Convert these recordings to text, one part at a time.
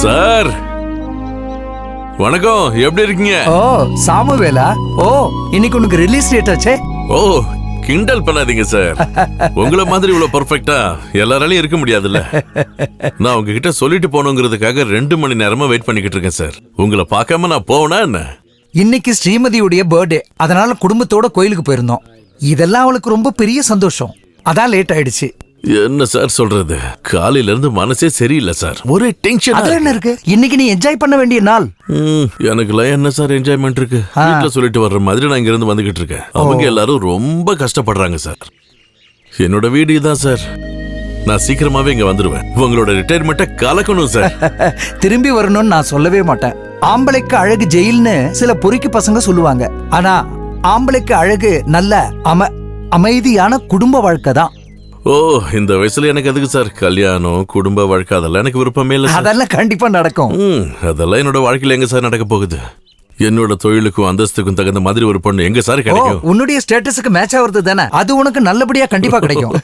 Sir வணக்கம், எப்படி இருக்கீங்க? ஓ சாமுவேலா, ஓ இன்னைக்கு உனக்கு ரிலீஸ் டேட் ஆச்சே. ஓ கிண்டல் பண்ணாதீங்க சார். உங்களை மாதிரி இவ்வளவு பெர்ஃபெக்ட்டா எல்லாராலையும் இருக்க முடியாதுல்ல. நான் உங்ககிட்ட சொல்லிட்டு போகணுங்கிறதுக்காக 2 மணி நேரமா வெயிட் பண்ணிக்கிட்டு இருக்கேன் சார். உங்களை பார்க்காம நான் போனா என்ன? இன்னைக்கு ஸ்ரீமதியுடைய பர்த்டே, அதனால குடும்பத்தோட கோயிலுக்கு போயிருந்தோம். இதெல்லாம் அவளுக்கு ரொம்ப பெரிய சந்தோஷம், அதான் லேட் ஆயிடுச்சு. என்ன சார் சொல்றது, காலையில இருந்து மனசே சரியில்லை சார். ஒரே டென்ஷன். அதுல என்ன இருக்கு, இன்னைக்கு நீ என்ஜாய் பண்ண வேண்டிய நாள். எனக்குலாம் என்ன சார் என்ஜாய்மெண்ட் இருக்கு? வீட்டுல சொல்லிட்டு வர்ற மாதிரி நான் இங்க இருந்து வந்துகிட்டு இருக்கேன். அவங்க எல்லாரும் ரொம்ப கஷ்டப்படுறாங்க சார். என்னோட வீடு இதான் சார். நான் சீக்கிரமாவே இங்க வந்துருவேன். உங்களோட ரிட்டையர்மெண்ட்டை கலக்கணும் சார். திரும்பி வரணும்னு நான் சொல்லவே மாட்டேன். ஆம்பளைக்கு அழகு ஜெயில்னு சில பொறுக்கி பசங்க சொல்லுவாங்க. ஆனா ஆம்பளைக்கு அழகு நல்ல அமைதியான குடும்ப வாழ்க்கை தான். ஓ இந்த வயசுல எனக்கு அதுக்கு சார் கல்யாணம், குடும்ப வாழ்க்கை அதெல்லாம் எனக்கு விருப்பமே இல்லை. அதெல்லாம் கண்டிப்பா நடக்கும். அதெல்லாம் என்னோட வாழ்க்கையில எங்க சார் நடக்க போகுது? என்னோட தொழிலுக்கும் அந்தஸ்துக்கும் தகுந்த மாதிரி ஒரு பொண்ணு எங்க சார் கிடைக்கும்? உன்னுடைய ஸ்டேட்டஸுக்கு மேட்ச் ஆகுறது தானே, அது உனக்கு நல்லபடியா கண்டிப்பா கிடைக்கும்.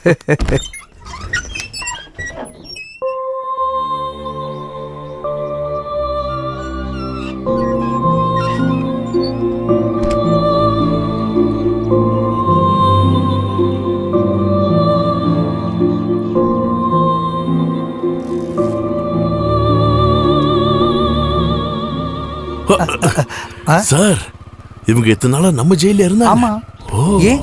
சார் இவங்க எத்தனை நாளா நம்ம ஜெயில இருந்தாங்க. ஆமா. ஏன்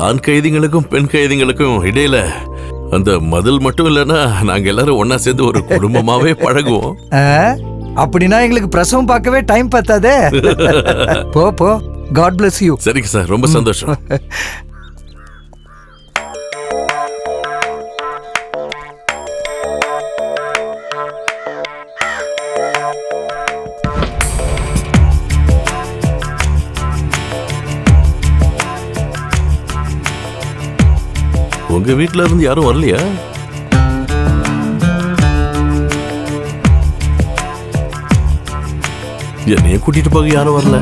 ஆண் கைதிகளுக்கும் பெண் கைதிகளுக்கும் இடையில அந்த மதில் மட்டும் இல்லைன்னா நாங்க எல்லாரும் ஒன்னா சேர்ந்து ஒரு குடும்பமாவே பழகுவோம். அப்படின்னா எங்களுக்கு பிரசவம் பார்க்கவே டைம் பத்தாதே. போ போ, காட் பிளஸ் யூ. சரிங்க சார், ரொம்ப சந்தோஷம். உங்க வீட்ல இருந்து யாரும் வரலையா? என்னைய கூட்டிட்டு போக யாரும் வரல.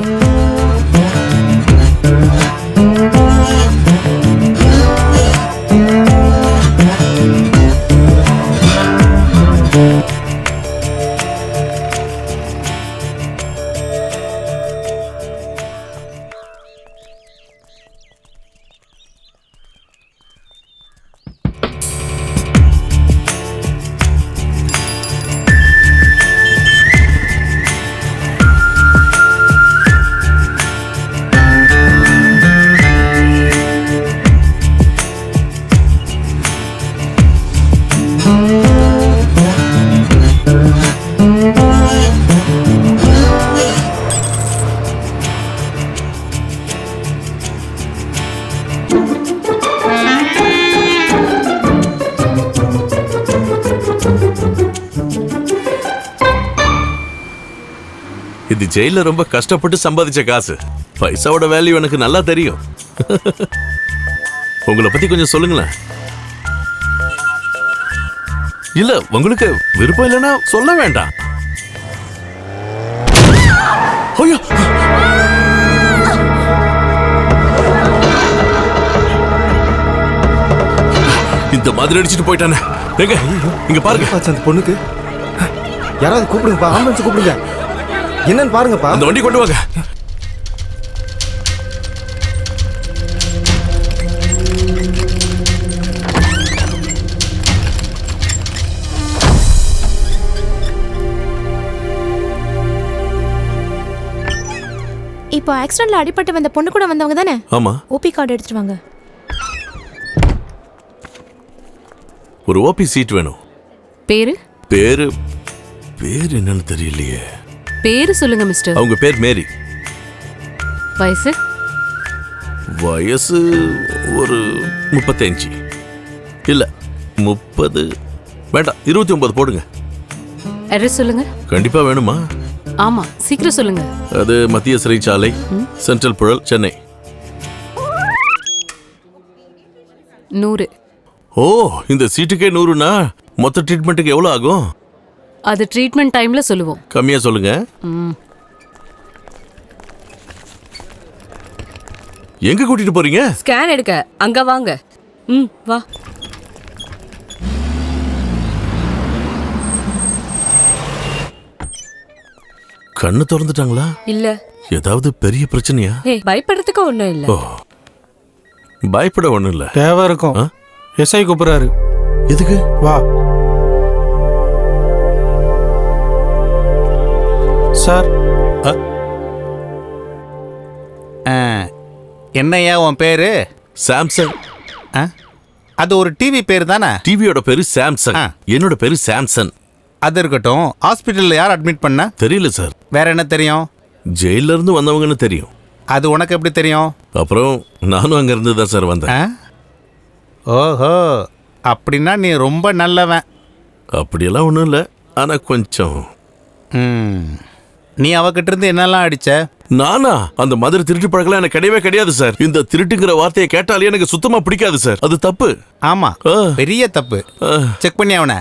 இது ஜெயில ரொம்ப கஷ்டப்பட்டு சம்பாதிச்ச காசு. பைசாவோட வேல்யூ எனக்கு நல்லா தெரியும். உங்களை பத்தி கொஞ்சம் சொல்லுங்களேன். இல்ல உங்களுக்கு விருப்பம் இல்லைன்னா சொல்ல வேண்டாம். இந்த மாதிரி அடிச்சுட்டு போயிட்டானே. எங்க இங்க பாருங்க. அந்த பொண்ணுக்கு யாராவது கூப்பிடுங்கப்பா, ஆம்புலன்ஸ் கூப்பிடுங்க. என்னன்னு பாருங்கப்பா. அந்த வண்டி கொண்டு வாங்க. இப்போ ஆக்சிடென்ட்ல அடிபட்டு வந்த பொண்ணு கூட வந்தவங்க தானே? ஆமா. ஓபி கார்டு எடுத்துட்டு வாங்க. ஒரு ஓபி சீட் வேணும். பேரு பேரு பேரு என்னன்னு தெரியலையே. பேரு சொல்லுங்க மிஸ்டர். அவங்க பேர் மேரி. வயசு வயசு ஒரு 35. இல்ல 30 வேண்டாம், 29 போடுங்க. அட்ரஸ் சொல்லுங்க. கண்டிப்பா வேணுமா? ஆமா, சீக்கிரம் சொல்லுங்க. அது மத்திய சிறைச்சாலை, சென்ட்ரல் புழல், சென்னை. 100. ஓ இந்த சீட்டுக்கே 100னா மொத்த ட்ரீட்மெண்ட்டுக்கு எவ்வளவு ஆகும்? அது ட்ரீட்மெண்ட் டைம்ல சொல்லுவோம். கம்மியா சொல்லுங்க. எங்க கூட்டிட்டு போறீங்க? ஸ்கேன் எடுக்க. அங்க வாங்க. வா. கண்ணு திறந்துட்டாங்களா? இல்ல. ஏதாவது பெரிய பிரச்சனையா? ஏய், பயப்படுறதுக்கு ஒண்ணும் இல்ல. ஓ, பயப்பட ஒண்ணும் இல்ல. தேவை இருக்கும். ஆ? எஸ்ஐ கூப்பிடுறாரு. எதுக்கு? வா சார். என்னையா உன் பேரு? சாம்சங். ஆ? அது ஒரு டிவி பேர் தானே? டிவியோட பேரு சாம்சங். ஆ. என்னோட பேரு சாம்சன். அது இருக்கட்டும். ஹாஸ்பிட்டல்ல யார் அட்மிட் பண்ண? தெரியல சார். வேற என்ன தெரியும்? ஜெயில இருந்து வந்தவங்கன்னு தெரியும். அது உனக்கு எப்படி தெரியும்? அப்புறம் நானும் அங்க இருந்து தான் சார் வந்தேன். ஆ? ஓஹோ, அப்படின்னா நீ ரொம்ப நல்லவன். அப்படியெல்லாம் ஒண்ணும் இல்ல. ஆனா கொஞ்சம். ம். நீ அவகிட்ட இருந்து என்னெல்லாம் அடிச்ச? நானா? அந்த மாதிரி திருட்டு பழக்கம் எனக்கு கிடையவே கிடையாது சார். இந்த திருட்டுங்கிற வார்த்தையை கேட்டாலே எனக்கு சுத்தமா பிடிக்காது சார். அது தப்பு. ஆமா, ஆ. பெரிய தப்பு. ஆ. செக் பண்ணி அவனை.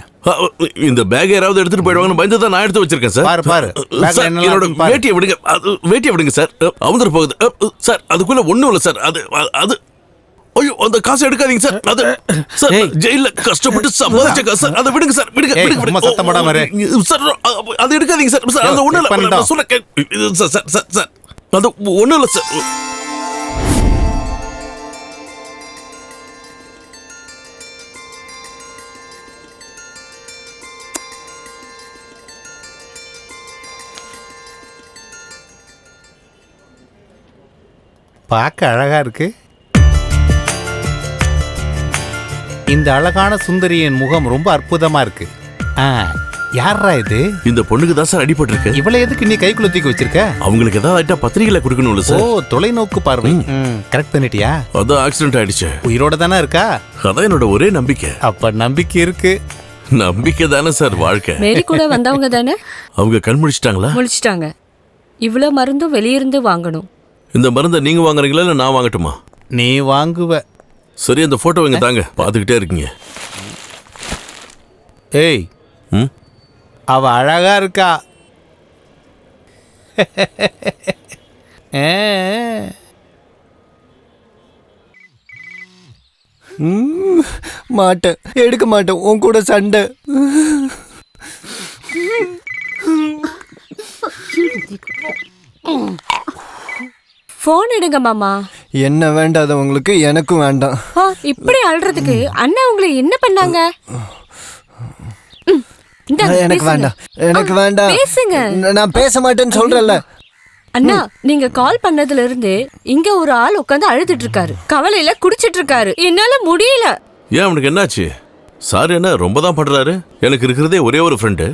இந்த பேக் யாராவது எடுத்துட்டு போயிடுவாங்கன்னு பயந்து தான் நான் எடுத்து வச்சிருக்கேன் சார். பாரு, பாரு. பேக்ல சார், என்னெல்லாம் என்னோட இருக்குன்னு பாரு. வேட்டியை விடுங்க. வேட்டியை விடுங்க சார். அவந்துற போகுது சார். அதுக்குள்ள ஒண்ணும் இல்ல சார். அது ஐயோ, அந்த காசை எடுக்காதீங்க சார். அது சார், ஜெயில கஷ்டப்பட்டு சம்பாதிச்ச காசு சார். அதை விடுங்க சார். விடுங்க, ஏய், விடுங்க, சும்மா விடுங்க. சத்தம் போடாம இரு. சார், அது எடுக்காதீங்க சார். சார், அது ஒண்ணும் check இல்ல. பண்ணிட்டோம். நான் சொல்ல சார், சார், சார், சார். அது ஒண்ணும் இல்ல சார். பார்க்க அழகா இருக்கு. இந்த அழகான சுந்தரியின் முகம் ரொம்ப அற்புதமா இருக்கு. யாரா இது? இந்த பொண்ணுக்கு தான் சார் அடிபட்டு இருக்கு. இவளை எதுக்கு நீ கைக்குள்ள தூக்கி வச்சிருக்க? அவங்களுக்கு ஏதாவது ஆயிட்டா பத்திரிகையில கொடுக்கணும்ல ஓ, சார். தொலைநோக்கு பார்வை. கரெக்ட் பண்ணிட்டியா? அதான் ஆக்சிடென்ட் ஆயிடுச்சு. உயிரோட தானே இருக்கா? அதான் என்னோட ஒரே நம்பிக்கை. அப்ப நம்பிக்கை இருக்கு. நம்பிக்கை தானே சார் வாழ்க்கை. மேரி கூட வந்தவங்க தானே? அவங்க கண் முடிச்சிட்டாங்களா? முழிச்சிட்டாங்க. இவ்ளோ மருந்தும் வெளியிருந்து வாங்கணும். இந்த மருந்தை நீங்க வாங்குறீங்களா இல்ல நான் வாங்கட்டுமா? நீ வாங்குவ. சரி, அந்த போட்டோ இங்க தாங்க. பாத்துக்கிட்டே இருக்கீங்க. ஏய், ம்? அவ அழகா இருக்கா. மாட்டேன், எடுக்க மாட்டேன். உன் கூட சண்டை. போன் எடுங்க மாமா. என்ன வேண்டாதவங்களுக்கு எனக்கும் வேண்டாம். இப்படி அழுறதுக்கு அண்ணா உங்களை என்ன பண்ணாங்க? இந்தாங்க, எனக்கு பேசுங்க. வேண்டாம், எனக்கு வேண்டாம். பேசுங்க. நான் பேச மாட்டேன்னு சொல்றேன்ல. அண்ணா, நீங்க கால் பண்ணதுல இருந்து இங்க ஒரு ஆள் உட்கார்ந்து அழுதுட்டு இருக்காரு. கவலையில குடிச்சிட்டு இருக்காரு. என்னால முடியல. ஏன் அவனுக்கு என்னாச்சு? சார் என்ன ரொம்ப தான் பண்றாரு? எனக்கு இருக்கிறதே ஒரே ஒரு ஃப்ரெண்டு.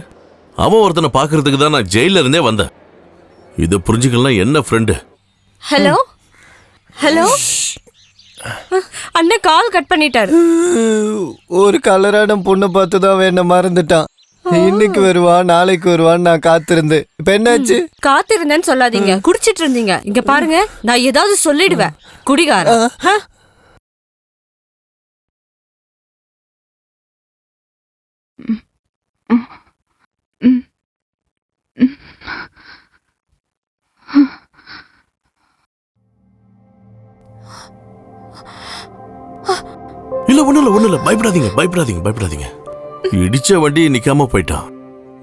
அவன் ஒருத்தனை பாக்குறதுக்கு தான் நான் ஜெயில இருந்தே வந்தேன். இதை புரிஞ்சுக்கலாம். என்ன ஃப்ரெண்டு? Hello hello. அண்ணா கால் கட் பண்ணிட்டாரு. ஒரு கலரான பொண்ணை பார்த்து தான் என்ன மறந்துட்டான். இன்னைக்கு வருவா, நாளைக்கு வருவான்னு நான் காத்திருந்தேன். இப்ப என்னாச்சு? காத்திருந்தேன்னு சொல்லாதீங்க. குடிச்சிட்டு இருந்தீங்க. இங்க பாருங்க, நான் ஏதாவது சொல்லிடுவேன். குடிகாரன். இல்ல, ஒண்ணு இல்ல. பயப்படாதீங்க. இடிச்ச வண்டி நிக்காம போயிட்டான்.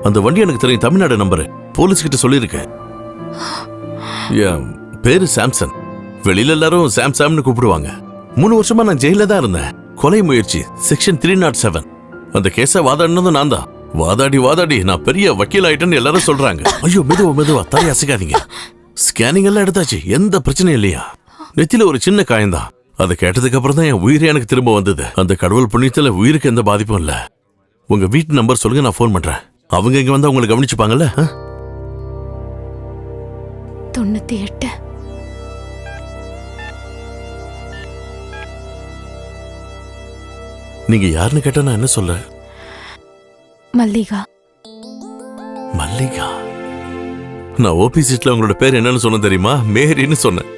அந்த வண்டி எனக்கு தெரியும். தமிழ்நாடு நம்பரு. போலீஸ் கிட்ட சொல்லியிருக்கேன். என் பேரு சாம்சன். வெளியில எல்லாரும் சாம்சாம்னு கூப்பிடுவாங்க. 3 வருஷமா நான் ஜெயில தான் இருந்தேன். கொலை முயற்சி செக்ஷன் 307. அந்த கேஸ வாதாடினதும் நான் தான். வாதாடி நான் பெரிய வக்கீல் ஆயிட்டேன்னு எல்லாரும் சொல்றாங்க. ஐயோ, மெதுவா தாய் அசைக்காதீங்க. ஸ்கேனிங் எல்லாம் எடுத்தாச்சு. எந்த பிரச்சனையும் இல்லையா? நெத்தியில ஒரு சின்ன காயம்தான். அதை கேட்டதுக்கு அப்புறம் தான் என் உயிரே எனக்கு திரும்ப வந்தது. அந்த கடவுள் புண்ணியத்துல உயிருக்கு எந்த பாதிப்பும் இல்ல. உங்க வீட்டு நம்பர் சொல்லுங்க, நான் ஃபோன் பண்றேன். அவங்க இங்க வந்து உங்களை கவனிச்சுப்பாங்கல்ல? 98. நீங்க யாருன்னு கேட்டா நான் என்ன சொல்ல? மல்லிகா. மல்லிகா? நான் ஓபி சீட்ல உங்களோட பேர் என்னன்னு சொன்ன தெரியுமா? மேரின்னு சொன்னேன்.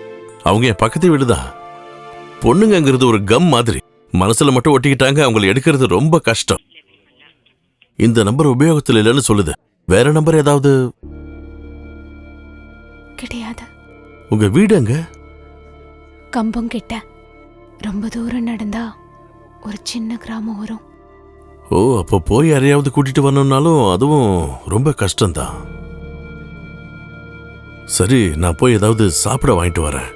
அவங்க என் பக்கத்து வீடுதான். பொண்ணுங்கிறது ஒரு கம் மாதிரி மனசுல மட்டும் ஒட்டிக்கிட்டாங்க. அவங்களை எடுக்கிறது ரொம்ப கஷ்டம். இந்த நம்பர் உபயோகத்தில் இல்லைன்னு சொல்லுது. வேற நம்பர் ஏதாவது? கிடையாது. உங்க வீடு எங்க? கம்பம் கிட்ட. ரொம்ப தூரம் நடந்தா ஒரு சின்ன கிராமம் வரும். ஓ, அப்போ போய் யாரையாவது கூட்டிட்டு வரணும்னாலும் அதுவும் ரொம்ப கஷ்டம்தான். சரி, நான் போய் ஏதாவது சாப்பிட வாங்கிட்டு வரேன்.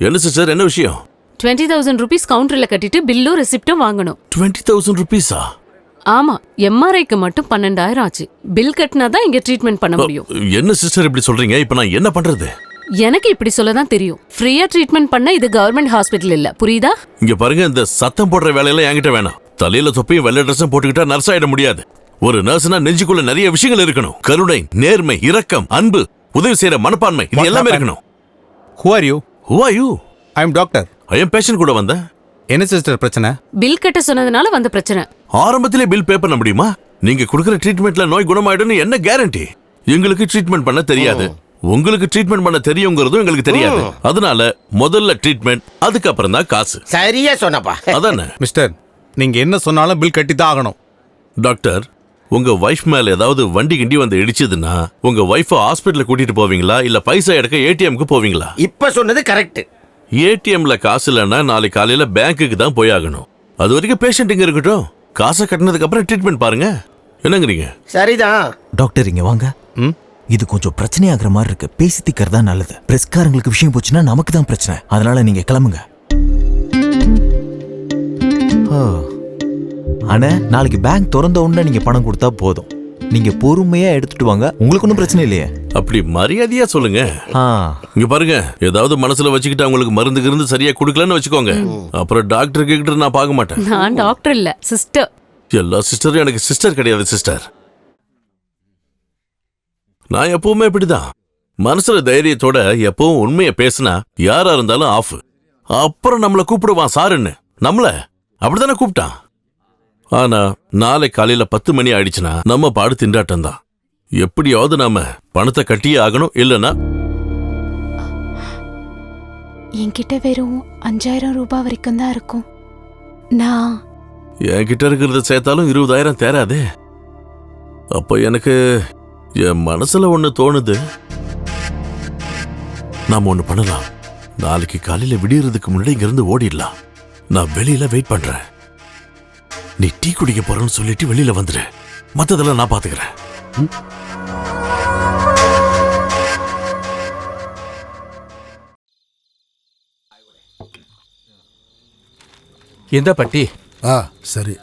என்ன சிஸ்டர், என்ன விஷயம்? 20,000 rupees கவுண்டர்ல கட்டிட்டு பில்லும் ரெசிப்டும் வாங்கணும். 20,000 rupees-ஆ? ஆமா, எம்ஆர்ஐக்கு மட்டும் 12,000 ஆச்சு. பில் கட்டினா தான் இங்க ட்ரீட்மெண்ட் பண்ண முடியும். என்ன சிஸ்டர் இப்படி சொல்றீங்க? இப்ப நான் என்ன பண்றது? எனக்கு இப்படி சொல்லதான் தெரியும். ஃப்ரீயா ட்ரீட்மெண்ட் பண்ண இது கவர்மெண்ட் ஹாஸ்பிட்டல் இல்ல, புரியுதா? இங்க பாருங்க, இந்த சத்தம் போடுற வேலையெல்லாம் என்கிட்ட வேணாம். தலையில தொப்பையும் வெள்ளை ட்ரெஸ்ஸும் போட்டுக்கிட்டா நர்ஸ் ஆயிட முடியாது. ஒரு நர்ஸ்னா நெஞ்சுக்குள்ள நிறைய விஷயங்கள் இருக்கணும். கருணை, நேர்மை, இரக்கம், அன்பு, உதவி செய்யற மனப்பான்மை, இது எல்லாமே இருக்கணும். Who are you? Who are you? I am doctor. I am patient கூட வந்தேன். என்ன சிஸ்டர் பிரச்சனை? பில் கட்ட சொன்னதுனால வந்த பிரச்சனை. ஆரம்பத்திலே பில் பே பண்ண முடியுமா? நீங்க கொடுக்கிற ட்ரீட்மெண்ட்ல நோய் குணமாயிடும்னு என்ன கேரண்டி? எங்களுக்கு ட்ரீட்மெண்ட் பண்ண தெரியாது. உங்களுக்கு ட்ரீட்மெண்ட் பண்ண தெரியுங்கிறதும் எங்களுக்கு தெரியாது. அதனால முதல்ல ட்ரீட்மெண்ட், அதுக்கப்புறம் தான் காசு. சரியா சொன்னப்பா. அதானே மிஸ்டர், நீங்க என்ன சொன்னாலும் பில் கட்டி தான் ஆகணும். டாக்டர், உங்க வைஃப் மேல ஏதாவது வண்டி கிண்டி வந்து இடிச்சதுன்னா உங்க வைஃப ஹாஸ்பிட்டல் கூட்டிட்டு போவீங்களா இல்ல பைசா எடுக்க ஏடிஎம்க்கு போவீங்களா? இப்ப சொன்னது கரெக்ட். ஏடிஎம்ல காசு இல்லைன்னா நாளைக்கு காலையில பேங்க்குக்கு தான் போய் ஆகணும். அது வரைக்கும் பேஷண்ட் இங்க இருக்கட்டும். காசை கட்டினதுக்கு அப்புறம் ட்ரீட்மெண்ட் பாருங்க. என்னங்கிறீங்க? சரிதான். டாக்டர் இங்க வாங்க. இது கொஞ்சம் பிரச்சனையாகிற மாதிரி இருக்கு. பேசி திக்கிறதா நல்லது. பிரஸ்காரங்களுக்கு விஷயம் போச்சுன்னா நமக்கு தான் பிரச்சனை. அதனால நீங்க கிளம்புங்க. ஆனா நாளைக்கு பேங்க் திறந்த உடனே நீங்க பணம் கொடுத்தா போதும். நீங்க பொறுமையா எடுத்துட்டு வாங்க. உங்களுக்கு ஒன்றும் பிரச்சனை இல்லையே. அப்படி மரியாதையா சொல்லுங்க. இங்க பாருங்க, ஏதாவது மனசுல வச்சுக்கிட்டு அவங்களுக்கு மருந்து இருந்து சரியா கொடுக்கலன்னு வச்சுக்கோங்க. அப்புறம் டாக்டர் கிட்ட நான் பார்க்க மாட்டேன். நான் டாக்டர் இல்ல, சிஸ்டர். எல்லா சிஸ்டரும் எனக்கு சிஸ்டர் கிடையாது சிஸ்டர். நான் எப்பவுமே இப்படிதான். மனசுல தைரியத்தோட எப்பவும் உண்மைய பேசினா யாரா இருந்தாலும் ஆஃப். அப்புறம் நம்மள கூப்பிடுவான் சாருன்னு. நம்மள அப்படித்தானே கூப்பிட்டான். ஆனா நாளை காலையில 10 மணி ஆயிடுச்சுன்னா நம்ம பாடு திண்டாட்டம் தான். எப்படியாவது நாம பணத்தை கட்டியே ஆகணும். இல்லைன்னா என்கிட்ட வெறும் 5,000 ரூபாய் வரைக்கும் தான் இருக்கும். நான் என்கிட்ட இருக்கிறத சேர்த்தாலும் 20,000 தேராதே. அப்ப எனக்கு என் மனசுல ஒண்ணு தோணுது. நாம ஒண்ணு பண்ணலாம். நாளைக்கு காலையில விடியறதுக்கு முன்னாடி இங்க இருந்து ஓடிடலாம். நான் வெளியில வெயிட் பண்றேன். நீ டீ குடிக்க போறேன்னு சொல்லிட்டு வெளியில வந்துரு. மத்ததெல்லாம் நான் பாத்துக்கிறேன். எந்த பட்டி? சரி.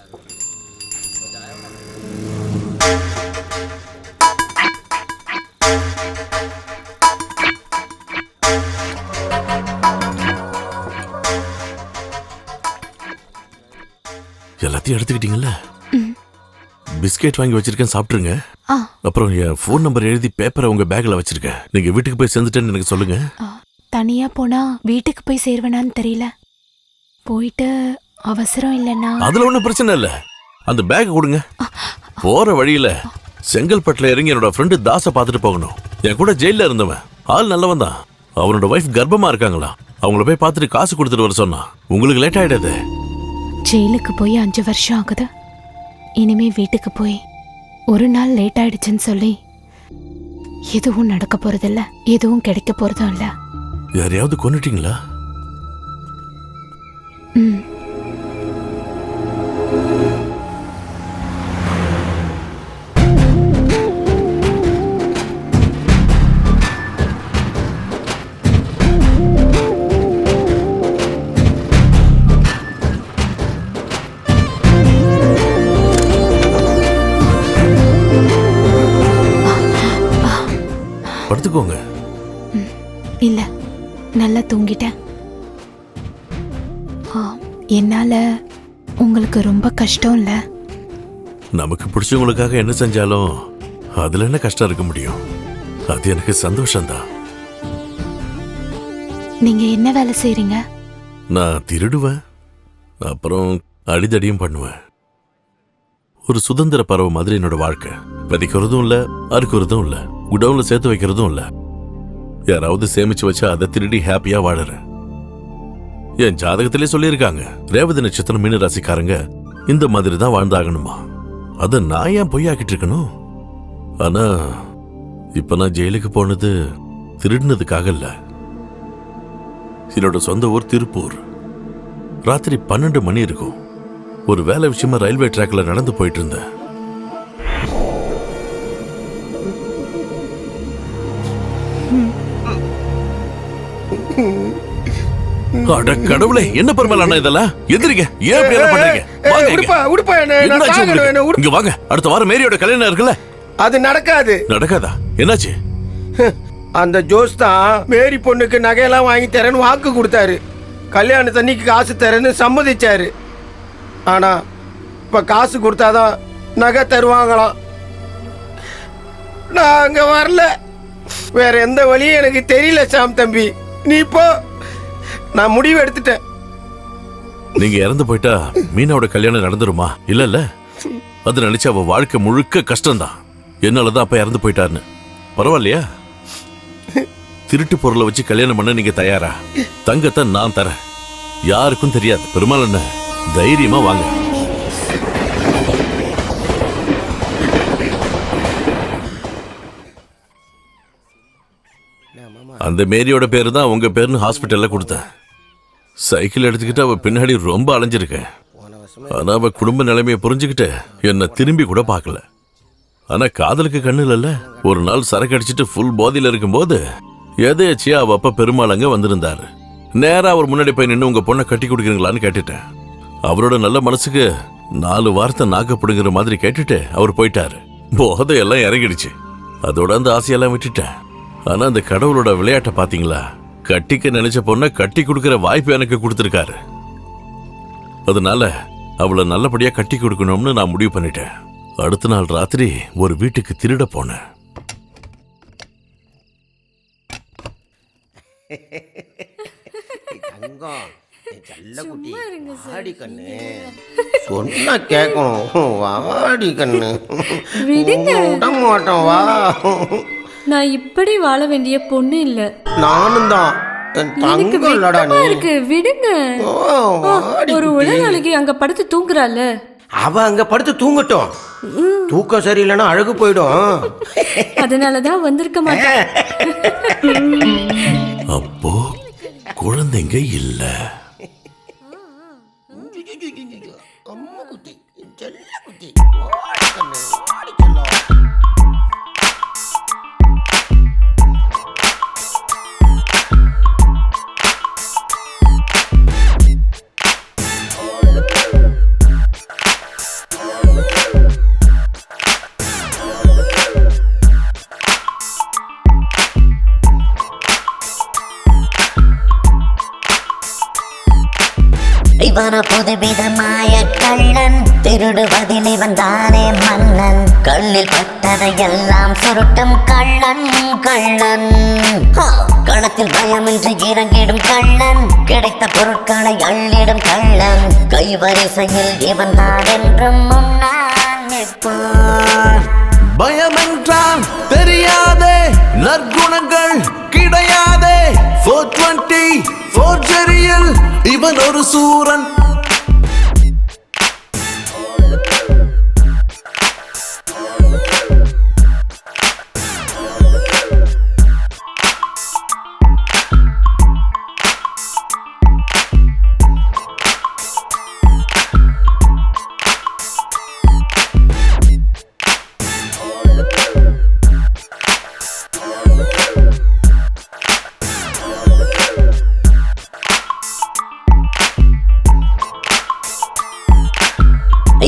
எல்லாத்தையும் எடுத்துக்கிட்டீங்கல்ல? பிஸ்கெட் வாங்கி வச்சிருக்கேன், சாப்பிட்டுருங்க. அப்புறம் என் ஃபோன் நம்பர் எழுதி பேப்பரை உங்க பேக்ல வச்சிருக்கேன். நீங்க வீட்டுக்கு போய் சேர்ந்துட்டேன்னு எனக்கு சொல்லுங்க. தனியா போனா வீட்டுக்கு போய் சேர்வனான்னு தெரியல. போயிட்டு அவசரம் இல்லைன்னா அதுல ஒன்றும் பிரச்சனை இல்லை. அந்த பேக் கொடுங்க. போற வழியில செங்கல்பட்டுல இறங்கி என்னோட ஃப்ரெண்டு தாசை பார்த்துட்டு போகணும். என் கூட ஜெயில இருந்தவன். ஆள் நல்லவன் தான். அவனோட வைஃப் கர்ப்பமா இருக்காங்களா? அவங்கள போய் பார்த்துட்டு காசு கொடுத்துட்டு வர சொன்னா. உங்களுக்கு லேட் ஆயிடாது. ஜெயிலுக்கு போய் 5 வருஷம் ஆகுது. இனிமே வீட்டுக்கு போய் ஒரு நாள் லேட் ஆயிடுச்சுன்னு சொல்லி எதுவும் நடக்க போறதில்ல, எதுவும் கிடைக்க போறதும் இல்ல. யாரையாவது கொன்னுட்டீங்களா? படுத்துக்கோங்க. இல்ல, நல்லா தூங்கிட்டேன். என்னால உங்களுக்கு ரொம்ப கஷ்டம் இல்ல? நமக்கு பிடிச்சவங்களுக்காக என்ன செஞ்சாலும் அதுல என்ன கஷ்டம் இருக்க முடியும்? அது எனக்கு சந்தோஷம்தான். நீங்க என்ன வேலை செய்றீங்க? நான் திருடுவேன், அப்புறம் அடிதடியும் பண்ணுவேன். ஒரு சுதந்திர பறவை மாதிரி என்னோட வாழ்க்கை. விதைக்கிறதும் இல்ல, அறுக்கிறதும் இல்ல, குடவுன்ல சேர்த்து வைக்கிறதும் இல்ல. யாராவது சேமிச்சு வச்சா அதை திருடி ஹாப்பியா வாழறேன். என் ஜாதகத்திலே சொல்லியிருக்காங்க, ரேவதி நட்சத்திரம் மீன ராசிக்காரங்க இந்த மாதிரி தான் வாழ்ந்தாகணுமா. அத நான் ஏன் பொய்யாக்கிட்டு இருக்கணும்? ஆனா இப்ப நான் ஜெயிலுக்கு போனது திருடினதுக்காக இல்ல. என்னோட சொந்த ஊர் திருப்பூர். ராத்திரி 12 மணி இருக்கும். ஒரு வேலை விஷயமா ரயில்வே ட்ராக்ல நடந்து போயிட்டு இருந்தேன். அட கடவுளே, என்ன பெருமாள் இதெல்லாம்? எதிரிங்க, ஏன் இப்படி எல்லாம் பண்றீங்க? வாங்க இங்க. இங்க வாங்க. அடுத்த வாரம் மேரியோட கல்யாணம் இருக்குல்ல? அது நடக்காது. நடக்காதா? என்னாச்சு? அந்த ஜோஸ் தான் மேரி பொண்ணுக்கு நகையெல்லாம் வாங்கி தரேன்னு வாக்கு கொடுத்தாரு. கல்யாண தண்ணிக்கு காசு தரேன்னு சம்மதிச்சாரு. ஆனா இப்ப காசு கொடுத்தாதான் நகை தருவாங்களாம். நான் அங்க வரல. வேற எந்த வழியும் எனக்கு தெரியல சாம் தம்பி. நீ இப்போ நான் முடிவு எடுத்துட்டேன். நீங்க இறந்து போயிட்டா மீனாவோட கல்யாணம் நடந்துருமா? இல்ல அது நினைச்சு அவ வாழ்க்கை முழுக்க கஷ்டம்தான். என்னாலதான் அப்ப இறந்து போயிட்டாருன்னு. பரவாயில்லையா? திருட்டு பொருளை வச்சு கல்யாணம் பண்ண நீங்க தயாரா? தங்கத்தை நான் தரேன், யாருக்கும் தெரியாது. பெருமாள் என்ன, தைரியமா வாங்க. அந்த மேரியோட பேரு தான் உங்க பேருன்னு ஹாஸ்பிட்டல்ல கொடுத்தேன். சைக்கிள் எடுத்துக்கிட்டு அவ பின்னாடி ரொம்ப அலைஞ்சிருக்கேன். ஆனா அவ குடும்ப நிலைமையை புரிஞ்சுக்கிட்டு என்ன திரும்பி கூட பார்க்கல. ஆனா காதலுக்கு கண்ணு இல்லைல்ல. ஒரு நாள் சரக்கு அடிச்சுட்டு ஃபுல் போதையில இருக்கும்போது எதேச்சியா அவ அப்பா பெருமாள் அங்க வந்திருந்தாரு. நேரா அவர் முன்னாடி போய் நின்று உங்க பொண்ணை கட்டி கொடுக்குறீங்களான்னு கேட்டுட்டேன். அவரோட நல்ல மனசுக்கு 4 வார்த்தை நாக்கப்படுங்கிற மாதிரி கேட்டுட்டு அவர் போயிட்டாரு. போதையெல்லாம் இறங்கிடுச்சு. அதோட அந்த ஆசையெல்லாம் விட்டுட்டேன். ஆனா அந்த கடவுளோட விளையாட்டை பாத்தீங்களா? கட்டிக்க நினைச்ச பொண்ணை கட்டி கொடுக்கிற வாய்ப்பு எனக்கு கொடுத்துருக்காரு. அதனால அவளை நல்லபடியா கட்டி கொடுக்கணும்னு நான் முடிவு பண்ணிட்டேன். அடுத்த நாள் ராத்திரி ஒரு வீட்டுக்கு திருட போனேன். சொன்னா கேட்கணும். வாடி கண்ணு, விட மாட்டோம். வா. நான் இப்படி வாழ வேண்டிய பொண்ணு இல்ல. நானும் தான். இருக்கு, விடுங்க. ஒரு உலக அழகி அங்க படுத்து தூங்குறாள். அவ அங்க படுத்து தூங்கட்டும். தூக்கம் சரியில்லைன்னா அழகு போயிடும். அதனாலதான் வந்திருக்க மாட்டேன். அப்போ குழந்தைங்க இல்ல. இவன புதுவிதமாய கள்ளன், திருடுவதில் இவன் தானே மன்னன். கண்ணில் பட்டதையெல்லாம் சுருட்டும் கள்ளன் கள்ளன். களத்தில் பயமின்றி இறங்கிடும் கள்ளன், கிடைத்த பொருட்களை அள்ளிடும் கள்ளன். கைவரிசையில் இவன் தான் என்றும் முன்னால் நிற்பான். பயமென்றால் தெரியாதே, நற்குணங்கள் கிடையாதே. 420 ஃபோர்ஜரியில் இவன் ஒரு சூரன்.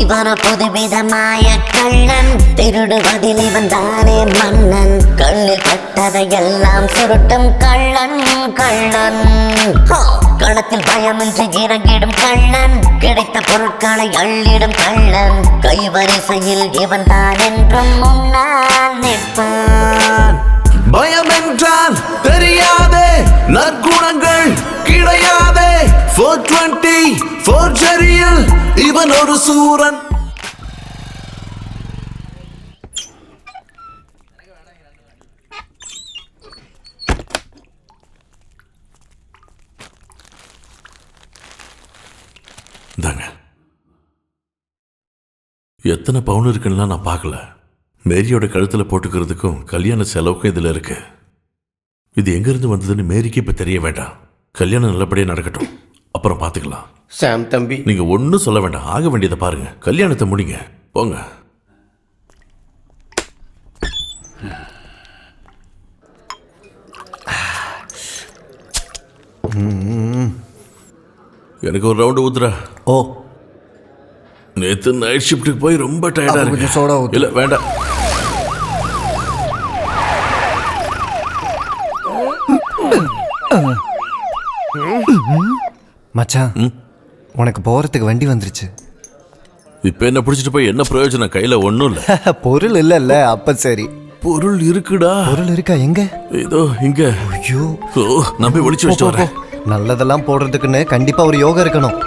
இவன புதுவிதமாய கள்ளன், திருடுவதில் இவன் தானே மன்னன். கண்ணில் பட்டதையெல்லாம் சுருட்டும் கள்ளன் கள்ளன். களத்தில் பயமின்றி இறங்கிடும் கள்ளன், கிடைத்த பொருட்களை அள்ளிடும் கள்ளன். கைவரிசையில் இவன் தான் என்றும் முன்னால் நிற்பான். பயமென்றால் தெரியாதே, நற்குணங்கள் கிடையாதே. 420 ஃபோர்ஜரியில் இவன் ஒரு சூரன். இந்தாங்க. எத்தனை பவுன் இருக்குன்னா நான் பார்க்கல. மேரியோட கழுத்துல போட்டுக்கிறதுக்கும் கல்யாண செலவுக்கும் இதுல இருக்கு. இது எங்க இருந்து வந்ததுன்னு மேரிக்கு இப்ப தெரிய வேண்டாம். கல்யாணம் நல்லபடியா நடக்கட்டும், அப்புறம் பார்த்துக்கலாம். சாம் தம்பி, நீங்க ஒன்னும் சொல்ல வேண்டாம், ஆக வேண்டியதை பாருங்க, கல்யாணத்தை முடிங்க, போங்க. எனக்கு ஒரு ரவுண்டு ஊத்துறா. ஓ, நேத்து நைட் ஷிஃப்ட்டுக்கு போய் ரொம்ப டயர்டா கொஞ்சம் இருக்கு. சோடா ஊத்து. இல்ல வேண்டாம். மச்சான், உனக்கு போறதுக்கு வண்டி வந்துருச்சு. இப்ப என்ன பிடிச்சிட்டு போய் என்ன பிரயோஜனம்? கையில ஒண்ணும் இல்ல. பொருள் இல்ல, அப்ப சரி. பொருள் இருக்குடா. பொருள் இருக்கா? எங்க? இதோ இங்க. ஐயோ, நான் போய் ஒளிச்சு வச்சுட்டு வரேன். நல்லதெல்லாம் போடுறதுக்குன்னு கண்டிப்பா ஒரு யோகா இருக்கணும்.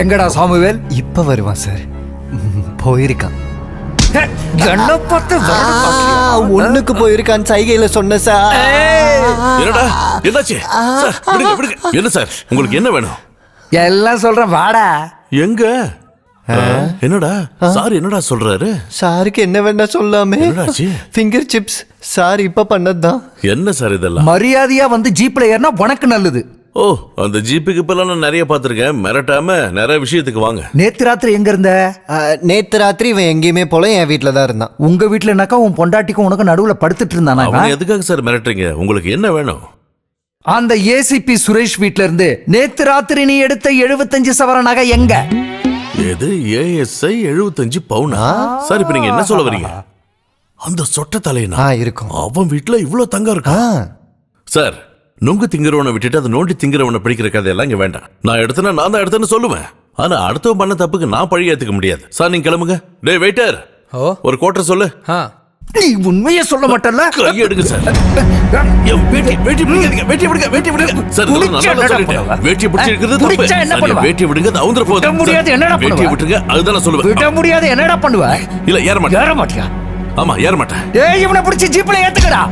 எங்கடா சாமுவேல்? இப்ப வருவான் சார். போயிருக்கான். என்ன பார்த்து ஒண்ணுக்கு போயிருக்கான் சைகையில சொன்ன சார். என்னடா என்னாச்சு சார்? விடுங்க விடுங்க. என்ன சார் உங்களுக்கு என்ன வேணும்? எல்லாம் சொல்றேன், வாடா. எங்க? என்னடா சார் என்னடா சொல்றாரு? சாருக்கு என்ன வேணா சொல்லாமே. என்னடாச்சு? ஃபிங்கர் சிப்ஸ் சார் இப்ப பண்ணதுதான். என்ன சார் இதெல்லாம்? மரியாதையா வந்து ஜீப்ல ஏறினா உனக்கு நல்லது. ஓ, அந்த ஜிப்புக்கு இப்பெல்லாம் நான் நிறைய பார்த்துருக்கேன். மிரட்டாம நிறைய விஷயத்துக்கு வாங்க. நேத்து ராத்திரி எங்க இருந்த? நேத்து ராத்திரி இவன் எங்கேயுமே போல, என் வீட்டுல தான் இருந்தான். உங்க வீட்டுலனாக்கா உன் பொண்டாட்டிக்கும் உனக்கு நடுவுல படுத்துட்டு இருந்தானா? அவன் எதுக்காக சார் மிரட்டுறீங்க? உங்களுக்கு என்ன வேணும்? அந்த ஏசிபி சுரேஷ் வீட்ல இருந்து நேத்து ராத்திரி நீ எடுத்த 75 சவர நகை எங்க? எது? ஏஎஸ்ஐ 75 பவுனா? சார் இப்ப நீங்க என்ன சொல்ல வரீங்க? அந்த சொட்ட தலையனா இருக்கும். அவன் வீட்டுல இவ்வளவு தங்கம் இருக்கா? சார், நுங்கு திங்கிறவனை விட்டுட்டு அதை நோண்டி திங்கிறவனை பிடிக்கிற கதையெல்லாம் இங்க வேண்டாம். நான் எடுத்தேன்னா நான் தான் எடுத்தேன்னு சொல்லுவேன். ஆனா அடுத்தவன் பண்ண தப்புக்கு நான் பழி ஏத்துக்க முடியாது. சார் நீங்க கிளம்புங்க. டேய் வெயிட்டர், ஒரு குவார்டர் சொல்லு. நீ உண்மையே சொல்ல மாட்டல்ல? கை எடுங்க சார். வேட்டி பிடிக்காதீங்க, வேட்டி விடுங்க, வேட்டி விடுங்க. சார் நல்லா சொல்லிட்டேன். வேட்டி பிடிச்சிருக்கிறது தப்பு. சார் வேட்டி விடுங்க, அது அவுந்தற போகுது. விட முடியாது, என்னடா பண்ணுவ? வேட்டி விட்டுருங்க, அதுதான் நான் சொல்லுவேன். விட முடியாது, என்னடா பண்ணுவ? இல்ல ஏற மாட்டேன். ஏற மாட்டியா? ஆமா ஏற மாட்டேன். ஏய், இவனை பிடிச்சி ஜீப்ல ஏத்துக்கடா.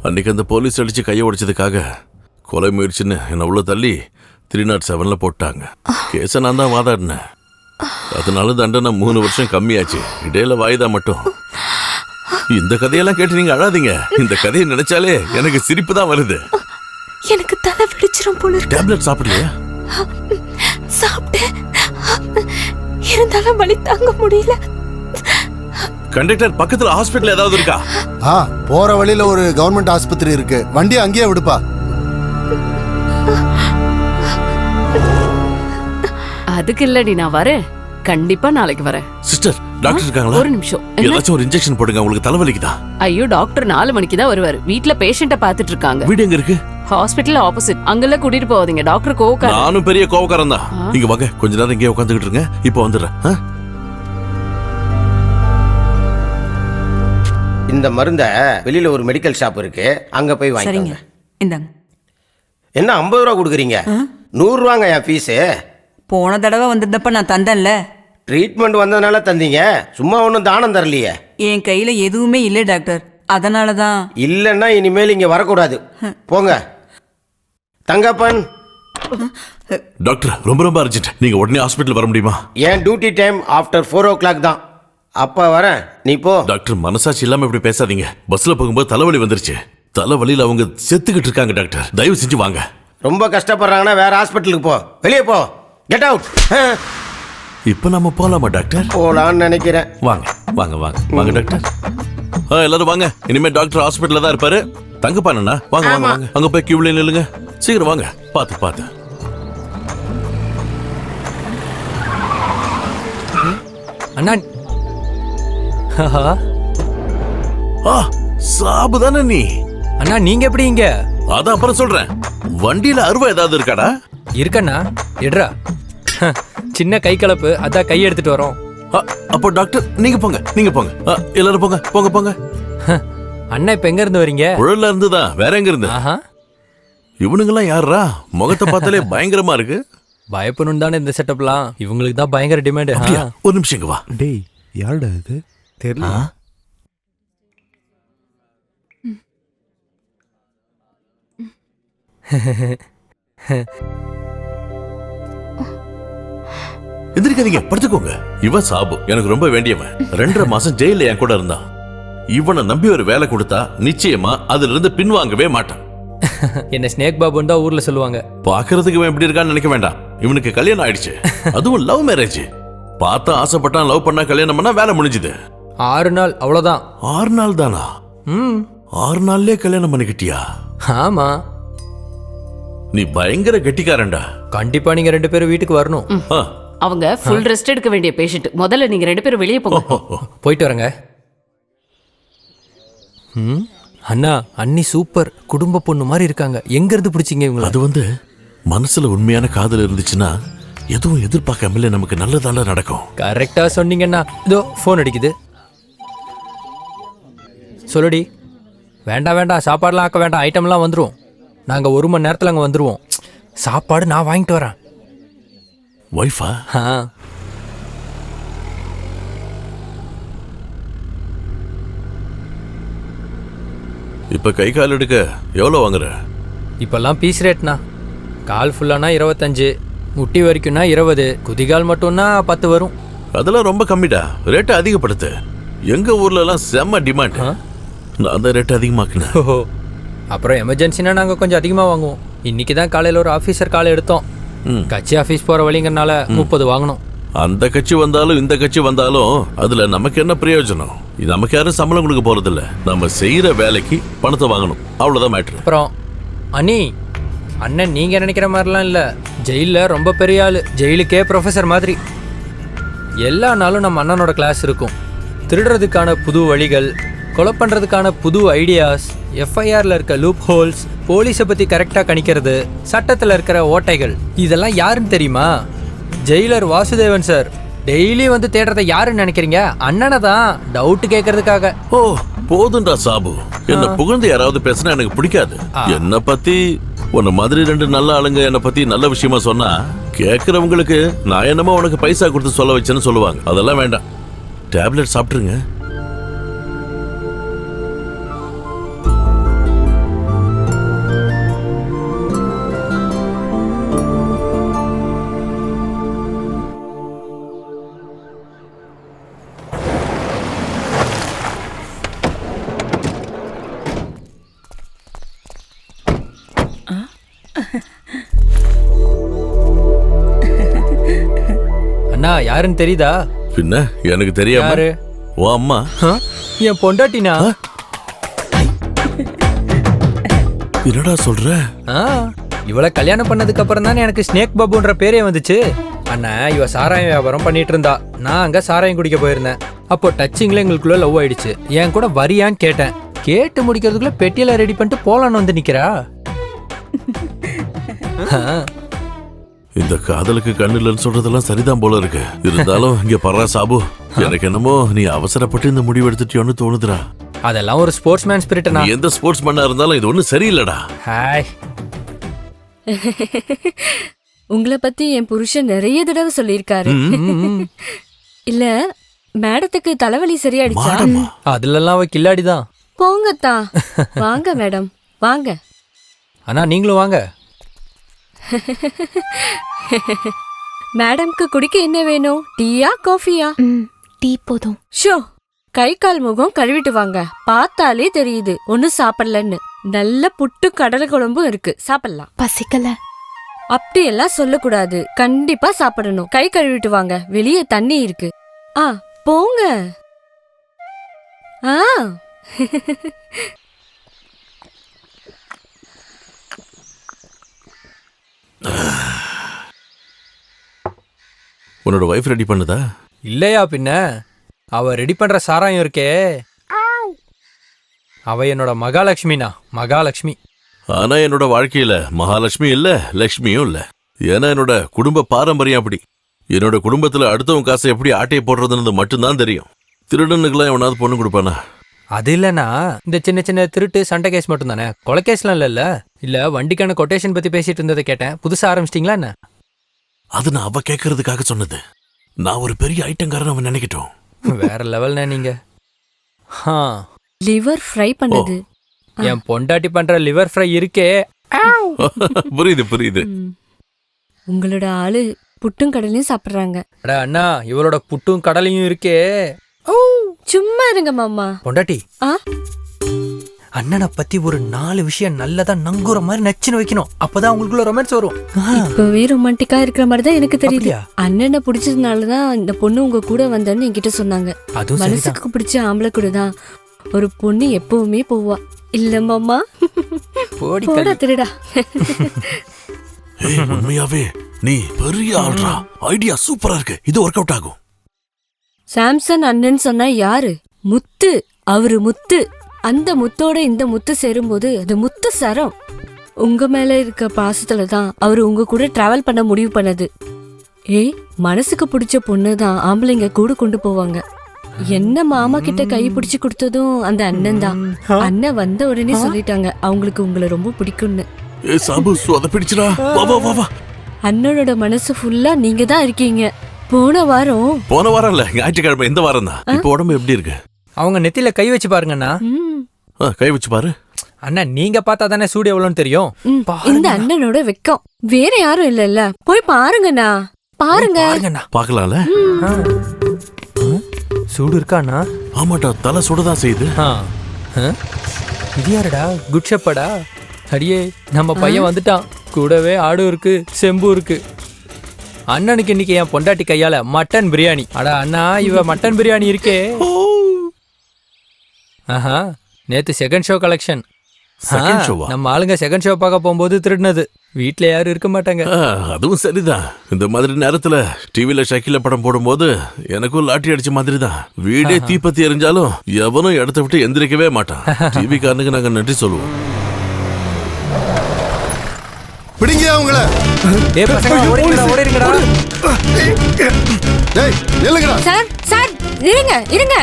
அன்னைக்கு அந்த போலீஸ் அடிச்சு கையை உடைச்சதுக்காக கொலை முயற்சின்னு என்ன உள்ள தள்ளி 307ல போட்டாங்க. கேஸை நான் தான் வாதாடினேன். அதனால தண்டனை 3 வருஷம் கம்மியாச்சு. இடையில வாய்தா மட்டும். இந்த கதையெல்லாம் கேட்டு நீங்க அழாதீங்க. இந்த கதையை நினைச்சாலே எனக்கு சிரிப்பு தான் வருது. எனக்கு தலை வெடிச்சிரும் போல இருக்கு. டேப்லெட் சாப்பிடலையா? சாப்பிட்டேன், இருந்தாலும் வலி தாங்க முடியல. கண்டக்டர், பக்கத்துல ஹாஸ்பிடல் ஏதாவது இருக்கா? போற வழியில ஒரு கவர்மெண்ட் ஆஸ்பத்திரி இருக்கு, வண்டி அங்கேயே விடுப்பா. அதுக்கு இல்லடி, நான் வரேன். கண்டிப்பா நாளைக்கு வரேன். சிஸ்டர், டாக்டர் இருக்காங்களா? ஒரு நிமிஷம். ஏதாச்சும் ஒரு இன்ஜெக்ஷன் போடுங்க, உங்களுக்கு தலைவலிக்குதா? ஐயோ, டாக்டர் 4 மணிக்கு தான் வருவாரு. வீட்ல பேஷண்ட்ட பாத்துட்டு இருக்காங்க. வீடு எங்க இருக்கு? Hospital opposite. அங்கெல்லாம் கூட்டிட்டு போவாதீங்க, டாக்டர் கோவக்கார. நானும் பெரிய கோவக்காரன் தான். இங்க வாங்க, கொஞ்ச நேரம் இங்கே உட்காந்துக்கிட்டு இருங்க, இப்போ வந்துடுறேன். இந்த மருந்த வெளியில ஒரு மெடிக்கல் ஷாப் இருக்கு, அங்க போய் வாங்கிக்கோங்க. இந்தாங்க. என்ன 50 ரூபா கொடுக்குறீங்க? 100 ரூபாங்க என் ஃபீஸு. போன தடவை வந்திருந்தப்ப நான் தந்தேன்ல. ட்ரீட்மெண்ட் வந்ததுனால தந்தீங்க, சும்மா ஒன்றும் தானம் தரலையே. என் கையில எதுவுமே இல்லை டாக்டர், அதனால தான். இல்லைன்னா இனிமேல் இங்க வரக்கூடாது, போங்க. தங்கப்பன். டாக்டர், ரொம்ப ரொம்ப அர்ஜென்ட், நீங்க உடனே ஹாஸ்பிடல் வர முடியுமா? என் டியூட்டி டைம் ஆஃப்டர் 4 o'clock தான். அப்பா வரேன், நீ போ. டாக்டர், மனசாட்சி இல்லாம இப்படி பேசாதீங்க. பஸ்ல போகும்போது தலைவலி வந்துருச்சு. தலைவலியில் அவங்க செத்துக்கிட்டு இருக்காங்க டாக்டர், தயவு செஞ்சு வாங்க. ரொம்ப கஷ்டப்படுறாங்கன்னா வேற ஹாஸ்பிட்டலுக்கு போ, வெளியே போ, கெட் அவுட். இப்ப நம்ம போலாமா டாக்டர்? போலான்னு நினைக்கிறேன். வாங்க வாங்க வாங்க வாங்க டாக்டர். எல்லாரும் வாங்க, இனிமே டாக்டர் ஹாஸ்பிட்டல்ல தான் இருப்பாரு. தங்கப்பானா வாங்க வாங்க வாங்க, அங்க போய் கியூல நில்லுங்க. சீக்கிரம் வாங்க, பாத்து பாத்து. அண்ணா, சாபுதானே நீ? அண்ணா நீங்க எப்படி இங்க? அதான் அப்புறம் சொல்றேன். வண்டியில அருவா ஏதாவது இருக்காடா? இருக்கண்ணா, எடுறா. சின்ன கை கலப்பு, அதான் கை எடுத்துட்டு வரோம். அப்போ டாக்டர் நீங்க போங்க, நீங்க போங்க, எல்லாரும் போங்க போங்க போங்க. அண்ணா இப்ப எங்க இருந்து வரீங்க? உழல்ல இருந்து தான். வேற எங்க இருந்து? இவனுங்கெல்லாம் யாரா? முகத்தை பார்த்தாலே பயங்கரமா இருக்கு. பயப்படணும் தானே இந்த செட்டப்லாம். இவங்களுக்கு தான் பயங்கர டிமாண்ட். ஒரு நிமிஷம் இங்க வா. டேய், யாருடா இது? தெரியல. எந்திரிக்காதீங்க, படுத்துக்கோங்க. இவன் சாபு, எனக்கு ரொம்ப வேண்டியவன். 2.5 மாசம் ஜெயில என் கூட இருந்தான். இவனை நம்பி ஒரு வேலை கொடுத்தா நிச்சயமா அதுல இருந்து பின்வாங்கவே மாட்டான். என்ன ஸ்னேக் பாபுன்னு தான் ஊர்ல சொல்லுவாங்க. பாக்குறதுக்கு இவன் எப்படி இருக்கான்னு நினைக்க வேண்டாம். இவனுக்கு கல்யாணம் ஆயிடுச்சு, அதுவும் லவ் மேரேஜ். பார்த்தா ஆசைப்பட்டான், லவ் பண்ணா கல்யாணம் பண்ணா வேலை முடிஞ்சுது. 6 நாள் அவ்வளவுதான். 6 நாள் தானா? 6 நாள்லயே கல்யாணம் பண்ணிக்கிட்டியா? ஆமா. நீ பயங்கர கெட்டிக்காரன்டா. கண்டிப்பா நீங்க 2 பேரும் வீட்டுக்கு வரணும். அவங்க ஃபுல் ரெஸ்ட் எடுக்க வேண்டிய பேஷண்ட். முதல்ல நீங்க 2 பேரும் வெளியே போங்க. போயிட்டு வரங்க. அண்ணா அண்ணி சூப்பர், குடும்ப பொண்ணு மாதிரி இருக்காங்க. எங்க இருந்து பிடிச்சிங்க இவங்க? அது மனசுல உண்மையான காதல் இருந்துச்சுன்னா எதுவும் எதிர்பார்க்காமலே நமக்கு நல்லதால நடக்கும். கரெக்டா சொன்னீங்கண்ணா. இதோ போன் அடிக்குது. சொல்லுடி. வேண்டாம் வேண்டாம், சாப்பாடுலாம் ஆக்க வேண்டாம், ஐட்டம்லாம் வந்துடும். நாங்கள் 1 மணி நேரத்தில் அங்கே வந்துடுவோம். சாப்பாடு நான் வாங்கிட்டு வரேன். வைஃபா? இப்ப கை கால் எடுக்க எவ்வளோ வாங்குற? இப்பெல்லாம் பீஸ் ரேட்னா. கால் ஃபுல்லானா 25, முட்டி வரைக்கும்னா 20, குதிகால் மட்டும்னா 10 வரும். அதெல்லாம் ரொம்ப கம்மிடா, ரேட்டை அதிகப்படுத்து. எங்க ஊர்ல எல்லாம் செம்ம டிமாண்ட். நான் அந்த ரேட்டை அதிகமாக்குனேன். ஓஹோ, அப்புறம் எமர்ஜென்சினா நாங்கள் கொஞ்சம் அதிகமாக வாங்குவோம். இன்னைக்கு தான் காலையில் ஒரு ஆஃபீஸர் காலை எடுத்தோம். கட்சி ஆஃபீஸ் போகிற வழிங்கிறனால 30 வாங்கணும். அந்த கட்சி வந்தாலும் இந்த கட்சி வந்தாலும் அதுல நமக்கு என்ன பிரயோஜனம்? நமக்கு யாரும் சம்பளம் கொடுக்க போறது இல்ல. நம்ம செய்யற வேலைக்கு பணத்தை வாங்கணும், அவ்வளவுதான் மேட்ரு. அப்புறம் அண்ணி, அண்ணன் நீங்க நினைக்கிற மாதிரிலாம் இல்ல. ஜெயில ரொம்ப பெரிய ஆளு, ஜெயிலுக்கே ப்ரொஃபஸர் மாதிரி. எல்லா நாளும் நம்ம அண்ணனோட கிளாஸ் இருக்கும். திருடுறதுக்கான புது வழிகள், கொலை பண்றதுக்கான புது ஐடியாஸ், எஃப்ஐஆர்ல இருக்க லூப் ஹோல்ஸ், போலீஸை பத்தி கரெக்டா கணிக்கிறது, சட்டத்துல இருக்கிற ஓட்டைகள், இதெல்லாம் யாருன்னு தெரியுமா? Jailer Vasudevan sir. டெய்லி வந்து தேடுறத யாருன்னு நினைக்கிறீங்க? அண்ணனை தான். டவுட் கேட்கறதுக்காக. ஓ போதுண்டா சாபு, என்ன புகழ்ந்து யாராவது பேசினா எனக்கு பிடிக்காது. என்ன பத்தி உன்ன மாதிரி 2 நல்ல ஆளுங்க என்ன பத்தி நல்ல விஷயமா சொன்னா கேட்கறவங்களுக்கு நான் என்னமோ உனக்கு பைசா கொடுத்து சொல்ல வச்சேன்னு சொல்லுவாங்க. அதெல்லாம் வேண்டாம், டேப்லெட் சாப்பிட்டுருங்க. அண்ணா யாருன்னு தெரியுதா? பின்ன எனக்கு தெரியாம. யாரு? ஓ அம்மா. என் பொண்டாட்டினா. என்னடா சொல்ற? இவளை கல்யாணம் பண்ணதுக்கு அப்புறம் தானே எனக்கு ஸ்னேக் பாபுன்ற பேரே வந்துச்சு. அண்ணா இவ சாராயம் வியாபாரம் பண்ணிட்டு இருந்தா. நான் அங்க சாராயம் குடிக்க போயிருந்தேன். அப்போ டச்சிங்ல எங்களுக்குள்ள லவ் ஆயிடுச்சு. என் கூட வரியான்னு கேட்டேன். கேட்டு முடிக்கிறதுக்குள்ள பெட்டியில ரெடி பண்ணிட்டு போலான்னு வந்து நிக்கிறா. இந்த காதலுக்கு கண்ணு இல்லைன்னு சொல்றதெல்லாம் சரிதான் போல இருக்கு. இருந்தாலும் இங்க பர்றா சாபு, எனக்கு என்னமோ நீ அவசரப்பட்டு இந்த முடிவு எடுத்துட்டியோன்னு தோணுதுடா. அதெல்லாம் ஒரு ஸ்போர்ட்ஸ்மேன் ஸ்பிரிட். நீ எந்த ஸ்போர்ட்ஸ் மேனா இருந்தாலும் இது ஒன்றும் சரியில்லடா. ஹாய். உங்களை பத்தி என் புருஷன் நிறைய தடவை சொல்லியிருக்காரு. இல்ல மேடத்துக்கு தலைவலி சரியாயிடுச்சா? அதுலலாம் அவ கில்லாடிதான். போங்கத்தா. வாங்க மேடம் வாங்க. அண்ணா நீங்களும் வாங்க. மேடம்க்கு குடிக்க என்ன வேணும்? டீயா காஃபியா? டீ போதும். ஷோ, கை கால் முகம் கழுவிட்டு வாங்க. பார்த்தாலே தெரியுது ஒன்னும் சாப்பிடலன்னு. நல்ல புட்டு கடலை குழம்பும் இருக்கு, சாப்பிடலாம். பசிக்கல. அப்படியெல்லாம் சொல்லக்கூடாது, கண்டிப்பா சாப்பிடணும். கை கழுவிட்டு வாங்க, வெளியே தண்ணி இருக்கு. போங்க. உன்னோட வைஃப் ரெடி பண்ணுதா? இல்லையா பின்ன. அவ ரெடி பண்ற சாராயம் இருக்கே, அவ என்னோட மகாலட்சுமினா. மகாலட்சுமி. ஆனா என்னோட வாழ்க்கையில மகாலட்சுமி இல்ல, லட்சுமியும் இல்ல. ஏன்னா என்னோட குடும்ப பாரம்பரியம் அப்படி. என்னோட குடும்பத்துல அடுத்தவங்க காசை எப்படி ஆட்டையை போடுறதுன்னு மட்டும்தான் தெரியும். திருடனுக்குலாம் எவனாவது பொண்ணு கொடுப்பானா? அது இல்லைன்னா இந்த சின்ன சின்ன திருட்டு சண்டை கேஸ் மட்டும் தானே, கொலை கேஸ்லாம் இல்ல. இல்ல வண்டிக்கான கொட்டேஷன் பத்தி பேசிட்டு இருந்ததை கேட்டேன். புதுசா ஆரம்பிச்சிட்டீங்களா என்ன? அது நான் அவ கேட்கறதுக்காக சொன்னது. நான் ஒரு பெரிய ஐட்டங்காரன் அவன் நினைக்கட்டும். வேற லெவல்னா நீங்க. லிவர் ஃப்ரை பண்ணது. என் பொண்டாட்டி பண்ற லிவர் ஃப்ரை இருக்கே. புரியுது புரியுது. உங்களோட ஆளு புட்டும் கடலையும் சாப்பிடுறாங்க. அட அண்ணா, இவளோட புட்டும் கடலையும் இருக்கே. சும்மா இருங்க மாமா. பொண்டாட்டி, அண்ணனை பத்தி ஒரு 4 விஷயம் நல்லதா நங்குற மாதிரி நச்சுன்னு வைக்கணும். அப்பதான் உங்களுக்குள்ள ரொமான்ஸ் வரும். இப்பவே ரொமான்டிக்கா இருக்கிற மாதிரி தான் எனக்கு தெரியுது. அண்ணனை பிடிச்சதுனாலதான் இந்த பொண்ணு உங்க கூட வந்தேன்னு என்கிட்ட சொன்னாங்க. மனசுக்கு பிடிச்ச ஆம்பளை கூட தான் ஒரு பொண்ணு எப்பவுமே போவா. இல்ல மாமா? போடா திருடா. உண்மையாவே நீ பெரிய ஆள்ரா. ஐடியா சூப்பரா இருக்கு. இது ஒர்க் அவுட் ஆகும். சாம்சன் அண்ணன் சொன்னா யாரு? முத்து. அவரு முத்து. அந்த முத்தோட இந்த முத்து சேரும்போது அது முத்து சரம். உங்க மேல இருக்க பாசத்துல தான் அவரு உங்க கூட டிராவல் பண்ண முடிவு பண்ணது. மனசுக்கு பிடிச்ச பொண்ணு தான் ஆம்பளைங்க கூட கொண்டு போவாங்க. என்ன மாமா கிட்ட கை பிடிச்சு கொடுத்ததும் அந்த அண்ணன் தான். அண்ணன் வந்த உடனே சொல்லிட்டாங்க அவங்களுக்கு உங்களை ரொம்ப பிடிக்கும்னு. அண்ணனோட மனசு ஃபுல்லா நீங்க தான் இருக்கீங்க. போன வாரம் இல்ல, ஞாயிற்றுக்கிழமை இந்த வாரம் தான். இப்ப உடம்பு எப்படி இருக்கு? அவங்க நெத்தியில கை வச்சு பாருங்கண்ணா. கை வச்சு பாரு. அண்ணா, நீங்க பார்த்தா தானே சூடு எவ்வளவுன்னு தெரியும். இந்த அண்ணனோட வெக்கம் வேற யாரும் இல்ல. போய் பாருங்கண்ணா. பாருங்க. பாக்கலாம்ல. சூடு இருக்காண்ணா? ஆமாட்டா, தலை சுடதான் செய்யுது. இது யாருடா? குட் ஷெப்பர்டா? அடியே, நம்ம பையன் வந்துட்டான். கூடவே ஆடு இருக்கு, செம்பு இருக்கு. அண்ணனுக்கு இன்னைக்கு என் பொண்டாட்டி கையால மட்டன் பிரியாணி. அடா அண்ணா, இவ மட்டன் பிரியாணி இருக்கே. நேத்து செகண்ட் ஷோ கலெக்ஷன். நம்ம ஆளுங்க செகண்ட் ஷோ பார்க்க போகும்போது திருடினது. வீட்டுல யாரும் இருக்க மாட்டாங்க. அதுவும் சரிதான். இந்த மாதிரி நேரத்துல டிவில ஷக்கில படம் போடும்போது எனக்கும் லாட்டி அடிச்ச மாதிரி தான். வீடே தீப்பத்தி எரிஞ்சாலும் எவனும் இடத்த விட்டு எந்திரிக்கவே மாட்டான். டிவி காரனுக்கு நாங்க நன்றி சொல்லுவோம். பிடிங்க அவங்கள. சார் சார் இருங்க இருங்க.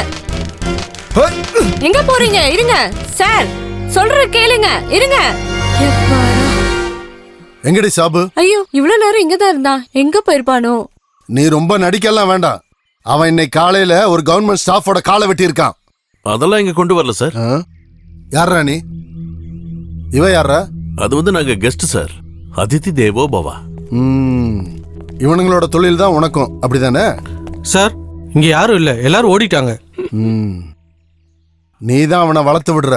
எங்க போறீங்க? இருங்க சார், சொல்ற கேளுங்க. இருங்க. எங்கடி சாபு? ஐயோ, இவ்வளவு நேரம் இங்கதான் இருந்தான். எங்க போயிருப்பானோ? நீ ரொம்ப நடிக்கலாம் வேண்டாம். அவன் இன்னைக்கு காலையில ஒரு கவர்மெண்ட் ஸ்டாஃபோட காலை வெட்டி இருக்கான். அதெல்லாம் இங்க கொண்டு வரல சார். யாரா நீ? இவ யாரா? அது நாங்க கெஸ்ட் சார். அதிதி தேவோ பவா. இவனுங்களோட தொழில் தான் உனக்கும், அப்படிதானே சார்? இங்க யாரும் இல்ல, எல்லாரும் ஓடிட்டாங்க. நீ தான் அவனை வளர்த்து விடுற.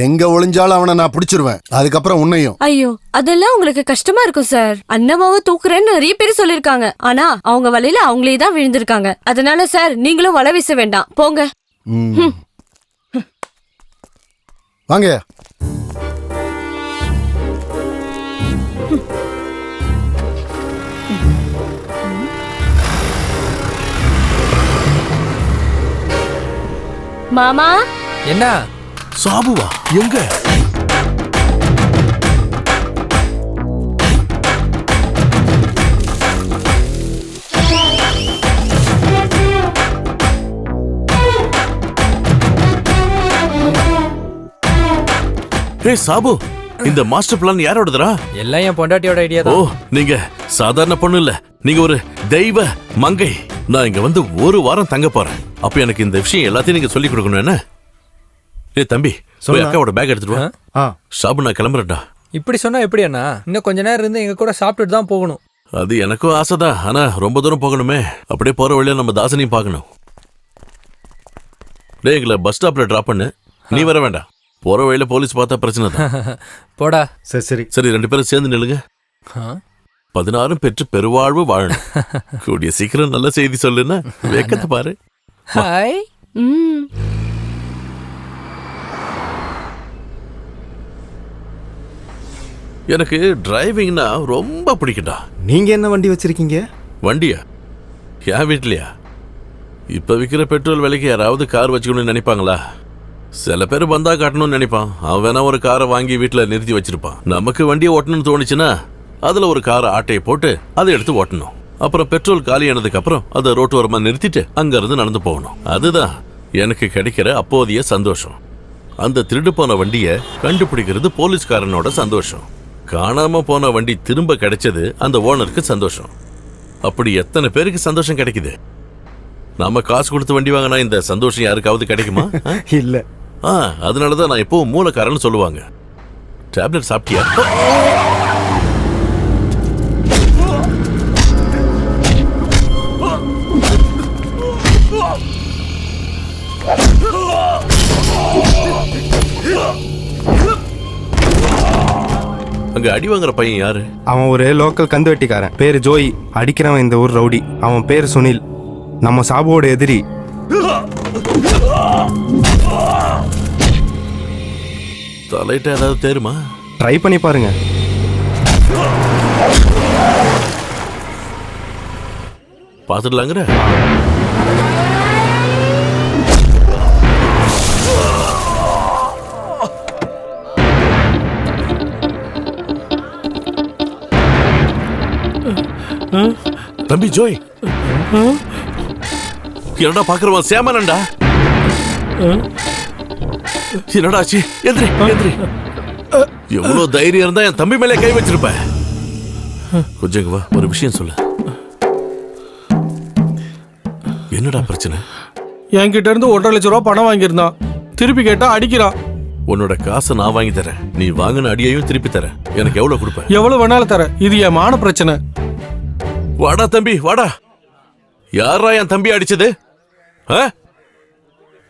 எங்க ஒளிஞ்சாலும் அவனை நான் பிடிச்சிருவேன். அதுக்கப்புறம் உன்னையும். ஐயோ, அதெல்லாம் உங்களுக்கு கஷ்டமா இருக்கும் சார். அண்ணமாவை தூக்குறேன்னு நிறைய பேர் சொல்லிருக்காங்க. ஆனா அவங்க வலையில அவங்களே தான் விழுந்திருக்காங்க. அதனால சார், நீங்களும் வலை வீச வேண்டாம், போங்க. வாங்க. மாமா. என்ன? சாபுவா? எங்க? சாபு, இந்த மாஸ்டர் பிளான் யாரோடதுரா? எல்லாம் என் பொண்டாட்டியோட ஐடியா தான். ஓ, நீங்க சாதாரண பொண்ணு இல்ல, நீங்க ஒரு தெய்வ மங்கை. நான் இங்க வந்து ஒரு வாரம் தங்க போறேன். அப்ப எனக்கு இந்த விஷயம் எல்லாத்தையும் நீங்க சொல்லி கொடுக்கணும். என்ன? தம்பி, அக்காவோட பேக் எடுத்துட்டு வா. சாபு, நான் கிளம்புறேன்டா. இப்படி சொன்னா எப்படி அண்ணா? இன்னும் கொஞ்ச நேரம் இருந்து எங்க கூட சாப்பிட்டுட்டு தான் போகணும். அது எனக்கும் ஆசைதான். ஆனா ரொம்ப தூரம் போகணுமே. அப்படியே போற வழியில நம்ம தாசனையும் பார்க்கணும். டேய், எங்களை பஸ் ஸ்டாப்ல டிராப் பண்ணு. நீ வர வேண்டாம். போற வழியில போலீஸ் பார்த்தா பிரச்சனை தான். போடா. சரி சரி, 2 பேரும் சேர்ந்து நில்லுங்க. 16 பெற்று பெருவாழ்வு வாழணும். கூடிய சீக்கிரம் நல்ல செய்தி சொல்லுன்னா வெக்கத்தை பாரு. ஹாய். எனக்கு டிரைவிங்னா ரொம்ப பிடிக்கும்டா. நீங்க என்ன வண்டி வச்சிருக்கீங்க? வண்டியா? என் வீட்லயா? இப்ப விற்கிற பெட்ரோல் விலைக்கு யாராவது கார் வச்சுக்கணும்னு நினைப்பாங்களா? சில பேர் பந்தா காட்டணும்னு நினைப்பான். அவன் வேணா ஒரு காரை வாங்கி வீட்டுல நிறுத்தி வச்சிருப்பான். நமக்கு வண்டியை ஓட்டணும்னு தோணுச்சுன்னா அதுல ஒரு காரை ஆட்டையை போட்டு அதை எடுத்து ஓட்டணும். அப்புறம் பெட்ரோல் காலியானதுக்கு அப்புறம் அதை ரோட்டோரமா நிறுத்திட்டு அங்க இருந்து நடந்து போகணும். அதுதான் எனக்கு கிடைக்கிற அப்போதைய சந்தோஷம். அந்த திருடு போன வண்டியை கண்டுபிடிக்கிறது போலீஸ்காரனோட சந்தோஷம். காணாம போன வண்டி திரும்ப கிடைச்சது அந்த ஓனருக்கு சந்தோஷம். அப்படி எத்தனை பேருக்கு சந்தோஷம் கிடைக்குது? நாம காசு கொடுத்து வண்டி வாங்கினா இந்த சந்தோஷம் யாருக்காவது கிடைக்குமா? இல்ல. அதனாலதான் நான் எப்பவும் மூலக்காரன்னு சொல்லுவாங்க. டேப்லெட் சாப்பிட்டியா? அங்க அடி வாங்குற பையன் யாரு? அவன் ஒரு லோக்கல் கந்து வெட்டிக்காரன், பேரு ஜோயி. அடிக்கிறவன் இந்த ஊர் ரவுடி. அவன் பேரு சுனில், நம்ம சாபுவோட எதிரி. தலையிட்ட ஏதாவது தெரியுமா? ட்ரை பண்ணி பாருங்க. பாத்துடலாங்கிற? தம்பி ஜோய், என்னடா பாக்குறவன் சேமனண்டா. என்னடா ஆச்சு? எந்திரி எந்திரி. எவ்வளவு தைரியம் இருந்தா என் தம்பி மேலே கை வச்சிருப்ப. கொஞ்சம் வா, ஒரு விஷயம் சொல்லு. என்னடா பிரச்சனை? என்கிட்ட இருந்து 1.5 லட்சம் ரூபாய் பணம் வாங்கியிருந்தான். திருப்பி கேட்டா அடிக்கிறான். உன்னோட காசை நான் வாங்கி தரேன். நீ வாங்கின அடியையும் திருப்பி தரேன். எனக்கு எவ்வளவு கொடுப்ப? எவ்வளவு வேணாலும் தரேன். இது என் மான பிரச்சனை. வாடா தம்பி வாடா. யாரா என் தம்பி அடிச்சது?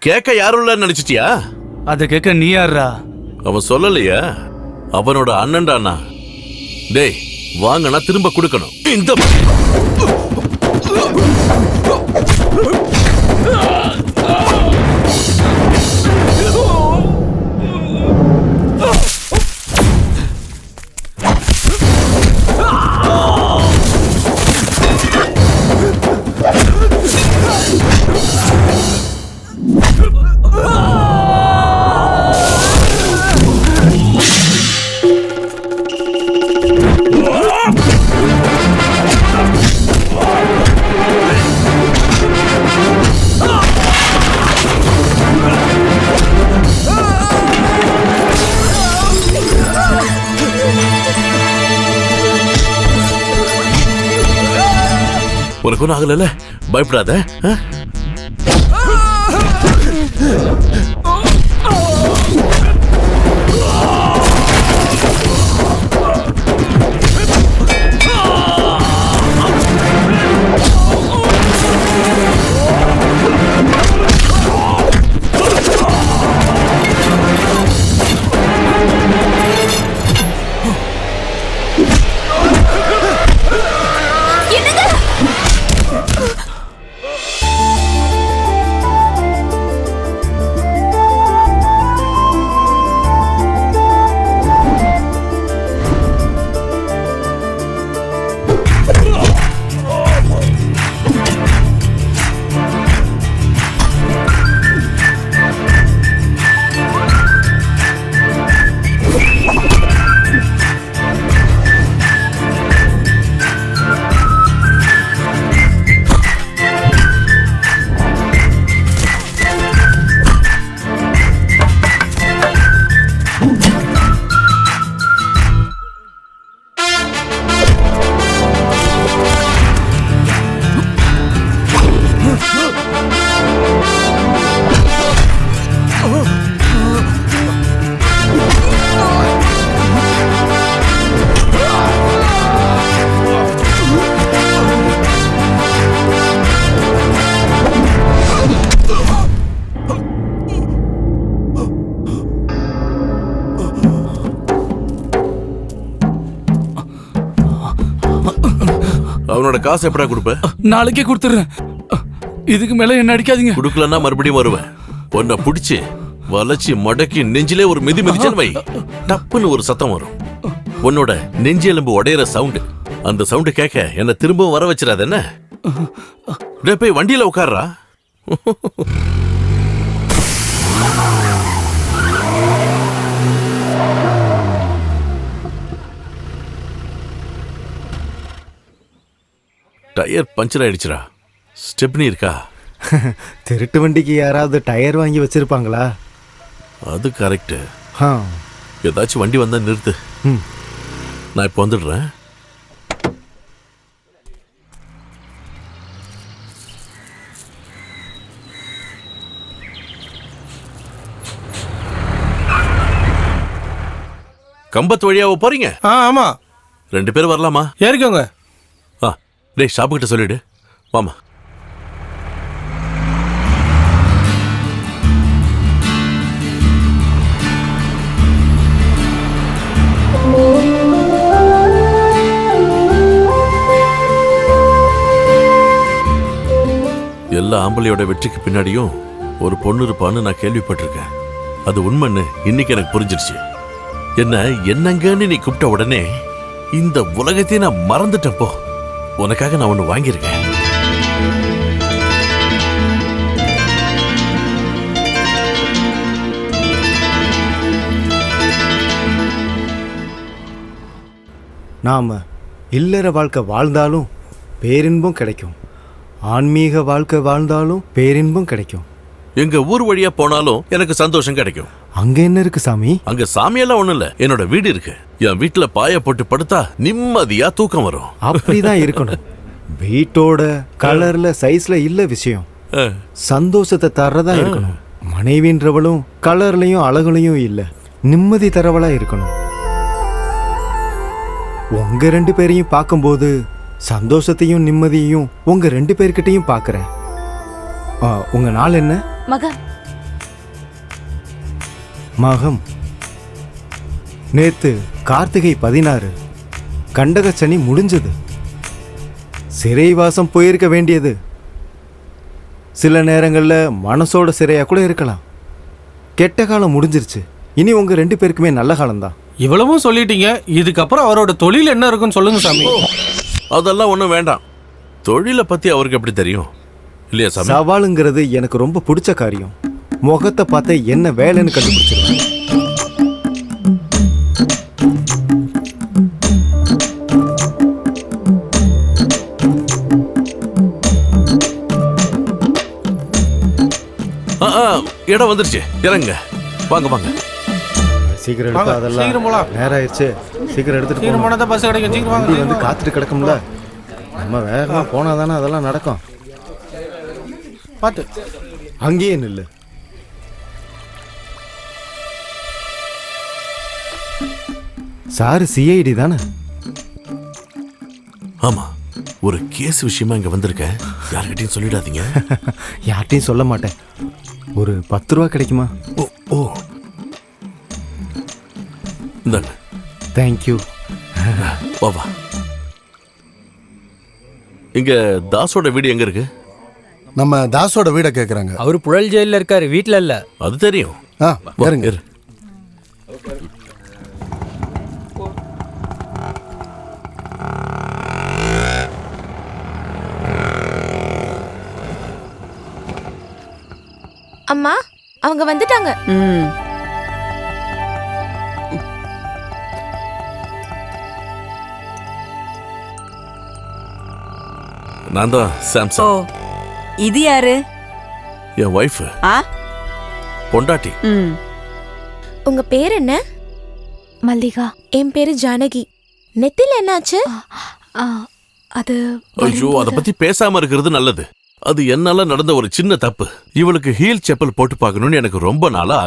கேட்க யாரும் இல்ல நினைச்சிட்டியா? அத கேட்க நீ யாரா? அவன் சொல்லலையா? அவனோட அண்ணன்டானா. டேய், வாங்கனா திரும்ப கொடுக்கணும். இந்த உனக்கு ஒன்றும் ஆகல, பயப்படாத. அவனோட காசு எப்படா கொடுப்ப? நாளைக்கே கொடுத்துறேன். இதுக்கு மேல என்ன அடிக்காதீங்க. கொடுக்கலன்னா மறுபடியும் வருவேன். உன்னை பிடிச்சி வளைச்சி மடக்கி நெஞ்சிலே ஒரு மிதி மிதிச்சேன்னு வை, டப்புன்னு ஒரு சத்தம் வரும். உன்னோட நெஞ்சு எலும்பு உடையிற சவுண்டு. அந்த சவுண்டு கேட்க என்ன திரும்பவும் வர வச்சிடாத என்ன? போய் வண்டியில உட்கார்றா. Tyre puncture ஆயிடுச்சுடா. ஸ்டெப்னி இருக்கா? திருட்டு வண்டிக்கு யாராவது டயர் வாங்கி வச்சிருப்பாங்களா? அது கரெக்ட். ஏதாச்சும் வண்டி வந்தா நிறுத்து. நான் இப்போ வந்துடுறேன். கம்பத்து வழியாவ போறீங்க? ஆமா. 2 பேரும் வரலாமா? ஏறிக்கோங்க. டேய் ஷாப்பு கிட்ட சொல்லிடு. வாமா. எல்லா ஆம்பளையோட வெற்றிக்கு பின்னாடியும் ஒரு பொண்ணு இருப்பான்னு நான் கேள்விப்பட்டிருக்கேன். அது உண்மைன்னு இன்னைக்கு எனக்கு புரிஞ்சிருச்சு. என்னங்கன்னு நீ கூப்பிட்ட உடனே இந்த உலகத்தையே நான் மறந்துட்டப்போ உனக்காக நான் ஒண்ணு வாங்கியிருக்கேன். நாம இல்லற வாழ்க்கை வாழ்ந்தாலும் பேரின்பம் கிடைக்கும், ஆன்மீக வாழ்க்கை வாழ்ந்தாலும் பேரின்பம் கிடைக்கும். எங்க ஊர் வழியா போனாலும் எனக்கு சந்தோஷம் கிடைக்கும். அங்க என்ன இருக்கு சாமி? அங்க சாமியெல்லாம் ஒண்ணும் இல்ல, என்னோட வீடு இருக்கு. என் வீட்டுல பாய போட்டு படுத்தா நிம்மதியா தூக்கம் வரும். அப்படிதான் இருக்கணும். வீட்டோட கலர்ல சைஸ்ல இல்ல விஷயம், சந்தோஷத்தை தர்றதா இருக்கணும். மனைவின்றவளும் கலர்லயும் அழகுலையும் இல்ல, நிம்மதி தரவளா இருக்கணும். உங்க 2 பேரையும் பார்க்கும்போது சந்தோஷத்தையும் நிம்மதியையும் உங்க 2 பேர்கிட்டையும் பார்க்கறேன். உங்க நாள் என்ன? மகம். நேத்து கார்த்திகை 16, கண்டக சனி முடிஞ்சது. சிறைவாசம் போயிருக்க வேண்டியது சில நேரங்கள்ல மனசோட சிறையா கூட இருக்கலாம். கெட்ட காலம் முடிஞ்சிருச்சு, இனி உங்க 2 பேருக்குமே நல்ல காலம்தான். இவ்வளவும் சொல்லிட்டீங்க, இதுக்கப்புறம் அவரோட தொழில் என்ன இருக்குன்னு சொல்லுங்க சாமி. அதெல்லாம் ஒண்ணும் வேண்டாம். தொழிலை பத்தி அவருக்கு எப்படி தெரியும் இல்லையா சாமி? சவாலுங்கிறது எனக்கு ரொம்ப பிடிச்ச காரியம். முகத்தை பார்த்த என்ன வேலைன்னு கண்டுபிடிச்சிருவேன். இடம் வந்துருச்சு, இறங்க. வாங்க வாங்க. சீக்கிரம் எடுப்பா, அதெல்லாம் சீக்கிரம் போலாம். நேரம் ஆயிடுச்சு. சீக்கிரம் எடுத்துட்டு சீக்கிரம் போனா தான் பஸ் கிடைக்கும். சீக்கிரம் வாங்க. வந்து காத்துட்டு கிடக்கும்ல, நம்ம வேகமா போனா தானே அதெல்லாம் நடக்கும். பார்த்து அங்கேயே நில்லு. சாரு சிஐடி தானே? ஆமா, ஒரு கேஸ் விஷயமா இங்க வந்திருக்கேன். யார்கிட்டயும் சொல்லிடாதீங்க. யார்கிட்டையும் சொல்ல மாட்டேன். ஒரு 10 ரூபா கிடைக்குமா? ஓ இந்தாங்க. தேங்க்யூ. வா. இங்க தாஸோட வீடு எங்க இருக்கு? நம்ம தாஸோட வீட கேக்குறாங்க. அவரு புழல் ஜெயில இருக்காரு, வீட்ல இல்ல. அது தெரியும். இருங்க. அம்மா, அவங்க வந்துட்டாங்க. நான் தான் சாம்சங். இது யாரு? என் வைஃப். பொண்டாட்டி. உங்க பேர் என்ன? மல்லிகா. என் பேரு ஜானகி. நெத்தில என்னாச்சு? அது ஐயோ, அத பத்தி பேசாம இருக்கிறது நல்லது. அது என்னால நடந்த ஒரு சின்ன தப்பு. இவளுக்கு ஹீல் செப்பல் போட்டு பார்க்கணும்னு எனக்கு ரொம்ப நாளா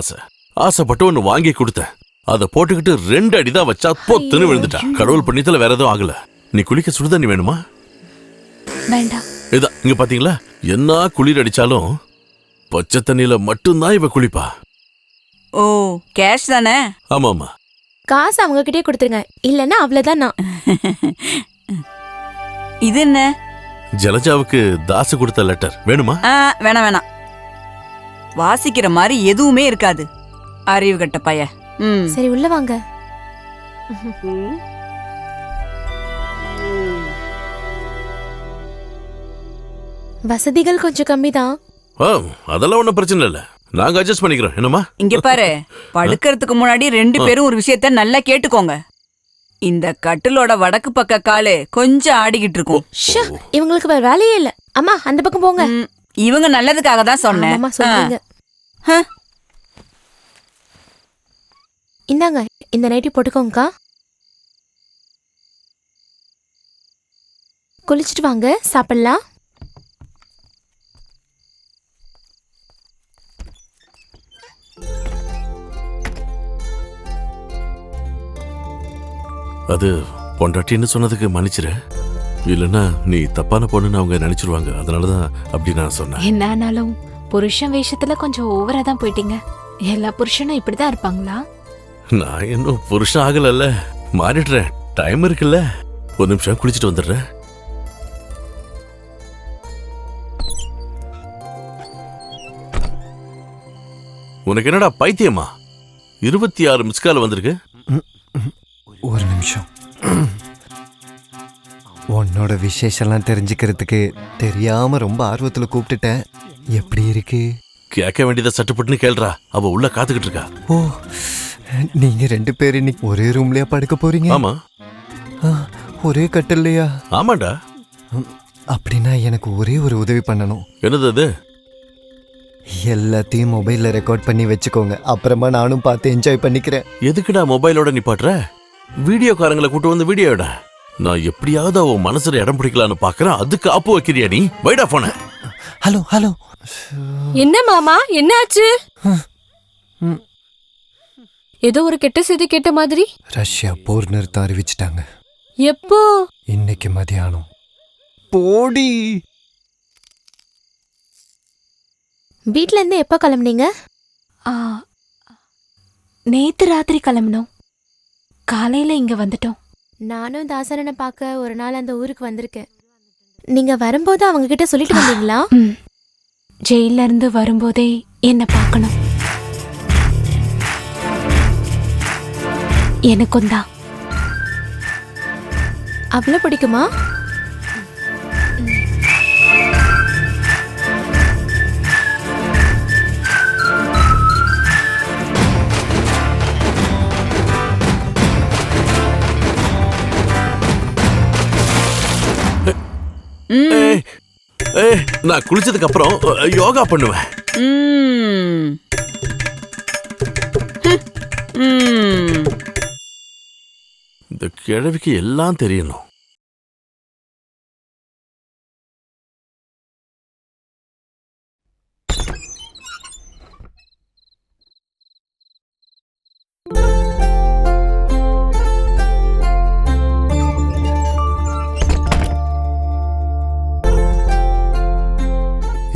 ஆசைப்பட்டு ஒன்னு வாங்கி கொடுத்தேன். அதை போட்டுக்கிட்டு 2 அடி தான் வச்சா பொத்துன்னு விழுந்துட்டா. கடவுள் புண்ணியத்துல வேற எதுவும் ஆகல. நீ குளிக்க சுடுதண்ணி வேணுமா? வேண்டாம். இதான் இங்க பாத்தீங்களா, என்ன குளிர் அடிச்சாலும் பச்சை தண்ணியில மட்டும்தான் இவ குளிப்பா. ஓ, கேஷ் தானே? ஆமாமா. காசு அவங்க கிட்டே கொடுத்துருங்க, இல்லன்னா அவ்வளவுதான். நான் இது என்ன? ஜலஜாவுக்கு தாசு கொடுத்த லெட்டர். வேணுமா? வேணாம் வேணாம். வாசிக்கிற மாதிரி எதுவுமே இருக்காது. அறிவு கட்ட பைய. சரி, உள்ள வாங்க. வசதிகள் கொஞ்சம் கம்மிதான். அதெல்லாம் ஒண்ணும் பிரச்சனை இல்ல, நாங்க அட்ஜஸ்ட் பண்ணிக்கிறோம். என்னமா? இங்க பாரு, படுக்கிறதுக்கு முன்னாடி 2 பேரும் ஒரு விஷயத்த நல்லா கேட்டுக்கோங்க. இந்த கட்டிலோட வடக்கு பக்க காலு கொஞ்சம் ஆடிக்கிட்டு இருக்கும். இவங்களுக்கு வேற வேலையே இல்ல. அம்மா, அந்த பக்கம் போங்க. இவங்க நல்லதுக்காக தான் சொன்னேன். இந்தாங்க, இந்த நைட்டி போட்டுக்கோங்கக்கா. குளிச்சுட்டு வாங்க, சாப்பிடலாம். அது பொண்டாட்டின்னு சொன்னதுக்கு மன்னிச்சிரு. இல்லைன்னா நீ தப்பான பொண்ணுன்னு அவங்க நினைச்சிருவாங்க. அதனாலதான் அப்படி நான் சொன்னேன். என்ன ஆனாலும் புருஷன் வேஷத்துல கொஞ்சம் ஓவரா தான் போயிட்டீங்க. எல்லா புருஷனும் இப்படிதான் இருப்பாங்களா? நான் இன்னும் புருஷன் ஆகலல்ல, மாறிடுறேன். டைம் இருக்குல்ல. ஒரு நிமிஷம் குளிச்சுட்டு வந்துடுறேன். உனக்கு என்னடா பைத்தியமா? 26 மிஸ்கால் வந்திருக்கு. ஒரு நிமிஷம். உன்னோட விசேஷம்லாம் தெரிஞ்சுக்கிறதுக்கு தெரியாம ரொம்ப ஆர்வத்துல கூப்பிட்டுட்டேன். எப்படி இருக்கு? கேட்க வேண்டியதை சட்டுப்பட்டுன்னு கேள்றா. அவ உள்ள காத்துக்கிட்டு இருக்கா. ஓ, நீங்க 2 பேர் இன்னைக்கு ஒரே ரூம்லயா படுக்க போறீங்க? ஆமா. ஒரே கட்டில்லையா? ஆமாண்டா. அப்படின்னா எனக்கு ஒரே ஒரு உதவி பண்ணணும். என்னது அது? எல்லாத்தையும் மொபைல்ல ரெக்கார்ட் பண்ணி வச்சுக்கோங்க. அப்புறமா நானும் பார்த்து என்ஜாய் பண்ணிக்கிறேன். எதுக்குடா மொபைலோட நிப்பாட்டுற? வீடியோக்காரங்களை கூட்டு வந்து வீடியோட. நான் எப்படியாவது அவ மனசுல இடம் பிடிக்கலான்னு பாக்குறேன். அதுக்கு ஆப்பு வைக்கிறியா நீ? வைடா போன. Hello hello. என்ன மாமா, என்ன ஆச்சு? ஏதோ ஒரு கெட்ட செய்தி கேட்ட மாதிரி. ரஷ்யா போர் நிறுத்தம் அறிவிச்சிட்டாங்க. எப்போ? இன்னைக்கு மதியானம். போடி. வீட்ல இருந்து எப்ப கிளம்புனீங்க? நேத்து ராத்திரி கிளம்புனோம். காலையில இங்க வந்துட்டோம். நானும் தாசரனை பார்க்க ஒரு நாள் அந்த ஊருக்கு வந்திருக்கேன். நீங்க வரும்போது அவங்க கிட்ட சொல்லிட்டு வந்தீங்களா? ஜெயில இருந்து வரும்போதே என்ன பார்க்கணும். எனக்கும் தான். அவ்வளவு பிடிக்குமா? நான் குளிச்சதுக்கு அப்புறம் யோகா பண்ணுவேன். இந்த கிழவிக்கு எல்லாம் தெரியணும்.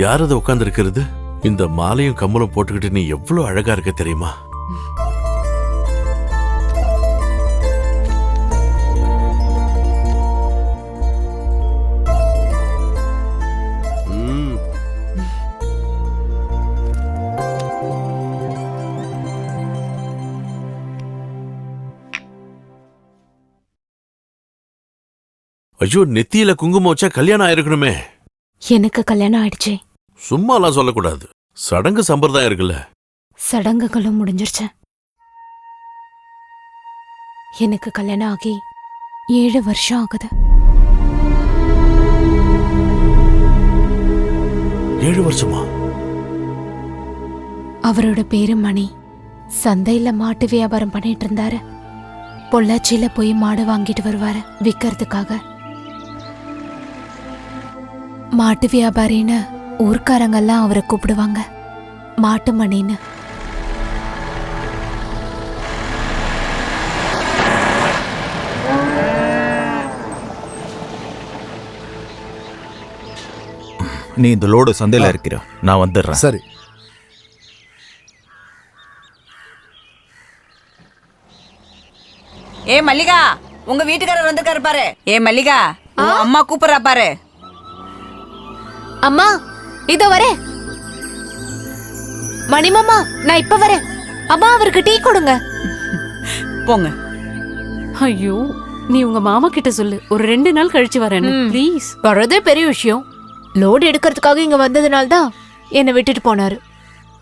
யார் அதை உட்கார்ந்து இருக்கிறது? இந்த மாலையும் கம்மலும் போட்டுக்கிட்டு நீ எவ்வளவு அழகா இருக்க தெரியுமா? ஐயோ, நெத்தியில குங்குமம் வச்சா கல்யாணம் ஆயிருக்கணுமே. எனக்கு கல்யாணம் ஆயிடுச்சு. சும்மாலாம் சொல்லக்கூடாது. சடங்கு சம்பிரதாயம் இருக்குல்ல. சடங்குகளும் முடிஞ்சிருச்சு. எனக்கு கல்யாணம் ஆகி 7 வருஷம் ஆகுது. 7 வருஷமா? அவரோட பேரு மணி. சந்தையில மாட்டு வியாபாரம் பண்ணிட்டு இருந்தாரு. பொள்ளாச்சியில போய் மாடு வாங்கிட்டு வருவாரு விற்கிறதுக்காக. மாட்டு வியாபாரின்னு ஊர்க்காரங்கெல்லாம் அவரை கூப்பிடுவாங்க. மாட்டு மணின்னு. நீ இந்த லோடு சந்தையில இருக்கிற, நான் வந்துடுறேன். சரி. ஏ மல்லிகா, உங்க வீட்டுக்காரர் வந்திருக்காரு பாரு. ஏ மல்லிகா, உன் அம்மா கூப்பிடுறா பாரு. அம்மா, இதோ வரேன். மணிமாமா, நான் இப்ப வரேன். அம்மா, அவருக்கு டீ கொடுங்க. போங்க. ஐயோ, நீ உங்க மாமா கிட்ட சொல்லு, ஒரு 2 நாள் கழிச்சு வரேன்னு ப்ளீஸ். வரதே பெரிய விஷயம். லோடு எடுக்கிறதுக்காக இங்க வந்ததுனால தான் என்னை விட்டுட்டு போனாரு.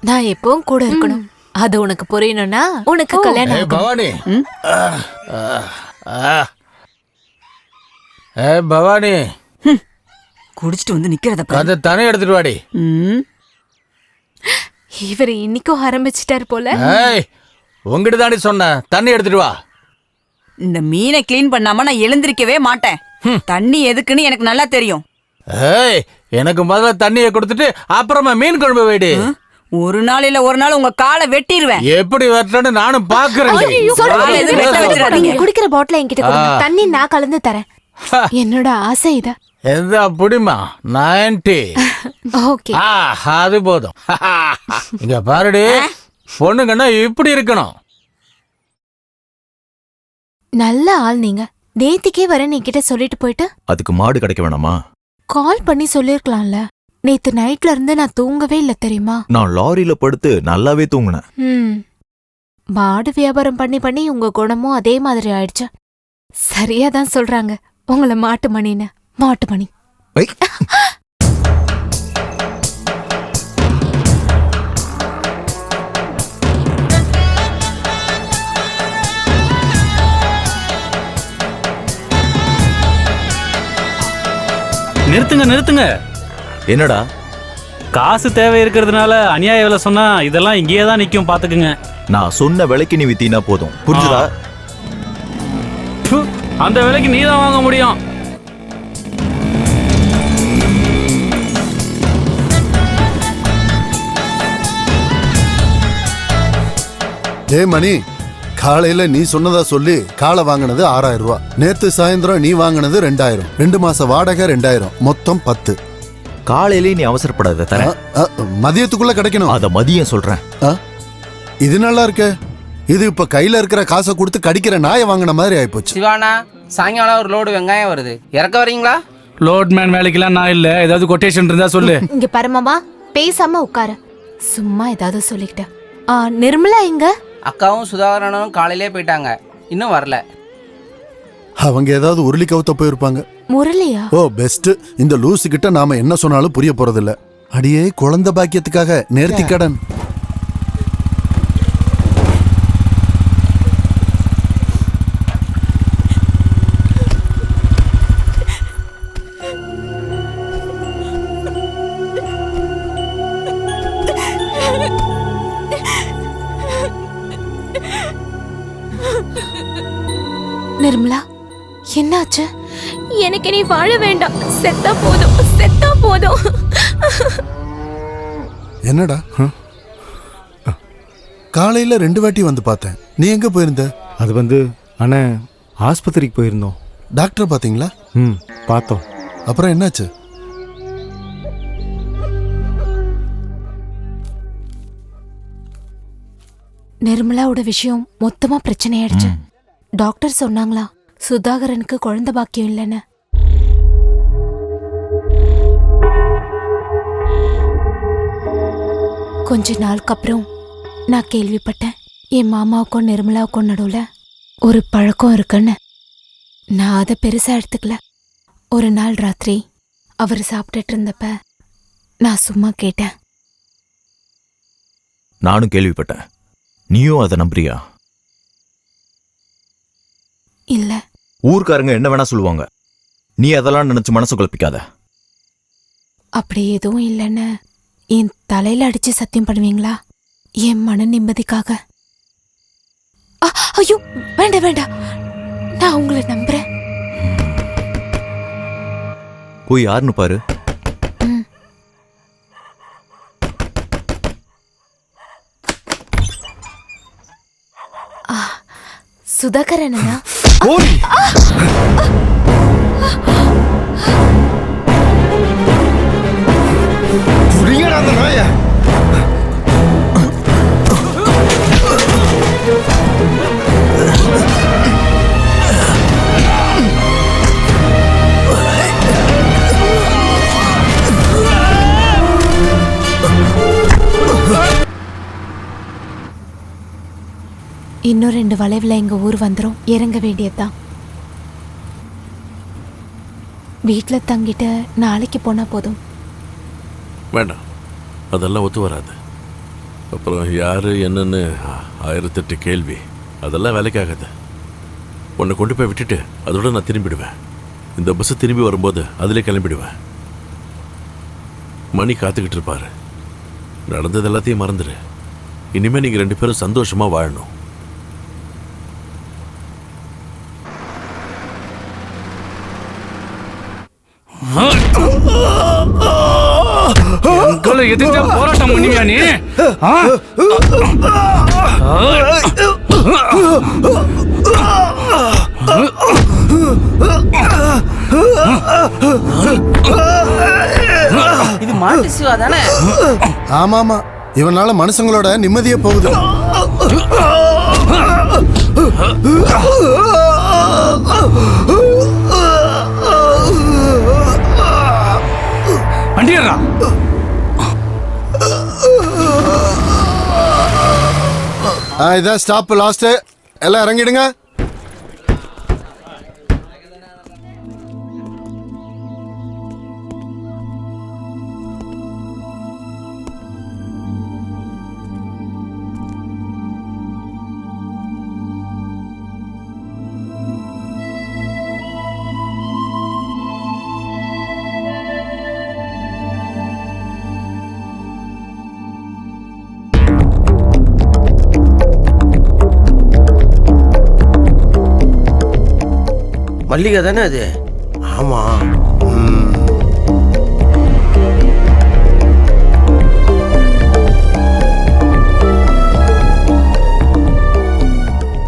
நான் எப்பவும் கூட இருக்கணும். அது உனக்கு புரியணும்னா உனக்கு கல்யாணம் ஆகும். பவானி, பவானி, குடிச்சிட்டு வந்து நிக்கிறத அதை தானே எடுத்துட்டு வாடி. இவர் இன்னைக்கும் ஆரம்பிச்சிட்டாரு போல. உங்ககிட்ட தாண்டி சொன்ன, தண்ணி எடுத்துட்டு வா. இந்த மீனை கிளீன் பண்ணாம நான் எழுந்திருக்கவே மாட்டேன். தண்ணி எதுக்குன்னு எனக்கு நல்லா தெரியும். எனக்கு முதல்ல தண்ணியை கொடுத்துட்டு அப்புறமா மீன் குழம்பு வைடி. ஒரு நாள் இல்ல ஒரு நாள் உங்க காலை வெட்டிடுவேன். எப்படி வெட்டன்னு நானும் பாக்குறேன். நீங்க குடிக்கிற பாட்டில என்கிட்ட கொடுங்க. தண்ணி நான் கலந்து தரேன். என்னோட ஆசை இத. எந்த அப்படிமா 90. ஓகே. அது போதும். இங்க பாருடி, பொண்ணுங்கன்னா இப்படி இருக்கணும். நல்ல ஆள் நீங்க. நேத்திக்கே வரேன்னு என்கிட்ட சொல்லிட்டு போயிட்டு அதுக்கு மாடு கிடைக்க வேணாமா? கால் பண்ணி சொல்லிருக்கலாம்ல. நேத்து நைட்ல இருந்து நான் தூங்கவே இல்ல தெரியுமா? நான் லாரியில படுத்து நல்லாவே தூங்குனேன். மாடு வியாபாரம் பண்ணி பண்ணி உங்க குணமும் அதே மாதிரி ஆயிடுச்சு. சரியாதான் சொல்றாங்க உங்களை மாட்டு மணின்னு. மாட்டு மணி. நிறுத்துங்க. என்னடா? காசு தேவை இருக்கிறதுனால அநியாய விலை சொன்னா இதெல்லாம் இங்கேயே தான் நிக்கும், பாத்துக்குங்க. நான் சொன்ன விலைக்கு நீ வித்தீனா போதும், புரிஞ்சுதா? அந்த விலைக்கு நீ தான் வாங்க முடியும். டேய் மணி, காலையில நீ சொன்னதா சொல்லி காலை வாங்கினது 6000 ரூபாய். நேத்து சாயந்தரம் நீ வாங்கினது 2000. 2 மாச வாடகை 2000, மொத்தம் 10. காலையிலே நீ அவசரப்படாத, தர மதியத்துக்குள்ள கிடைக்கணும். அத மதியம் சொல்றேன். இது நல்லா இருக்க. இது இப்ப கையில இருக்கிற காசை கொடுத்து கடிக்கிற நாயை வாங்கின மாதிரி ஆயிப்போச்சு. சிவானா, சாயங்காலம் ஒரு லோடு வெங்காயம் வருது, இறக்க வரீங்களா? லோட்மேன் வேலைக்கெல்லாம் நான் இல்ல. ஏதாவது கொட்டேஷன் இருந்தா சொல்லு. இங்க பரமாமா பேசாம உட்காரு. சும்மா ஏதாவது சொல்லிக்கிட்ட. நிர்மலா எங்க? அக்காவும் சுதாகரனும் காலையிலே போயிட்டாங்க, இன்னும் வரல. அவங்க ஏதாவது உருளி கவுத்த போயிருப்பாங்க. முரளியா? ஓ பெஸ்ட். இந்த லூசு கிட்ட நாம என்ன சொன்னாலும் புரிய போறதில்ல. அடியே குழந்தை பாக்கியத்துக்காக நேர்த்தி கடன். நிர்மலா, என்னாச்சு? எனக்கு நீ வாழ வேண்டாம். செத்தா போதும், செத்தா போதும். என்னடா? காலையில 2 வாட்டி வந்து பார்த்தேன். நீ எங்க போயிருந்த? அது வந்து அண்ணே, ஆஸ்பத்திரிக்கு போயிருந்தோம். டாக்டர் பாத்தீங்களா? பார்த்தோம். அப்புறம் என்னாச்சு? நிர்மலாவோட விஷயம் மொத்தமா பிரச்சனை ஆயிடுச்சு. டாக்டர் சொன்னாங்களா சுதாகரனுக்கு குழந்தை பாக்கியம் இல்லைன்னு. கொஞ்ச நாளுக்கு அப்புறம் நான் கேள்விப்பட்டேன் என் மாமாவுக்கும் நிர்மலாவுக்கும் நடுவுல ஒரு பழக்கம் இருக்குன்னு. நான் அதை பெருசா எடுத்துக்கல. ஒரு நாள் ராத்திரி அவர் சாப்பிட்டுட்டு இருந்தப்ப நான் சும்மா கேட்டேன். நானும் கேள்விப்பட்டேன். நீயும் அதை நம்புறியா? இல்ல. ஊர்க்காரங்க என்ன வேணா சொல்லுவாங்க, நீ அதெல்லாம் நினைச்சு மனசு குழப்பிக்காத. அப்படி எதுவும் இல்லைன்னு என் தலையில அடிச்சு சத்தியம் பண்ணுவீங்களா? என் மன நிம்மதிக்காக. ஐயோ வேண்டாம் வேண்டாம், நான் உங்களை நம்புறேன். போய் யாருன்னு பாரு. சுதாகரனா? அந்த நாய இன்னும் 2 வளைவுல எங்க ஊர் வந்துரும். இறங்க வேண்டியதுதான். வீட்டுல தங்கிட்டு நாளைக்கு போனா போதும். வேண்டாம், அதெல்லாம் ஒத்து வராது. அப்புறம் யாரு என்னன்னு 1008 கேள்வி. அதெல்லாம் வேலைக்காகாது. உன்னை கொண்டு போய் விட்டுட்டு அதோட நான் திரும்பிடுவேன். இந்த பஸ் திரும்பி வரும்போது அதிலே கிளம்பிடுவேன். மணி காத்துக்கிட்டு இருப்பாரு. நடந்தது எல்லாத்தையும் மறந்துடு. இனிமே நீங்க 2 பேரும் சந்தோஷமா வாழணும். எங்களை எதிர்த்து போராட்டம் பண்ணுவியா நீ? இது மாட்டு சிவா தானே? ஆமாமா, இவனால மனுஷங்களோட நிம்மதியே போகுது. வண்டியரா இதான் ஸ்டாப் லாஸ்ட். எல்லாம் இறங்கிடுங்க. மல்லிகை தானே அது? ஆமா.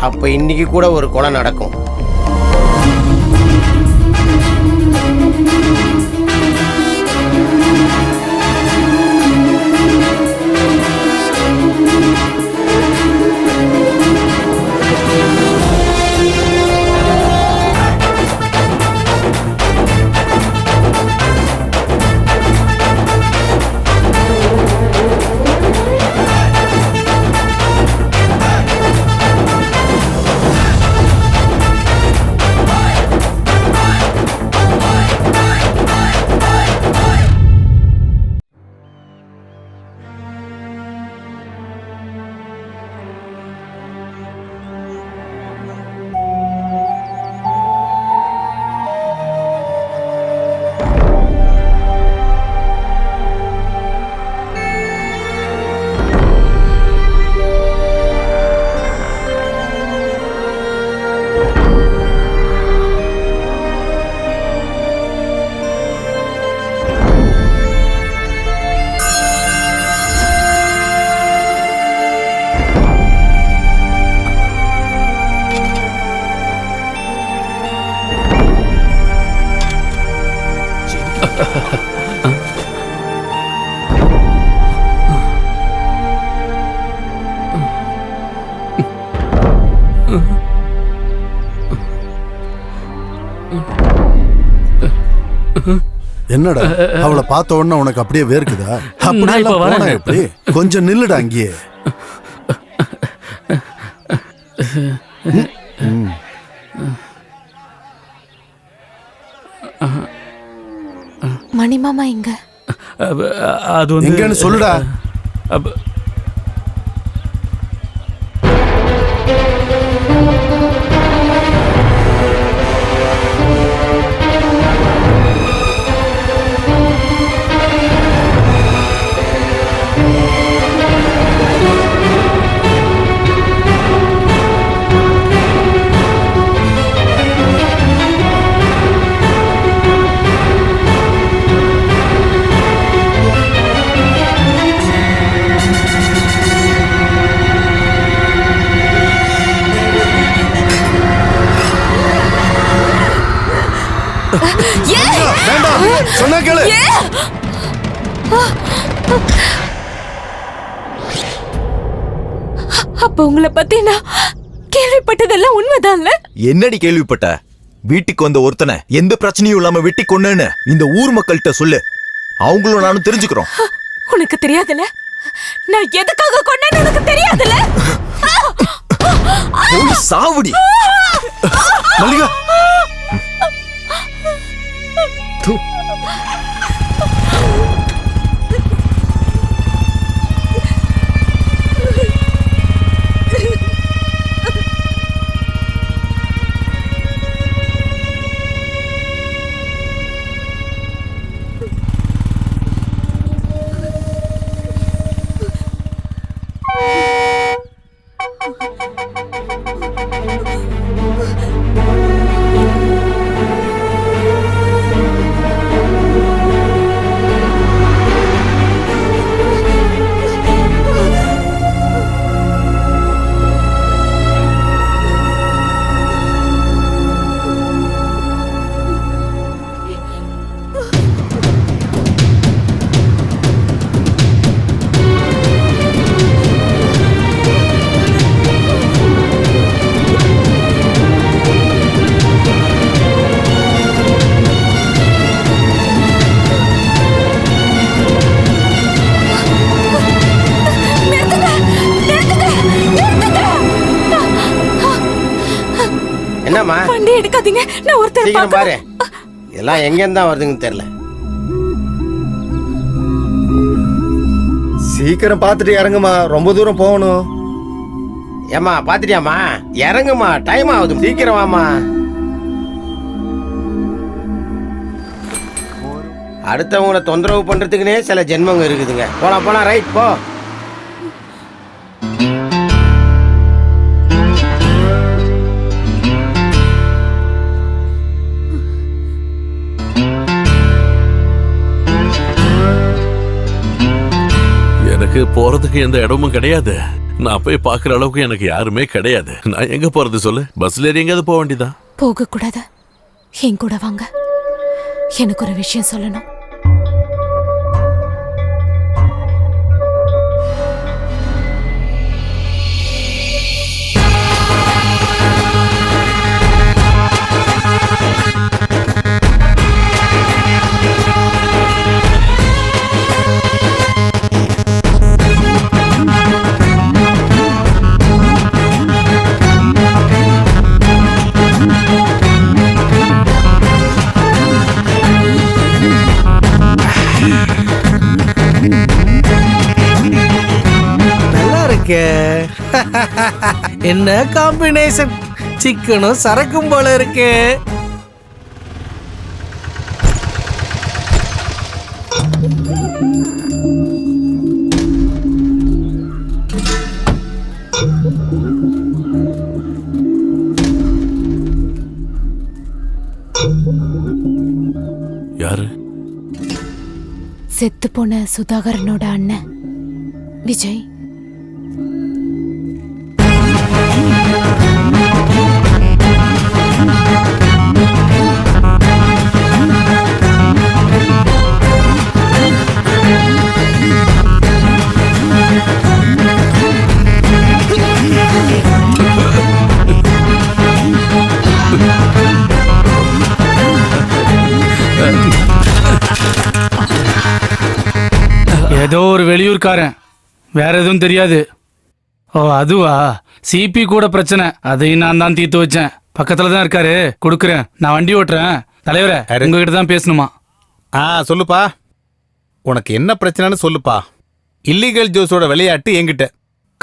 அப்ப இன்னைக்கு கூட ஒரு கொலை நடக்கும். என்னடா அவளை பார்த்த உடனே உனக்கு அப்படியே வேர்க்குதா? அப்படியெல்லாம் போனா எப்படி? கொஞ்சம் நில்லுடா அங்கேயே. மணிமாமா எங்க? அது வந்து எங்கன்னு சொல்லுடா. சொன்னா கேளு. அப்ப உங்களை பத்தி நான் கேள்விப்பட்டதெல்லாம் உண்மைதான்ல? என்னடி கேள்விப்பட்ட? வீட்டுக்கு வந்த ஒருத்தனை எந்த பிரச்சனையும் இல்லாம வெட்டி கொன்னேன்னு இந்த ஊர் மக்கள்கிட்ட சொல்லு. அவங்களும் நானும் தெரிஞ்சுக்கிறோம். உனக்கு தெரியாதுல நான் எதுக்காக கொன்னேன்னு உனக்கு தெரியாதுல? சாவுடி மல்லிகா. என்னம்மா வண்டி எடுக்காதீங்க, நான் ஒருத்தர் சீக்கிரம் பாரு. எல்லாம் எங்கேருந்து தான் வருதுன்னு தெரியல. சீக்கிரம் பார்த்துட்டு இறங்குமா, ரொம்ப தூரம் போகணும். ஏம்மா பாத்துட்டியாம்மா? இறங்குமா, டைம் ஆகுது, சீக்கிரம் வாமா. அடுத்தவங்களை தொந்தரவு பண்றதுக்குனே சில ஜென்மங்க இருக்குதுங்க. போலாம் போலாம், ரைட் போ. எனக்கு போறதுக்கு எந்த இடமும் கிடையாது. நான் போய் பாக்குற அளவுக்கு எனக்கு யாருமே கிடையாது. நான் எங்க போறது சொல்லு? பஸ்ல ஏறி எங்கேயாவது போக வேண்டியதா? போக கூடாது, என் கூட வாங்க. எனக்கு ஒரு விஷயம் சொல்லணும். நல்லா இருக்கே. என்ன காம்பினேஷன், சிக்கனும் சரக்கும் போல இருக்கே. யாரு? செத்து போன சுதாகரனோட அண்ணன் விஜய். ஏதோ ஒரு வெளியூர்காரன், வேற எதுவும் தெரியாது. ஓ அதுவா, சிபி கூட பிரச்சனை, அதையும் நான் தான் தீர்த்து வச்சேன். பக்கத்துல தான் இருக்காரு, கொடுக்குறேன். நான் வண்டி ஓட்டுறேன். தலைவரே, உங்ககிட்ட தான் பேசணுமா? சொல்லுப்பா. உனக்கு என்ன பிரச்சனைன்னு சொல்லுப்பா. இல்லீகல் ஜோஸோட விளையாட்டு என்கிட்ட.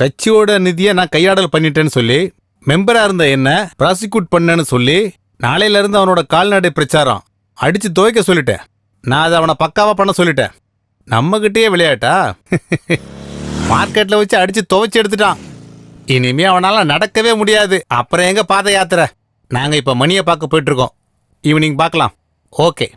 கட்சியோட நிதியை நான் கையாடல் பண்ணிட்டேன்னு சொல்லி மெம்பரா இருந்த என்ன ப்ராசிக்யூட் பண்ணேன்னு சொல்லி நாளையில இருந்து அவனோட கால்நடை பிரச்சாரம் அடிச்சு துவைக்க சொல்லிட்டேன். நான் அதை அவனை பக்காவா பண்ண சொல்லிட்டேன். நம்மகிட்டயே விளையாட்டா? மார்க்கெட்ல வச்சு அடிச்சு துவைச்சு எடுத்துட்டான். இனிமே அவனால நடக்கவே முடியாது. அப்புறம் எங்க பாத யாத்திரை? நாங்க இப்ப மணியை பார்க்க போயிட்டு இருக்கோம். ஈவினிங் பார்க்கலாம். ஓகே.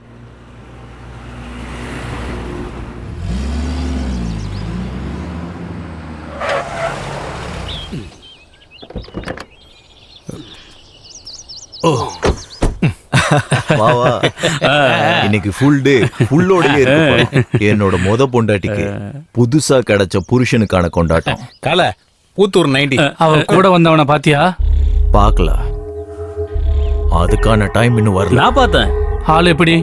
ஓ வா வா. இன்னைக்கு ஃபுல் டே ஃபுல்லோடயே இருக்கு. என்னோட மொத பொண்டாட்டிக்கு புதுசா கிடைச்ச புருஷனுக்கான கொண்டாட்டம். கால பூத்தூர் 90. அவ கூட வந்தவனை பாத்தியா? பார்க்கல, அதுக்கான டைம் இன்னும் வரல. நான் பார்த்தேன். ஆள் எப்படி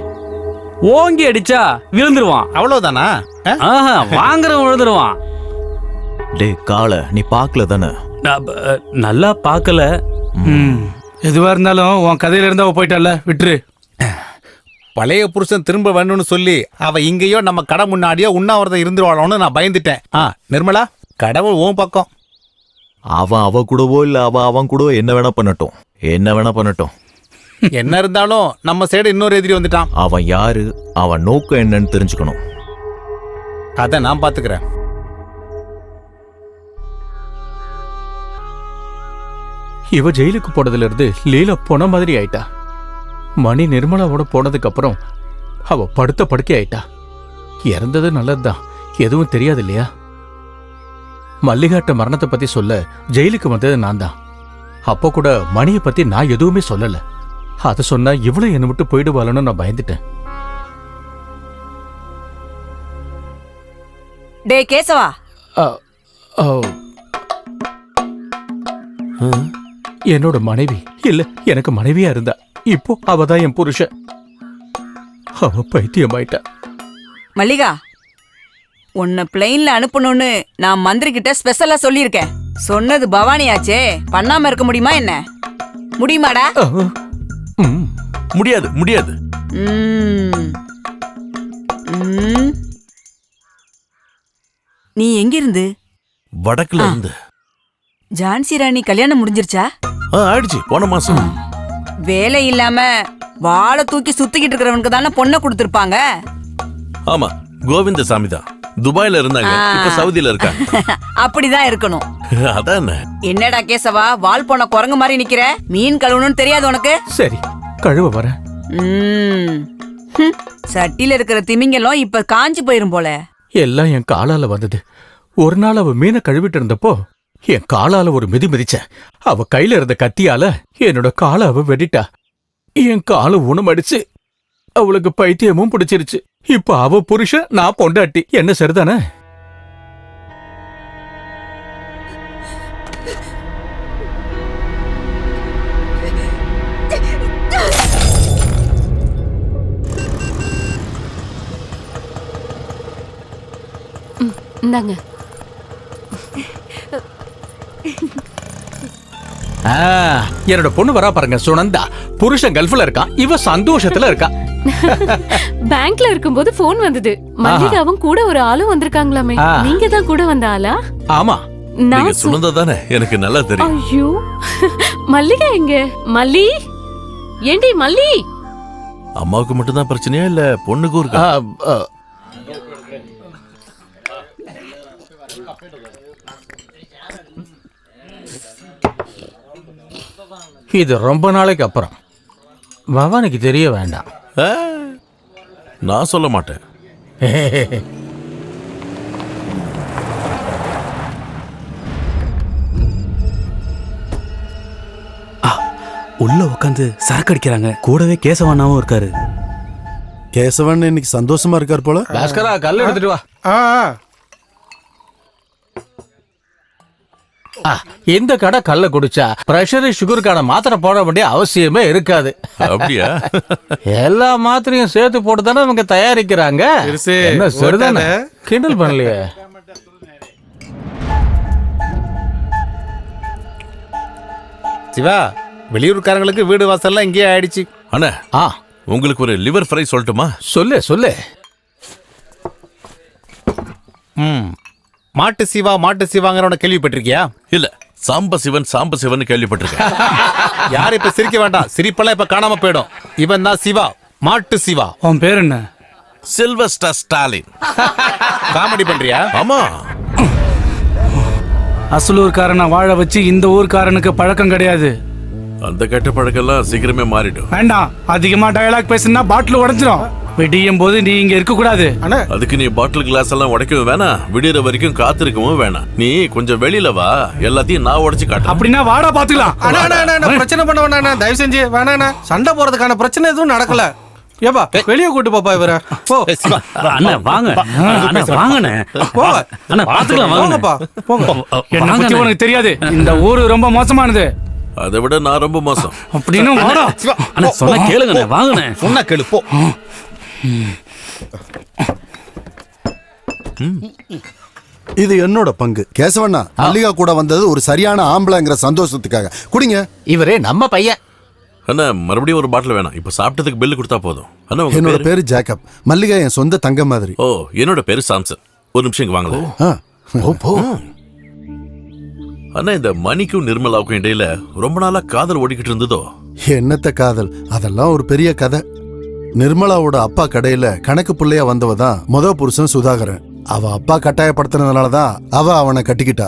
ஓங்கி அடிச்சா விழுந்துருவான். அவ்வளவுதானா? வாங்குறவன் விழுந்துருவான். டே கால, நீ பார்க்கல தானே? நல்லா பார்க்கல. எதுவா இருந்தாலும் உன் கதையில இருந்தா போயிட்டல்ல, விட்டுரு. பழைய புருஷன் திரும்ப வேணும்னு சொல்லி அவ இங்கேயோ நம்ம கடை முன்னாடியோ உண்ணாவிரதம் இருந்துருவாளோன்னு நான் பயந்துட்டேன். நிர்மலா, கடவுள் உன் பக்கம். அவன் அவ கூடவோ இல்ல அவ அவன் கூடவோ என்ன வேணா பண்ணட்டும், என்ன வேணா பண்ணட்டும். என்ன இருந்தாலும் நம்ம சைடு இன்னொரு எதிரி வந்துட்டான். அவன் யாரு, அவன் நோக்கம் என்னன்னு தெரிஞ்சுக்கணும். அத நான் பாத்துக்கிறேன். இவ ஜெயிலுக்கு போனதுல இருந்து லீலா போன மாதிரி ஆயிட்டா. மணி நிர்மலாவோட போனதுக்கு அப்புறம் அவ படுத்த படுக்கை ஆயிட்டா. இறந்தது நல்லதுதான், எதுவும் தெரியாது இல்லையா? மல்லிகாட்ட மரணத்தை பத்தி சொல்ல ஜெயிலுக்கு வந்தது நான் தான். அப்போ கூட மணியை பத்தி நான் எதுவுமே சொல்லல. அத சொன்னா இவ்வளவு என்ன விட்டு போயிடுவாளன்னு நான் பயந்துட்டேன். டே கேசவா, என்னோட மனைவி இல்ல, எனக்கு மனைவியா இருந்தா. இப்போ அவதான் என் புருஷன். அவ பைத்தியமாயிட்டா. மல்லிகா, உன்னை பிளெயின்ல அனுப்பணும்னு நான் மந்திரி கிட்ட ஸ்பெஷலா சொல்லியிருக்கேன். சொன்னது பவானியாச்சே, பண்ணாம இருக்க முடியுமா என்ன? முடியுமாடா? முடியாது முடியாது. நீ எங்க இருந்து? வடக்குல இருந்து. ஜான்சி ராணி கல்யாணம் முடிஞ்சிருச்சா? ஆயிடுச்சு, போன மாசம். வேலை இல்லாம வாழை தூக்கி சுத்திக்கிட்டு இருக்கிறவனுக்கு தானே பொண்ணை கொடுத்திருப்பாங்க. ஆமா, கோவிந்தசாமி தான். துபாயில இருந்தாங்க, இப்ப சவுதியில இருக்காங்க. அப்படிதான் இருக்கணும். அதான். என்னடா கேசவா, வால் போன குரங்கு மாதிரி நிக்கிற? மீன் கழுவணும்னு தெரியாது உனக்கு? சரி, கழுவ வர. சட்டியில இருக்கிற திமிங்கலம் இப்ப காஞ்சு போயிரும் போல. எல்லாம் என் காலால வந்தது. ஒரு நாள் அவ மீனை கழுவிட்டு இருந்தப்போ என் காலால ஒரு மிதி மிதிச்ச. அவ கையில இருந்த கத்தியால என்னோட காலை அவ வெட்டிட்டா. என் காலை ஊனமடிச்சு அவளுக்கு பைத்தியமும் பிடிச்சிருச்சு. இப்ப அவ புருஷன், நான் பொண்டாட்டி. என்ன சரிதானே? இந்தாங்க. என்னோட பொண்ணு வரா பாருங்க, சுனந்தா. புருஷன் கல்ஃப்ல இருக்கான், இவ சந்தோஷத்துல இருக்கா. பேங்க்ல இருக்கும்போது போன் வந்தது. மல்லிகாவும் கூட ஒரு ஆளும் வந்திருக்காங்களாமே. நீங்க தான் கூட வந்த ஆளா? ஆமா. நீங்க சுனந்தா தானே? எனக்கு நல்லா தெரியும். ஐயோ, மல்லிகா எங்க? மல்லி, ஏண்டி மல்லி? அம்மாவுக்கு மட்டும் தான் பிரச்சனையா இல்ல பொண்ணுக்கும் இருக்கா? இது ரொம்ப நாளைக்கு அப்புறம். பவானிக்கு தெரிய வேண்டாம். நான் சொல்ல மாட்டேன். உள்ள உட்காந்து சரக்கு அடிக்கிறாங்க. கூடவே கேசவண்ணாவும் இருக்காரு. கேசவன் இன்னைக்கு சந்தோஷமா இருக்கார் போல. பாஸ்கரா, கல் எடுத்துட்டு வா. இந்த கடை கல்ல குடிச்சா பிரஷர் சுகருக்கான மாத்திரை போட வேண்டிய அவசியமே இருக்காது. அப்படியா? எல்லா மாத்திரையும் சேர்த்து போட்டு தானே அவங்க தயாரிக்கிறாங்க. என்ன சரிதானே? கிண்டல் பண்ணலையே. சிவா, வெளியூர்காரங்களுக்கு வீடு வாசல்லாம் இங்கேயே ஆயிடுச்சு. அண்ணா, உங்களுக்கு ஒரு லிவர் ஃப்ரை சொல்லட்டுமா? சொல்லு சொல்லு. மாட்டு சிவா மாட்டு சிவாங்கிறவன கேள்விப்பட்டிருக்கியா? இல்ல, சாம்ப சிவன் கேள்விப்பட்டிருக்கேன். யாரும் இப்ப சிரிக்க வேண்டாம், சிரிப்பெல்லாம் இப்ப காணாம போயிடும். இவன் தான் சிவா, மாட்டு சிவா. உன் பேர் என்ன? சில்வஸ்டர் ஸ்டாலின். காமெடி பண்றியா? ஆமா. அசலூர்காரனை வாழ வச்சு இந்த ஊர்காரனுக்கு பழக்கம் கிடையாது. அந்த கெட்ட பழக்கெல்லாம் சீக்கிரமே மாறிடும். வேண்டாம், அதிகமா டயலாக் பேசினா பாட்டில் உடைஞ்சிடும். விடியும் போது நீ இங்க இருக்க கூடாது. அதுக்கு நீ பாட்டில் கிளாஸ் எல்லாம் உடைக்கவும் வேணாம், விடியற வரைக்கும் காத்திருக்கவும் வேணாம். நீ கொஞ்சம் வெளியில வா, எல்லாத்தையும் நான் உடைச்சு காட்டுறேன். அப்படின்னா வாடா பாத்துக்கலாம். பிரச்சனை பண்ண வேணாண்ணா, தயவு செஞ்சு வேணாண்ணா. சண்டை போறதுக்கான பிரச்சனை எதுவும் நடக்கல. ஏப்பா, வெளியே கூட்டு போப்பா இவர. போ அண்ணா, வாங்க வாங்கண்ணே. அண்ணா, பாத்துக்கலாம் வாங்கப்பா. போங்க. என்ன பத்தி உனக்கு தெரியாது, இந்த ஊரு ரொம்ப மோசமானது. அதை விட நான் ரொம்ப மோசம். அப்படின்னு வாடா. அண்ணா, சொன்னா கேளுங்கண்ணே, வாங்கண்ணே. சொன்னா கேளு, போ. இது என்னோட பங்கு. கேசவண்ணா, மல்லிகா கூட வந்தது ஒரு சரியான ஆம்பளைங்கிற சந்தோஷத்துக்காக குடிங்க. இவரே நம்ம பையன். அண்ணா, மறுபடியும் ஒரு பாட்டில் வேணாம். இப்ப சாப்பிட்டதுக்கு பில்லு கொடுத்தா போதும். அண்ணா, என்னோட பேரு ஜேக்கப். மல்லிகா என் சொந்த தங்க மாதிரி. ஓ, என்னோட பேரு சாம்சன். ஒரு நிமிஷம் இங்க வாங்க. அண்ணா, இந்த மணிக்கும் நிர்மலாவுக்கும் இடையில ரொம்ப நாளா காதல் ஓடிக்கிட்டு இருந்ததோ? என்னத்த காதல், அதெல்லாம் ஒரு பெரிய கதை. நிர்மலாவோட அப்பா கடையில கணக்கு பிள்ளையா வந்தவ தான் முத புருஷன் சுதாகரன். அவ அப்பா கட்டாயப்படுத்தினதுனாலதான் அவ அவனை கட்டிக்கிட்டா.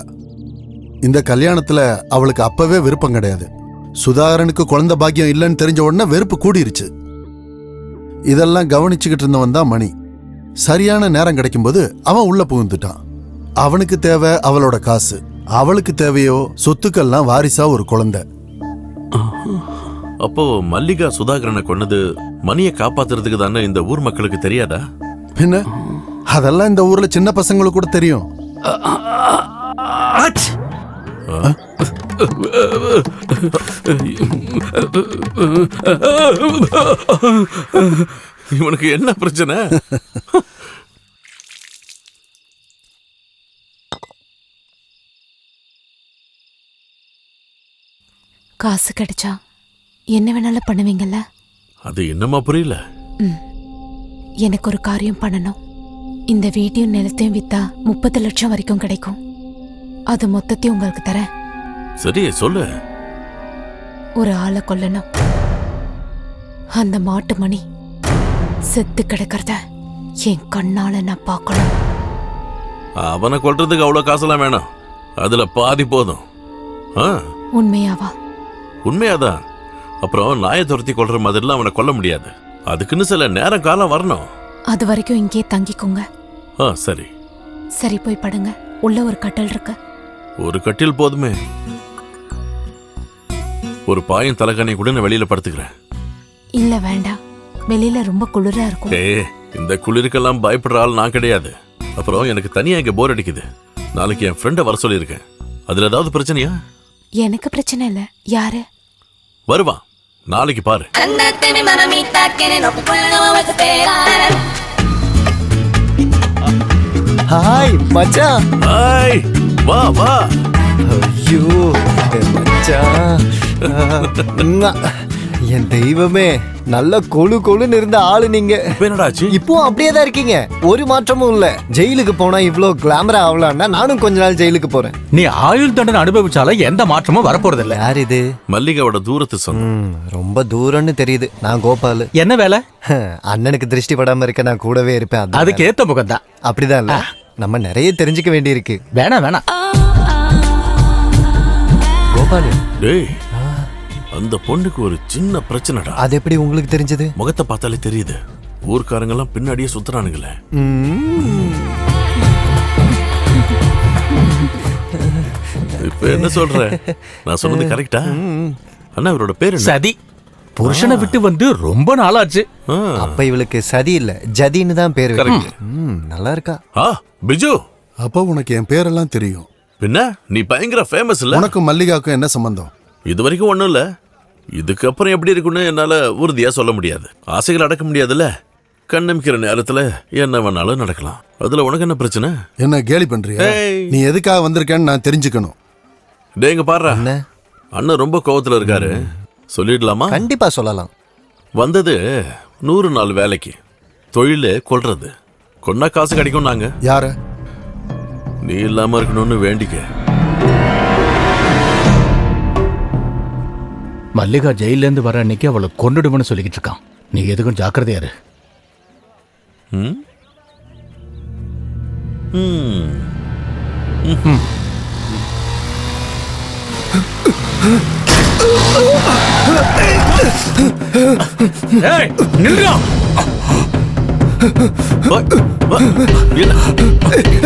இந்த கல்யாணத்துல அவளுக்கு அப்பவே விருப்பம் கிடையாது. சுதாகரனுக்கு குழந்தை பாக்கியம் இல்லைன்னு தெரிஞ்ச உடனே வெறுப்பு கூடிருச்சு. இதெல்லாம் கவனிச்சுக்கிட்டு இருந்தவன் தான் மணி. சரியான நேரம் கிடைக்கும்போது அவன் உள்ள புகுந்துட்டான். அவனுக்கு தேவை அவளோட காசு, அவளுக்கு தேவையோ சொத்துக்கள்லாம் வாரிசா ஒரு குழந்தை. அப்போ மல்லிகா சுதாகரனை கொன்னது மணியை காப்பாத்துறதுக்கு தானே இந்த ஊர் மக்களுக்கு தெரியாதா? என்ன, அதெல்லாம் இந்த ஊர்ல சின்ன பசங்களுக்கு கூட தெரியும். இவனுக்கு என்ன பிரச்சனை? காசு கிடைச்சா என்ன வேணாலும் பண்ணுவீங்கல்ல? அது என்னமா புரியல? எனக்கு ஒரு காரியம் பண்ணணும். இந்த வீட்டையும் நிலத்தையும் வித்தா 30 லட்சம் வரைக்கும் கிடைக்கும். அது மொத்தத்தையும் உங்களுக்கு தரேன். சரி சொல்லு. ஒரு ஆளை கொல்லணும். அந்த மாட்டு மணி செத்து கிடக்கிறத என் கண்ணால நான் பார்க்கணும். அவனை கொல்றதுக்கு அவ்வளவு காசெல்லாம் வேணாம். அதுல பாதி போதும். உண்மையாவா? உண்மையாதான். அப்புறம் நாயை துரத்தி கொல்ற மாதிரிலாம் அவனை கொல்ல முடியாது. அதுக்குன்னு சில நேரம் காலம் வரணும். அது வரைக்கும் இங்கே தங்கிக்கோங்க. சரி சரி, போய் படுங்க. உள்ள ஒரு கட்டில் இருக்கு. ஒரு கட்டில் போதுமே. ஒரு பாயும் தலைகாணி கூட நான் வெளியில படுத்துக்கிறேன். இல்ல வேண்டாம், வெளியில ரொம்ப குளிரா இருக்கும். இந்த குளிருக்கெல்லாம் பயப்படுற ஆள் நான் கிடையாது. அப்புறம் எனக்கு தனியா இங்க போர் அடிக்குது. நாளைக்கு என் ஃப்ரெண்ட வர சொல்லியிருக்கேன். அதுல ஏதாவது பிரச்சனையா? எனக்கு பிரச்சனை இல்ல. யாரு வருவான்? நாளைக்கு பாரு. ஹாய் மச்சான். ஹாய், வா வா. ஐயோ மச்சான், என் தெய்வமே. நல்ல கொழு கொழுன்னு இருந்த ஆளு நீங்க. இப்போ அப்படியே தான் இருக்கீங்க. ஒரு மாற்றமும் இல்ல. ஜெயிலுக்கு போனா இவ்ளோ கிளாமரா ஆகலாம்னா நானும் கொஞ்ச நாள் ஜெயிலுக்கு போறேன். நீ ஆயுள் தண்டனை அனுபவிச்சாலும் எந்த மாற்றமும் வரப்போறது இல்ல. யார் இது? மல்லிகாவோட தூரத்து சொந்தம். ரொம்ப தூரம்னு தெரியுது. நான் கோபால். என்ன வேலை? அண்ணனுக்கு திருஷ்டி படாம இருக்க நான் கூடவே இருப்பேன். அதுக்கு ஏத்த முகம் தான். அப்படிதான் இல்ல, நம்ம நிறைய தெரிஞ்சுக்க வேண்டி இருக்கு. வேணாம். கோபால், டேய், அந்த பொண்ணுக்கு ஒரு சின்ன பிரச்சனைடா. அது எப்படி உங்களுக்கு தெரிஞ்சது? முகத்தை பார்த்தாலே தெரியுது. ஊர்க்காரங்க எல்லாம் பின்னாடியே சுத்துறானுங்களே. இப்ப என்ன சொல்ற? நான் சொன்னது கரெக்டா? அண்ணா, இவரோட பேரு சதி. புருஷனை விட்டு வந்து ரொம்ப நாளாச்சு. அப்ப இவளுக்கு சதி இல்ல, ஜதின்னு தான் பேரு. நல்லா இருக்கா? பிஜு, அப்ப உனக்கு என் பேரெல்லாம் தெரியும். பின்ன நீ பயங்கர ஃபேமஸ் இல்ல? உனக்கும் மல்லிகாவுக்கும் என்ன சம்பந்தம்? இது வரைக்கும் ஒண்ணும் இல்ல. இதுக்கப்புறம் எப்படி இருக்குன்னு என்னால உறுதியா சொல்ல முடியாது. ஆசைகள் அடக்க முடியாதுல்ல. கண்ணமிக்கிற நேரத்துல என்ன வேணாலும் நடக்கலாம். அதுல உனக்கு என்ன பிரச்சனை? என்ன கேலி பண்றியா? நீ எதுக்காக வந்திருக்கேன்னு நான் தெரிஞ்சுக்கணும். டேங்க பாரு, அண்ணன் ரொம்ப கோவத்துல இருக்காரு. சொல்லிடலாமா? கண்டிப்பா சொல்லலாம். வந்தது 100 நாள் வேலைக்கு. தொழில கொல்றது. கொன்னா காசு கிடைக்கும். நாங்க யார? நீ இல்லாம இருக்கணும்னு வேண்டிக்க. மல்லிகா ஜெயில இருந்து வர அன்னைக்கு அவளை கொண்டுடுவன்னு சொல்லிக்கிட்டு இருக்கான். நீ எதுக்கும் ஜாக்கிரதையா இரு.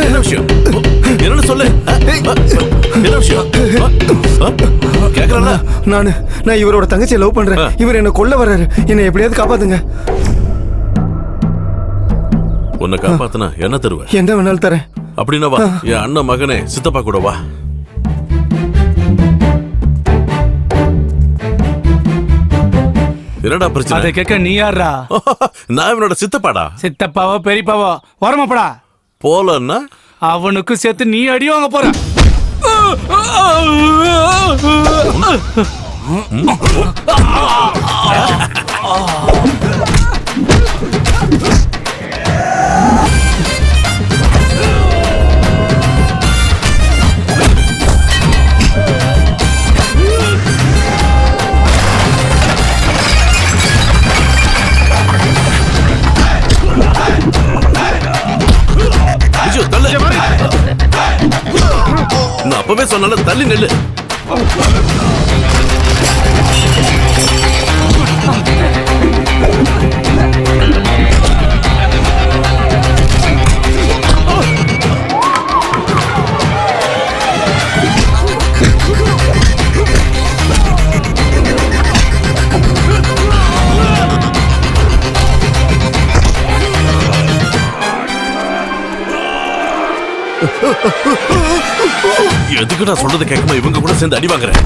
என்ன விஷயம்? என்ன சொல்லு. என்ன விஷயம்? நான் இவரோட தங்கச்சியை லவ் பண்றேன். இவர் என்ன கொல்ல வர்றாரு. என்ன எப்படியாவது காப்பாத்துங்க. உன்னை காப்பாத்துனா என்ன தருவ? என்ன வேணாலும் தரேன். அப்படின்னா வா, என் அண்ணன் மகனே சித்தப்பா கூட வா. என்னடா பிரச்சனை? அதை கேட்க நீ யாரா? நான் இவனோட சித்தப்பாடா. சித்தப்பாவோ பெரியப்பாவோ வரமாப்படா. போலன்னா அவனுக்கு சேர்த்து நீ அடி வாங்க போற. நான் அப்பவே சொன்னால தள்ளி நெல்லு. எதுக்கு நான் சொல்றது கேட்காம இவங்க கூட சேர்ந்து அடி வாங்குறேன்?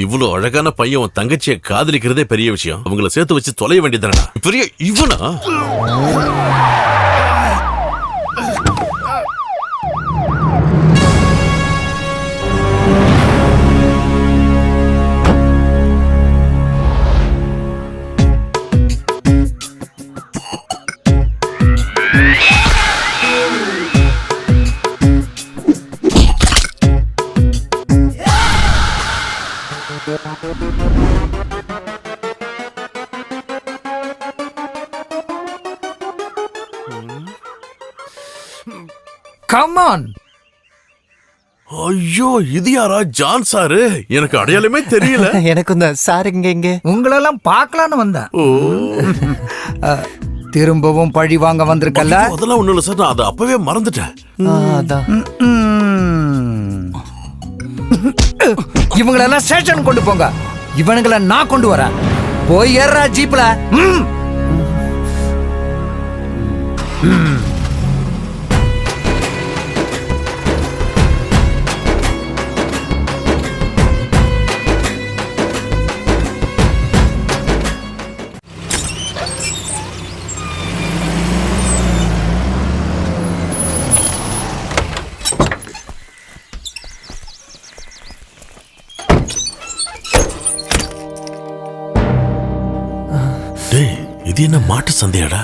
இவ்வளவு அழகான பையன் உன் தங்கச்சியை காதலிக்கிறதே பெரிய விஷயம். அவங்கள சேர்த்து வச்சு தொலைய வேண்டியதானடா. பெரிய இவனா? Come on. ஐயோ, இது யாரா? John sir? எனக்கு அடையாளமே தெரியல. எனக்கு இந்த சார் இங்க உங்களெல்லாம் பார்க்கலான்னு வந்தேன். திரும்பவும் பழி வாங்க வந்திருக்கல? அதெல்லாம் ஒண்ணும் இல்ல சார், நான் அதை அப்பவே மறந்துட்டேன். இவங்களெல்லாம் ஸ்டேஷன் கொண்டு போங்க. இவனுங்களை நான் கொண்டு வரேன். போய் ஏறா ஜீப்ல. இது என்ன மாட்டு சந்தையாடா?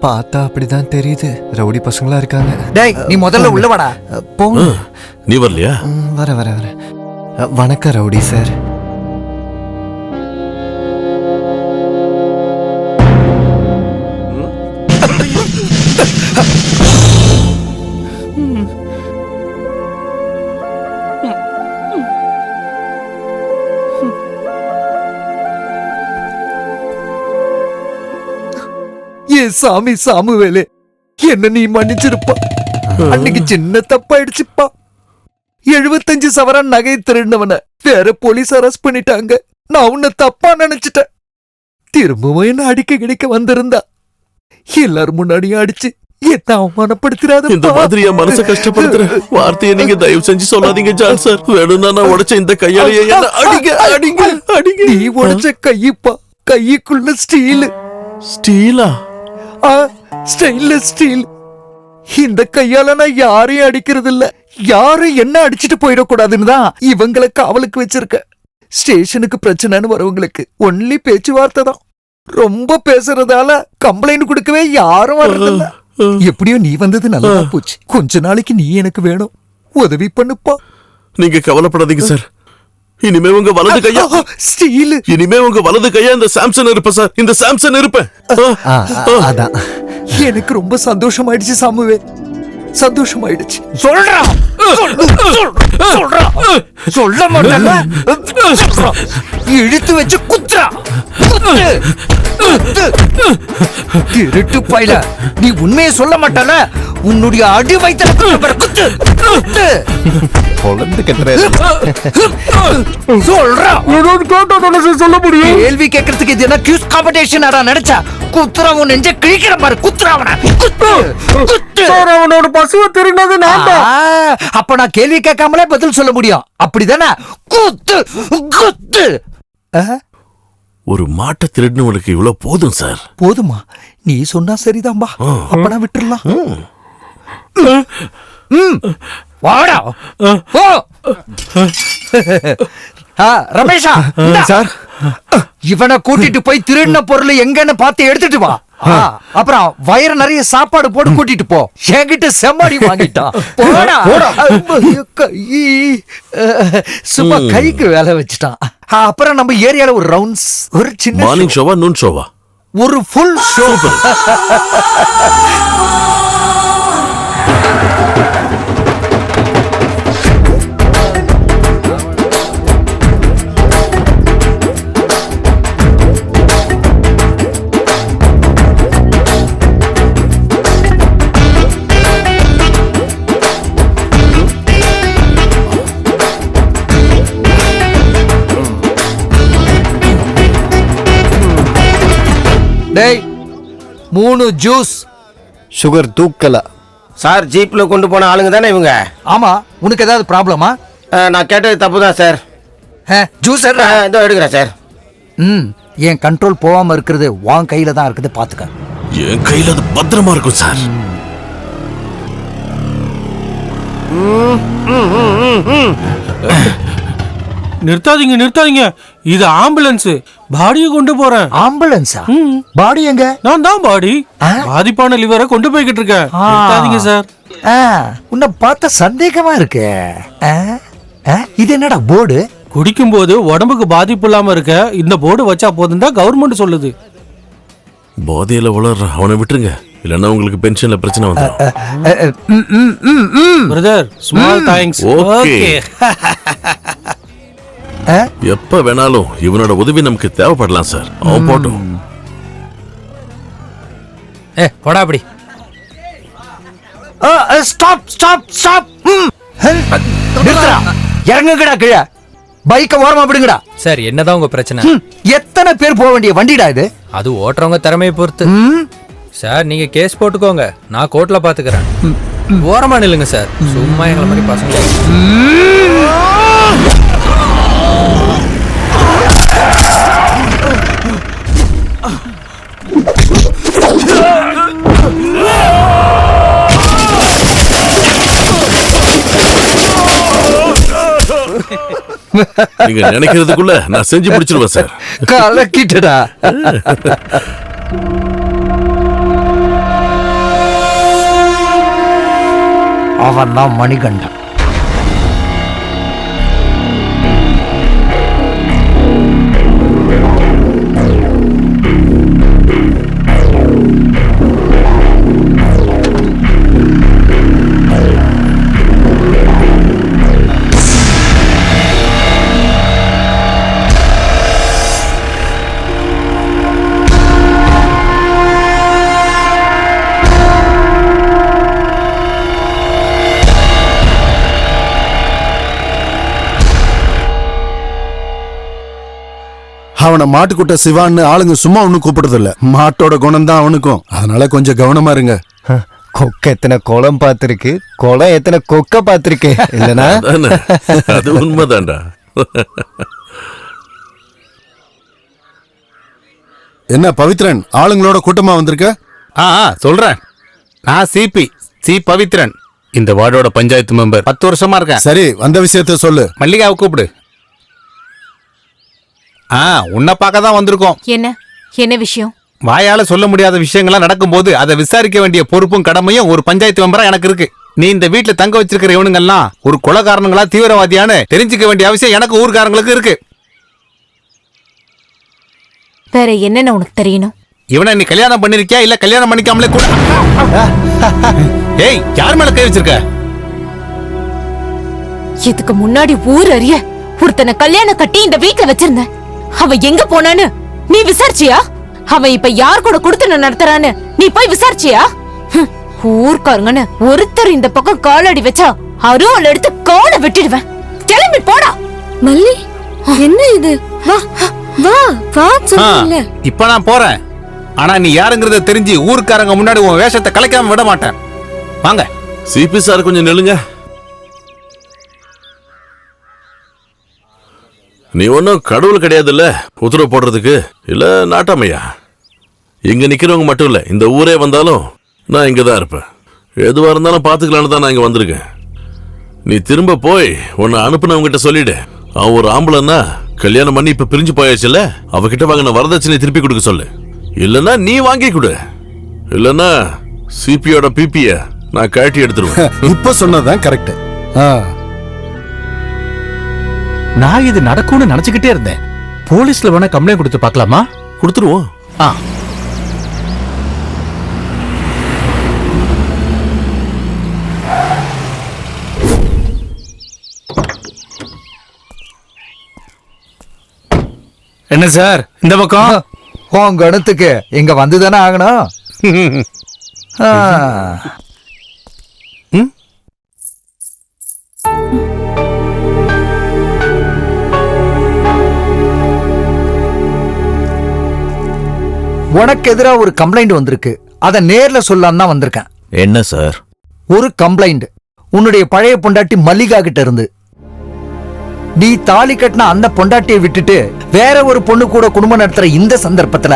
பார்த்தா அப்படிதான் தெரியுது. ரவுடி பசங்களா இருக்காங்க. டேய், நீ முதல்ல உள்ள வாடா. போங்க. நீ வரலையா? வர வணக்கம் ரவுடி சார். சாமி சாமுவேலே, என்ன நீ மன்னிச்சிருப்பா. அன்னைக்கு சின்ன தப்பாயிடுச்சுப்பா. 75 சவரன் நகை திருடினவன வேற போலீஸ் அரெஸ்ட் பண்ணிட்டாங்க. நான் உன்னை தப்பா நினைச்சிட்டேன். திரும்பவும் என்ன அடிக்க கிடைக்க வந்திருந்தா எல்லாரும் முன்னாடியும் அடிச்சு என்ன அவமானப்படுத்திராத. இந்த மாதிரி என் மனசை கஷ்டப்படுத்துற வார்த்தையை நீங்க தயவு செஞ்சு சொல்லாதீங்க ஜான் சார். வேணும்னா நான் உடைச்ச இந்த கையாலேயே என்ன அடிங்க அடிங்க அடிங்க. நீ உடைச்ச கையப்பா, கைக்குள்ள ஸ்டீல். ஸ்டீலா? Stainless steel. இந்த கையால நான் யாரையும் அடிக்கிறது இல்ல. யாரும் என்ன அடிச்சிட்டு போயிடக்கூடாதுன்னு தான் இவங்களை காவலுக்கு வச்சிருக்க. ஸ்டேஷனுக்கு பிரச்சனைன்னு வரவங்களுக்கு ஒன்லி பேச்சுவார்த்தை தான். ரொம்ப பேசுறதால கம்ப்ளைண்ட் கொடுக்கவே யாரும் வர்றதில்ல. எப்படியோ நீ வந்தது நல்லா போச்சு. கொஞ்ச நாளைக்கு நீ எனக்கு வேணும். உதவி பண்ணுப்பா. நீங்க கவலைப்படாதீங்க சார். இனிமே உங்க வலது கையா ஸ்டீல். இனிமே உங்க வலது கையா இந்த சாம்சன் இருப்பேன் சார். இந்த சாம்சன் இருப்பேன். அதான் எனக்கு ரொம்ப சந்தோஷமாயிடுச்சு சாமுவே. சந்தோஷமாயிடுச்சு. சொல்றா சொல்ல மாட்டேன். இழுத்து வச்சு குத்துறா. திருட்டு பையல, நீ உண்மையை சொல்ல மாட்டால. உன்னுடைய அடி வைத்தல குத்து குத்து. சொல்றா. சொல்ல முடியும். கேள்வி கேட்கறதுக்கு இது என்ன கியூஸ் காம்படிஷன் ஆடா நினைச்சா? குத்துறா, உன் நெஞ்ச கிழிக்கிற பாரு. குத்துறா அவன. குத்து குத்து. அவனோட பசுவை திருடினது நான் தான். அப்ப நான் கேள்வி கேட்காமலே பதில் சொல்ல முடியும். அப்படிதானே? குத்து குத்து. ஒரு மாட்டை திருடினவனுக்கு இவ்வளவு போதும் சார். போதுமா? நீ சொன்னா சரிதான்பா. அப்பனா விட்டுறலாம். வாடா. ரமேஷா சார், இவனை கூட்டிட்டு போய் திருடின பொருள் எங்கன்னு பார்த்து எடுத்துட்டு வா. அப்புறம் வயிறு நிறைய சாப்பாடு போட்டு கூட்டிட்டு போ. என்கிட்ட செம்மாடி வாங்கிட்டான். சும்மா கைக்கு வேலை வச்சுட்டான். அப்புறம் நம்ம ஏரியால ஒரு ரவுண்ட்ஸ், ஒரு சின்ன மார்னிங் ஷோவா நூன் ஷோவா? ஒரு ஃபுல் ஷோ. டேய், 3 ஜூஸ். Sugar தூக்கல sir. ஜீப்ல கொண்டு போன ஆளுங்க தானே இவங்க? ஆமா. உனக்கு ஏதாவது ப்ராப்ளமா? நான் கேட்டது தப்பு தான் சார். ஜூஸ் இதோ எடுக்கிறேன் சார். என் கண்ட்ரோல் போகாம இருக்கிறது உன் கையில தான் இருக்குது, பாத்துக்க. என் கையில அது பத்திரமா இருக்கும் சார். நிறுத்தாதீங்க நிறுத்தாதீங்க, இது ஆம்புலன்ஸ். பாடியை கொண்டு போறேன். ஆம்புலன்ஸா? பாடி எங்க? நான் தான் பாடி. பாதிப்பான லிவரை கொண்டு போய்கிட்டு இருக்கேன். நிறுத்தாதீங்க சார். உன்னை பார்த்தா சந்தேகமா இருக்கு. இது என்னடா போர்டு? குடிக்கும் போது உடம்புக்கு பாதிப்பு இல்லாம இருக்க இந்த போர்டு வச்சா போதும் தான் கவர்மெண்ட் சொல்லுது. போதையில வளர்ற அவனை விட்டுருங்க, இல்லன்னா உங்களுக்கு பென்ஷன்ல பிரச்சனை வந்துடும். Brother, small thanks. ஓகே. எப்ப வேணாலும் இவனோட உதவி நமக்கு தேவைப்படலாம் சார். அவன் போட்டோம். போடா அப்படி. Stop stop stop. இறங்குங்கடா கீழே. பைக்க ஓரமா விடுங்கடா. சார், என்னதான் உங்க பிரச்சனை? எத்தனை பேர் போக வேண்டிய வண்டிடா இது? அது ஓட்டுறவங்க திறமையை பொறுத்து. சார், நீங்க கேஸ் போட்டுக்கோங்க, நான் கோர்ட்ல பாத்துக்கிறேன். ஓரமா நில்லுங்க சார், சும்மா எங்களை மாதிரி பசங்க. நீங்க நினைக்கிறதுக்குள்ள நான் செஞ்சு முடிச்சிருவேன் சார். கலக்கிட்டடா. அவன் தான் மணிகண்டன். அவனை மாட்டுக்குட்ட சிவான்னு ஆளுங்க சும்மா ஒன்னும் கூப்பிடுறது இல்ல. மாட்டோட குணம் தான் அவனுக்கும். அதனால கொஞ்சம் கவனமா இருங்க. கொக்க எத்தனை குளம் பார்த்திருக்கு, குளம் எத்தனை கொக்க பார்த்திருக்கு இல்லனா? அது உண்மைதான்டா. என்ன பவித்ரன், ஆளுங்களோட கூட்டமா வந்திருக்க? சொல்றேன். நான் சி பவித்ரன், இந்த வார்டோட பஞ்சாயத்து மெம்பர். 10 வருஷமா இருக்கேன். சரி, வந்த விஷயத்த சொல்லு. மல்லிகாவை கூப்பிடு. உன்னை பார்க்க தான் வந்திருக்கோம். என்ன விஷயம்? வாயால சொல்ல முடியாத விஷயங்கள்லாம் நடக்கும்போது அதை விசாரிக்க வேண்டிய பொறுப்பும் கடமையும் ஒரு பஞ்சாயத்து மெம்பரா எனக்கு இருக்கு. நீ இந்த வீட்டுல தங்க வச்சிருக்கிற இவனுங்கெல்லாம் ஒரு கொலைகாரனுங்களா தீவிரவாதியான்னு தெரிஞ்சுக்க வேண்டிய அவசியம் எனக்கு ஊர்காரங்களுக்கு இருக்கு. வேற என்னன்னு உனக்கு தெரியணும்? இவனை நீ கல்யாணம் பண்ணிருக்கியா இல்ல கல்யாணம் பண்ணிக்காமலே கூட? ஏய், யார் மேல கை வச்சிருக்க? இதுக்கு முன்னாடி ஊர் அறிய ஒருத்தனை கல்யாணம் கட்டி இந்த வீட்டுல வச்சிருந்த. அவ எங்க போனான்னு நீ விசாரிச்சியா? அவன் இப்ப யார் கூட கொடுத்து நடத்துறான்னு நீ போய் விசாரிச்சியா? ஊர்க்காரங்கன்னு ஒருத்தர் இந்த பக்கம் காலடி வச்சா அருவாள் எடுத்து காலை வெட்டிடுவேன். கிளம்பி போடா. மல்லி, என்ன இது? வா வா வா சொல்ல. இப்ப நான் போறேன். ஆனா நீ யாருங்கறத தெரிஞ்சு ஊர்க்காரங்க முன்னாடி உன் வேஷத்தை கலைக்காம விட மாட்டேன். வாங்க. சிபி சார் கொஞ்சம் நில்லுங்க. நீ ஒன்னும் கடவுள் கிடையாதுல்ல உத்தரவு போடுறதுக்கு, இல்ல நாட்டாமையா? இங்க நிக்கிறவங்க மட்டும் இல்ல, இந்த ஊரே வந்தாலும் நான் இங்கதான் இருப்பேன். எதுவா இருந்தாலும் பாத்துக்கலான்னு தான் நான் இங்க வந்திருக்கேன். நீ திரும்ப போய் உன்னை அனுப்புனவங்கிட்ட சொல்லிடு, அவன் ஒரு ஆம்பளைன்னா கல்யாணம் பண்ணி இப்ப பிரிஞ்சு போயாச்சுல்ல, அவகிட்ட வாங்கின வரதட்சணை திருப்பி கொடுக்க சொல்லு. இல்லன்னா நீ வாங்கி கொடு, இல்லன்னா சிபியோட பிபிய நான் கழட்டி எடுத்துருவேன். இப்ப சொன்னதான் கரெக்ட். நான் இது நடக்கும்னு நினைச்சுக்கிட்டே இருந்தேன். போலீஸ்ல வேணா கம்ப்ளைண்ட் கொடுத்து பார்க்கலாமா? கொடுத்துருவோம். என்ன சார் இந்த பக்கம்? உன் கணத்துக்கு இங்க வந்துதானே ஆகணும். உனக்கு எதிராக ஒரு கம்ப்ளைண்ட் வந்திருக்கு. அத நேர்ல சொல்லலாம் தான் வந்திருக்கேன். என்ன சார்? ஒரு கம்ப்ளைண்ட் உன்னுடைய பழைய பொண்டாட்டி மல்லிகா கிட்ட இருந்து. நீ தாலி கட்டின அந்த பொண்டாட்டியை விட்டுட்டு வேற ஒரு பொண்ணு கூட குடும்பம் நடத்துற இந்த சந்தர்ப்பத்துல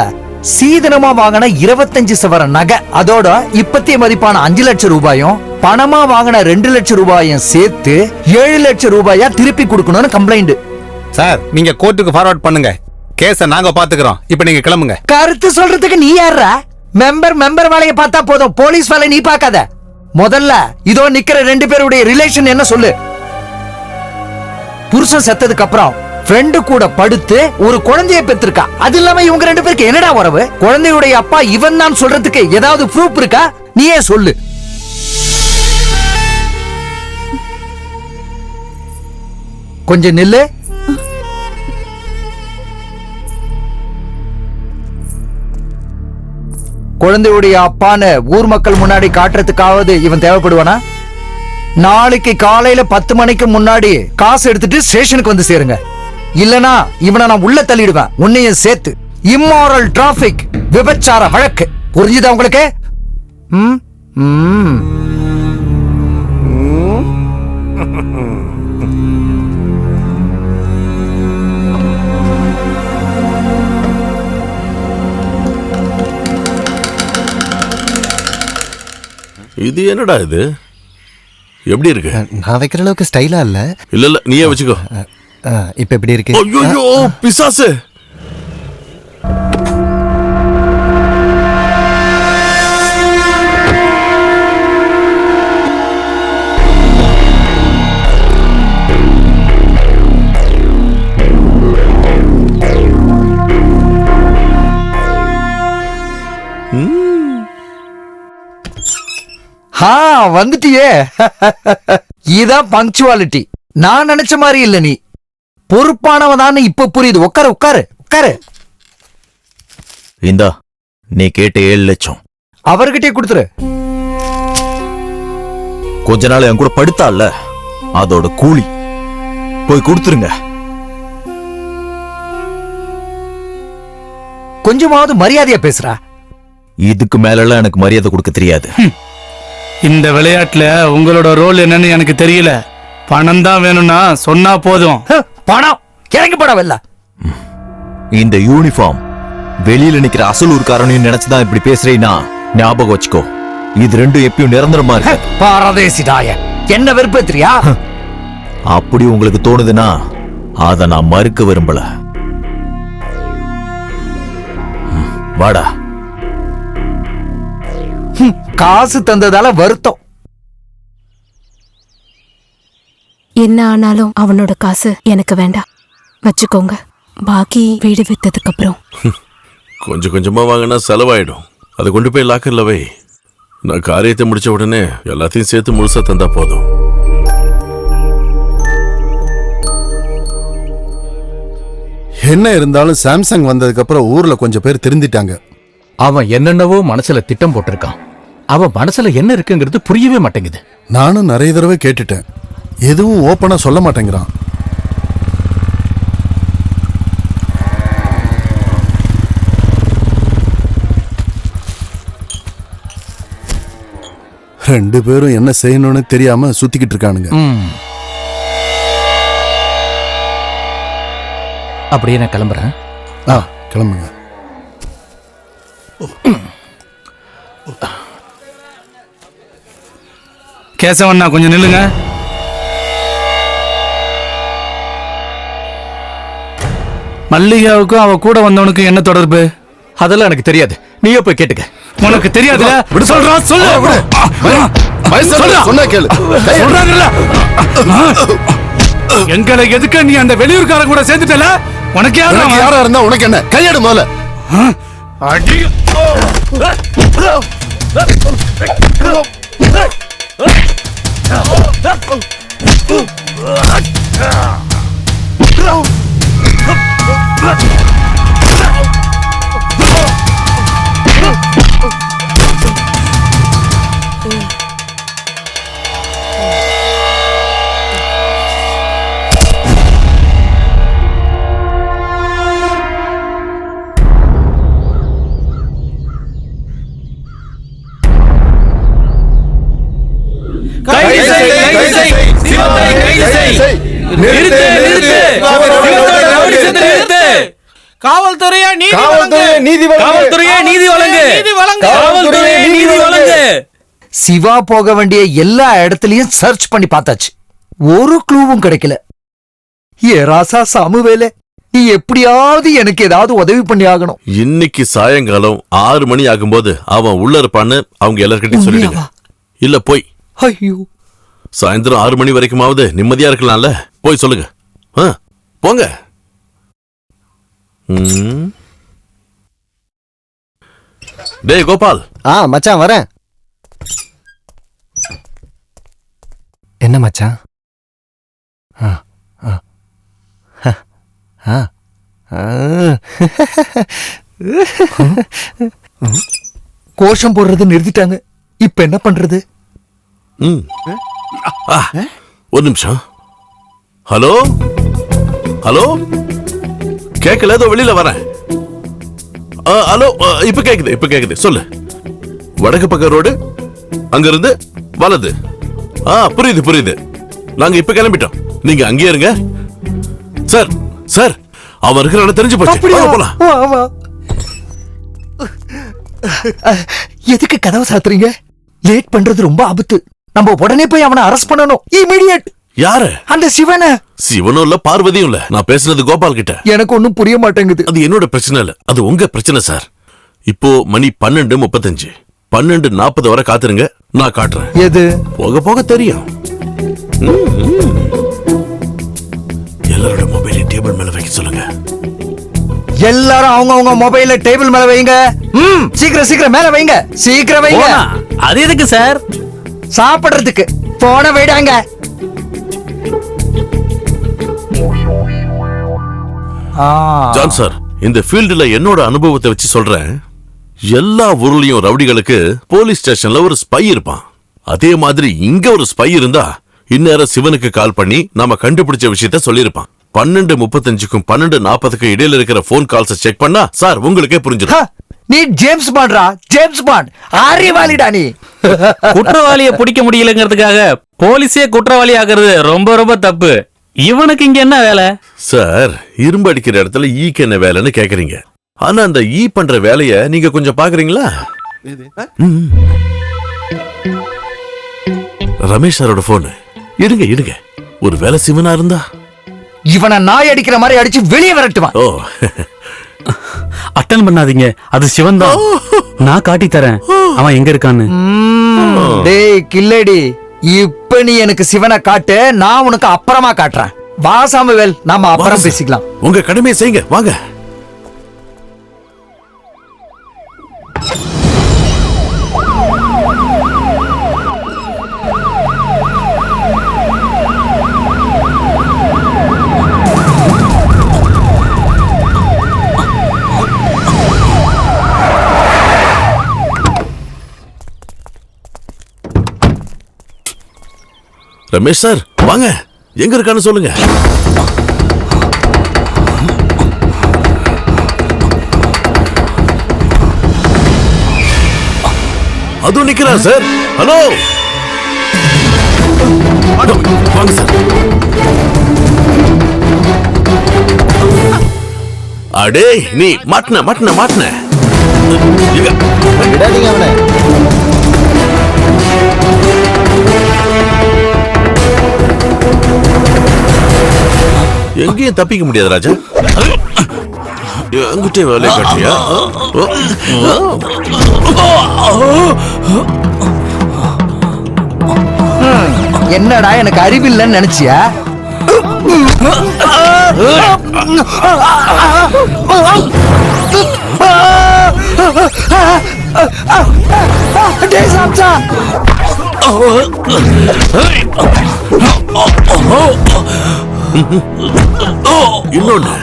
சீதனமா வாங்கின 25 சவரன் நகை, அதோட இப்பத்திய மதிப்பான 5 லட்சம் ரூபாயும் பணமா வாங்கின 2 லட்சம் ரூபாயும் சேர்த்து 7 லட்சம் ரூபாயா திருப்பி கொடுக்கணும்னு கம்ப்ளைண்ட். சார் நீங்க கோர்ட்டுக்கு ஃபார்வர்ட் பண்ணுங்க, கேஸ நாங்க பாத்துக்கிறோம். இப்ப நீங்க கிளம்புங்க. கருத்து சொல்றதுக்கு நீ யாரா? மெம்பர் வேலையை பார்த்தா போதும், போலீஸ் வேலை நீ பார்க்காத. முதல்ல இதோ நிக்கிற 2 பேருடைய ரிலேஷன் என்ன சொல்லு. புருஷன் செத்ததுக்கு அப்புறம் ஃப்ரெண்டு கூட படுத்து ஒரு குழந்தையை பெற்றிருக்கா. அது இல்லாம இவங்க 2 பேருக்கு என்னடா உறவு? குழந்தையுடைய அப்பா இவன் தான் சொல்றதுக்கு ஏதாவது ப்ரூஃப் இருக்கா? நீயே சொல்லு. கொஞ்சம் நில்லு. குழந்தையுடைய அப்பான்னு ஊர் மக்கள் முன்னாடி காட்டுறதுக்காவது இவன் தேவைப்படுவானா? நாளைக்கு காலையில 10 மணிக்கு முன்னாடி காசு எடுத்துட்டு ஸ்டேஷனுக்கு வந்து சேருங்க. இல்லனா இவனை நான் உள்ள தள்ளிடுவேன், உன்னையும் சேர்த்து. இம்மாரல் டிராபிக், விபச்சார வழக்கு. புரிஞ்சுதா உங்களுக்கு? இது என்னடா இது? எப்படி இருக்கு? நான் வைக்கிற அளவுக்கு ஸ்டைலா இல்ல. இல்ல நீயே வச்சுக்கோ. இப்ப எப்படி இருக்கு? ஐயோ பிசாசு! வந்துட்டியே. இதான் பங்க்சுவாலிட்டி. நான் நினைச்ச மாதிரி இல்ல, நீ பொறுப்பானவதான். இப்ப புரியுது. உட்காரு உட்காரு உட்காரு. இந்தா நீ கேட்ட 7 லட்சம் அவர்கிட்டே கொடுத்துரு. கொஞ்ச நாள் என் கூட படுத்தால, அதோட கூலி. போய் கொடுத்துருங்க. கொஞ்சமாவது மரியாதையா பேசுறா. இதுக்கு மேல எனக்கு மரியாதை கொடுக்க தெரியாது. இந்த விளையாட்டுல உங்களோட ரோல் என்னன்னு எனக்கு தெரியல. பணம் தான் வேணும்னா சொன்னா போதும். பணம் இறங்கி படம் இல்ல. இந்த யூனிஃபார்ம் வெளியில நிக்கிற அசலூர்காரனையும் நினைச்சுதான் இப்படி பேசுறீன்னா ஞாபகம் வச்சுக்கோ. இது ரெண்டும் எப்பயும் நிரந்தரமா இருக்கு. பாரதேசிடாய, என்ன வெறுப்பேத்திரியா? அப்படி உங்களுக்கு தோணுதுன்னா அத நான் மறுக்க விரும்பல. வாடா. காசு தந்ததால வருத்தம். என்ன ஆனாலும் அவனோட காசு எனக்கு வேண்டாம், வச்சுக்கோங்க. பாக்கி வீடு வித்ததுக்கு அப்புறம் கொஞ்சம் கொஞ்சமா வாங்கினா செலவாயிடும். அதை கொண்டு போய் லாக்கர்ல வை. நான் காரியத்தை முடிச்ச உடனே எல்லாத்தையும் சேர்த்து முழுசா தந்தா போதும். என்ன இருந்தாலும் சாம்சங் வந்ததுக்கு அப்புறம் ஊர்ல கொஞ்சம் பேர் திருந்திட்டாங்க. அவன் என்னென்னவோ மனசுல திட்டம் போட்டிருக்கான். அவன் மனசுல என்ன இருக்குங்கிறது புரியவே மாட்டேங்குது. நானும் நிறைய தடவை கேட்டுட்டேன், எதுவும் ஓப்பனா சொல்ல மாட்டேங்கிறான். ரெண்டு பேரும் என்ன செய்யணும்னு தெரியாம சுத்திக்கிட்டு இருக்கானுங்க. அப்படியே நான் கிளம்புறேன். கிளம்புங்க. கேசவண்ணா கொஞ்சம் நில்லுங்க. மல்லிகாவுக்கும் அவ கூட வந்தவனுக்கு என்ன தொடர்பு? அதெல்லாம் எனக்கு தெரியாது, நீயே போய் கேட்டுக்க. உனக்கு தெரியாதுல? சொல்றா சொல்லு. சொன்னா கேளு. எங்களை எதுக்கு நீ அந்த வெளியூர்கார கூட சேர்ந்துட்டல? உனக்கு யாரா இருந்தா உனக்கு என்ன? கையெடு முதல்ல. காவல்துறையே நீதி வழங்கு. சிவா போக வேண்டிய எல்லா இடத்துலயும் சர்ச் பண்ணி பார்த்தாச்சு, ஒரு க்ளூவும் கிடைக்கல. ஏ ராசா சாமுவேலே, நீ எப்படியாவது எனக்கு ஏதாவது உதவி பண்ணி ஆகணும். இன்னைக்கு சாயங்காலம் 6 மணி ஆகும்போது அவன் உள்ள இருப்பான்னு அவங்க எல்லார்கிட்டையும் சொல்லிடுங்க. இல்ல போய் ஐயோ, சாயந்தரம் 6 மணி வரைக்குமாவது நிம்மதியா இருக்கலாம்ல, போய் சொல்லுங்க. போங்க. டேய் கோபால். மச்சான் வரேன். என்ன மச்சான்? கோஷம் போடுறது நிறுத்திட்டாங்க, இப்ப என்ன பண்றது? ஒரு நிமிஷம். ஹலோ ஹலோ, கேட்கல, ஏதோ வெளியில வரேன். ஹலோ, இப்ப கேக்குது சொல்லு. வடக்கு பக்க ரோடு, அங்கிருந்து வலது. புரியுது. நாங்க இப்ப கிளம்பிட்டோம், நீங்க அங்கேயே இருங்க. சார் சார், அவன் இருக்கிற இடம் தெரிஞ்சு போச்சு. போலாம். எதுக்கு கதவை சாத்துறீங்க? லேட் பண்றது ரொம்ப ஆபத்து. நம்ம உடனே போய் அவனை அரெஸ்ட் பண்ணணும், இமிடியேட். யாரு? அந்த சிவனை. சிவனும் இல்ல, பார்வதியும் இல்ல. நான் பேசுறது கோபால் கிட்ட. எனக்கு ஒண்ணும் புரிய மாட்டேங்குது. அது என்னோட பிரச்சனை இல்ல, அது உங்க பிரச்சனை சார். இப்போ மணி 12:35. 12:40 வரை காத்துருங்க, நான் காட்டுறேன். எது? போக போக தெரியும். எல்லாரோட மொபைலை டேபிள் மேல வைக்க சொல்லுங்க. எல்லாரும் அவங்க மொபைல டேபிள் மேல வைங்க. சீக்கிரம் மேல வைங்க, சீக்கிரம் வைங்க. அது எதுக்கு சார்? சாப்பிடுறதுக்கு. போன வைடாங்க. ஜான் சார், இந்த ஃபீல்டுல என்னோட அனுபவத்தை வச்சு சொல்றேன். எல்லா ஊர்லயும் ரவுடிகளுக்கு போலீஸ் ஸ்டேஷன்ல ஒரு ஸ்பை இருப்பான். அதே மாதிரி இங்க ஒரு ஸ்பை இருந்தா இந்நேரம் சிவனுக்கு கால் பண்ணி நாம கண்டுபிடிச்ச விஷயத்த சொல்லிருப்பான். 12:35க்கும் 12:40க்கும் இடையில இருக்கிற போன் கால்ஸ் செக் பண்ணா சார் உங்களுக்கே புரிஞ்சிடும். நீ ஜேம்ஸ் பாண்ட்ரா, ஜேம்ஸ் பாண்ட். அறிவாளிடா நீ. குற்றவாளியை பிடிக்க முடியலங்கிறதுக்காக போலீஸே குற்றவாளி ஆகிறது ரொம்ப ரொம்ப தப்பு. இவனுக்கு இங்க என்ன வேலை? சார், இரும்பு அடிக்கிற இடத்துல ஈக்கு என்ன வேலைன்னு கேக்குறீங்க. ஆனா அந்த ஈ பண்ற வேலைய நீங்க கொஞ்சம் பாக்குறீங்களா? ரமேஷ் சாரோட போன். எடுங்க. ஒரு வேலை சிவனா இருந்தா இவனை நாய் அடிக்கிற மாதிரி அடிச்சு வெளியே விரட்டுவான். அட்டன் பண்ணாதீங்க, அது சிவன் தான். நான் காட்டி தரேன் அவன் எங்க இருக்கான்னு. டேய் கில்லடி, இப்ப நீ எனக்கு சிவனை காட்டு, நான் உனக்கு அப்புறமா காட்டுறேன். வா சாமுவேல், நாம அப்புறம் பேசிக்கலாம். உங்க கடமையை செய்யுங்க, வாங்க. ரமேஷ் சார், வாங்க. எங்க இருக்கான்னு சொல்லுங்க. அதுவும் நிக்கிறான் சார். ஹலோ, வாங்க சார். அடே, நீ மாட்டின. விடாதீங்க அவனை. எங்கேயும் தப்பிக்க முடியாது ராஜா. என்கிட்ட வேலை காட்டியா? என்னடா எனக்கு அறிவில்லைன்னு நினைச்சியா? இன்னொன்னு.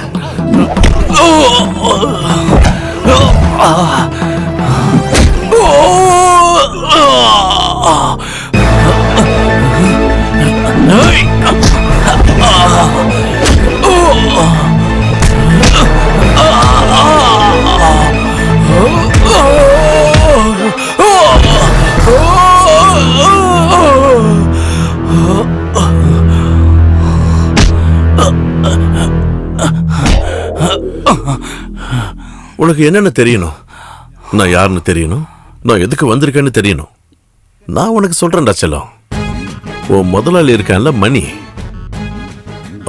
உனக்கு என்னென்ன தெரியணும்? நான் யாருன்னு தெரியணும், நான் எதுக்கு வந்திருக்கேன்னு தெரியணும். நான் உனக்கு சொல்றேன்டா செல்லம். உன் முதலாளி இருக்கான்ல மணி,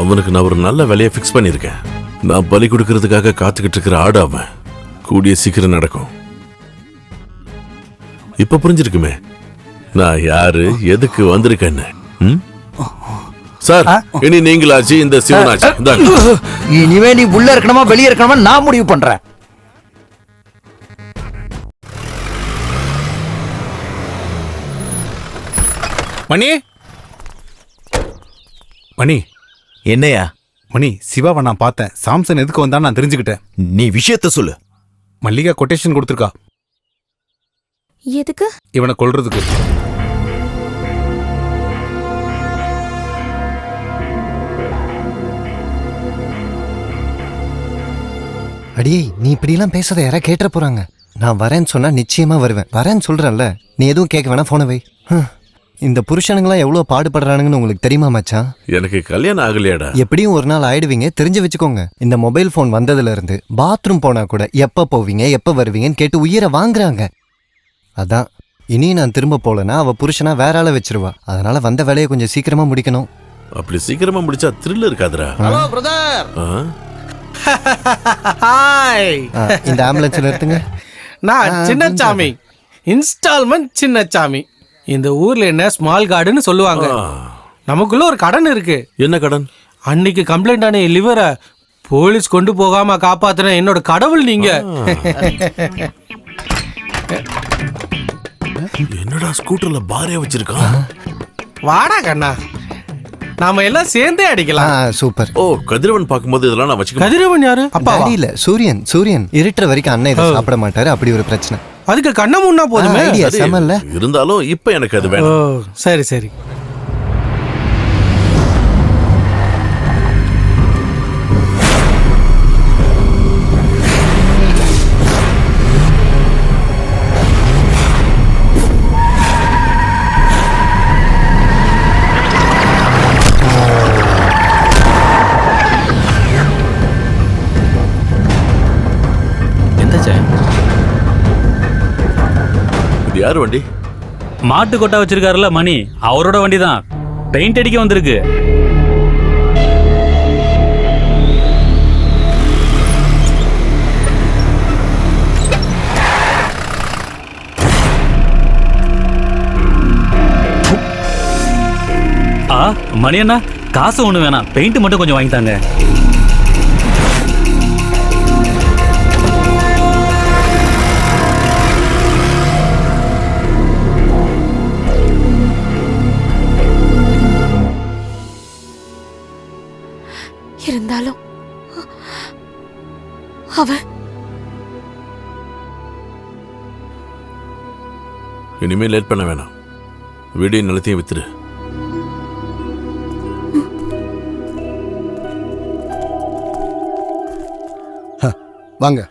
அவனுக்கு நான் ஒரு நல்ல வேலையை ஃபிக்ஸ் பண்ணியிருக்கேன். நான் பலி கொடுக்கறதுக்காக காத்துக்கிட்டு இருக்கிற ஆடு அவன். கூடிய சீக்கிரம் நடக்கும். இப்ப புரிஞ்சிருக்குமே நான் யாரு, எதுக்கு வந்திருக்கேன்னு. சார், இனி நீங்களாச்சு இந்த சிவனாச்சு. இனிமே நீ உள்ள இருக்கணுமா வெளியே இருக்கணுமா நான் முடிவு பண்றேன். மணி மணி என்னையா? மணி, சிவாவை நான் பார்த்தேன். சாம்சன் எதுக்கு வந்தான்னு நான் தெரிஞ்சுக்கிட்டேன். நீ விஷயத்த சொல்லு. மல்லிகா கொட்டேஷன் கொடுத்துருக்கா. எதுக்கு? இவனை கொல்றதுக்கு. அடியே, நீ இப்படிலாம் பேசாத, யாரா கேட்ட போறாங்க. நான் வரேன்னு சொன்னா நிச்சயமா வருவேன். வரேன்னு சொல்றேன்ல, நீ எதுவும் கேட்க வேணா, போன வை. இந்த புருஷனுங்களாம் எவ்வளவு பாடுபடுறானுங்கன்னு உங்களுக்கு தெரியுமா மச்சான்? எனக்கு கல்யாணம் ஆகலையாடா. எப்படியும் ஒரு நாள் ஆயிடுவீங்க, தெரிஞ்சு வச்சுக்கோங்க. இந்த மொபைல் போன் வந்ததுல இருந்து பாத்ரூம் போனா கூட எப்ப போவீங்க எப்ப வருவீங்கன்னு கேட்டு உயிரை வாங்குறாங்க. அதான் இனி நான் திரும்ப போலனா அவ புருஷனா வேற ஆள வச்சிருவா. அதனால வந்த வேலையை கொஞ்சம் சீக்கிரமா முடிக்கணும். அப்படி சீக்கிரமா முடிச்சா த்ரில் இருக்காதுடா. Hello brother. ஹாய். இந்த ஆம்புலன்ஸ்ல எடுத்துங்க. நான் சின்னச்சாமி, இன்ஸ்டால்மெண்ட் சின்னச்சாமி. இந்த ஊர்ல என்ன ஸ்மால் கார்டுன்னு சொல்லுவாங்க. நமக்குள்ள ஒரு கடன் இருக்கு. என்ன கடன்? அன்னைக்கு கம்ப்ளைண்ட் ஆன லிவரை போலீஸ் கொண்டு போகாம காப்பாத்தின என்னோட கடவுள் நீங்க. என்னடா ஸ்கூட்டர்ல பாரே வச்சிருக்கான்? வாடா கண்ணா, நாம எல்லாம் சேர்ந்தே அடிக்கலாம். சூப்பர். ஓ, கதிரவன் பாக்கும்போது இதெல்லாம் நான் வச்சுக்க. கதிரவன் யாரு? அப்பா இல்ல, சூரியன். சூரியன் இருட்டுற வரைக்கும் அண்ணன் இதை சாப்பிட மாட்டாரு. அப்படி ஒரு பிரச்சனை. அதுக்கு கண்ண முன்னா போதுமே. ஐடியா செமல்ல. இருந்தாலும் இப்ப எனக்கு அது வேணும். சரி சரி. யார் வண்டி? மாட்டு கொட்டா வச்சிருக்காருல மணி, அவரோட வண்டி தான். பெயிண்ட் அடிக்க வந்திருக்கு. மணி அண்ணா, காசு ஒண்ணு வேணாம், பெயிண்ட் மட்டும் கொஞ்சம் வாங்கிட்டாங்க. இருந்தாலும் அவன் இனிமே லேட் பண்ண வேணாம். வீடியோ நிலத்தையும் வித்துரு. வாங்க.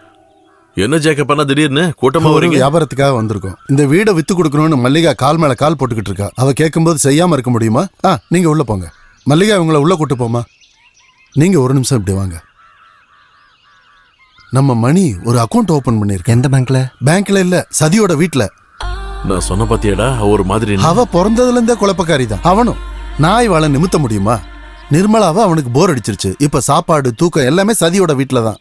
என்ன ஜேக்கப் பண்ணா திடீர்னு கூட்டமா ஒரு வரீங்க? வியாபாரத்துக்காக வந்திருக்கோம். இந்த வீடை வித்து கொடுக்கணும்னு மல்லிகா கால் மேல கால் போட்டுக்கிட்டு இருக்கா. அவ கேட்கும்போது செய்யாம இருக்க முடியுமா? நீங்க உள்ள போங்க. மல்லிகா உங்களை உள்ள கூட்டு போமா. நீங்க ஒரு நிமிஷம் இப்படி வாங்க. நம்ம மணி ஒரு அக்கௌண்ட் ஓபன் பண்ணிருக்க. எந்த பேங்க்ல? பேங்க்ல இல்ல, சதியோட வீட்ல. நான் சொன்ன பாத்தியாடா, ஒரு மாதிரி. அவ பிறந்ததுல இருந்தே குழப்பக்காரி தான். அவனும் நாய் வாழ நிமித்த முடியுமா? நிர்மலாவை அவனுக்கு போர் அடிச்சிருச்சு. இப்ப சாப்பாடு தூக்கம் எல்லாமே சதியோட வீட்ல தான்.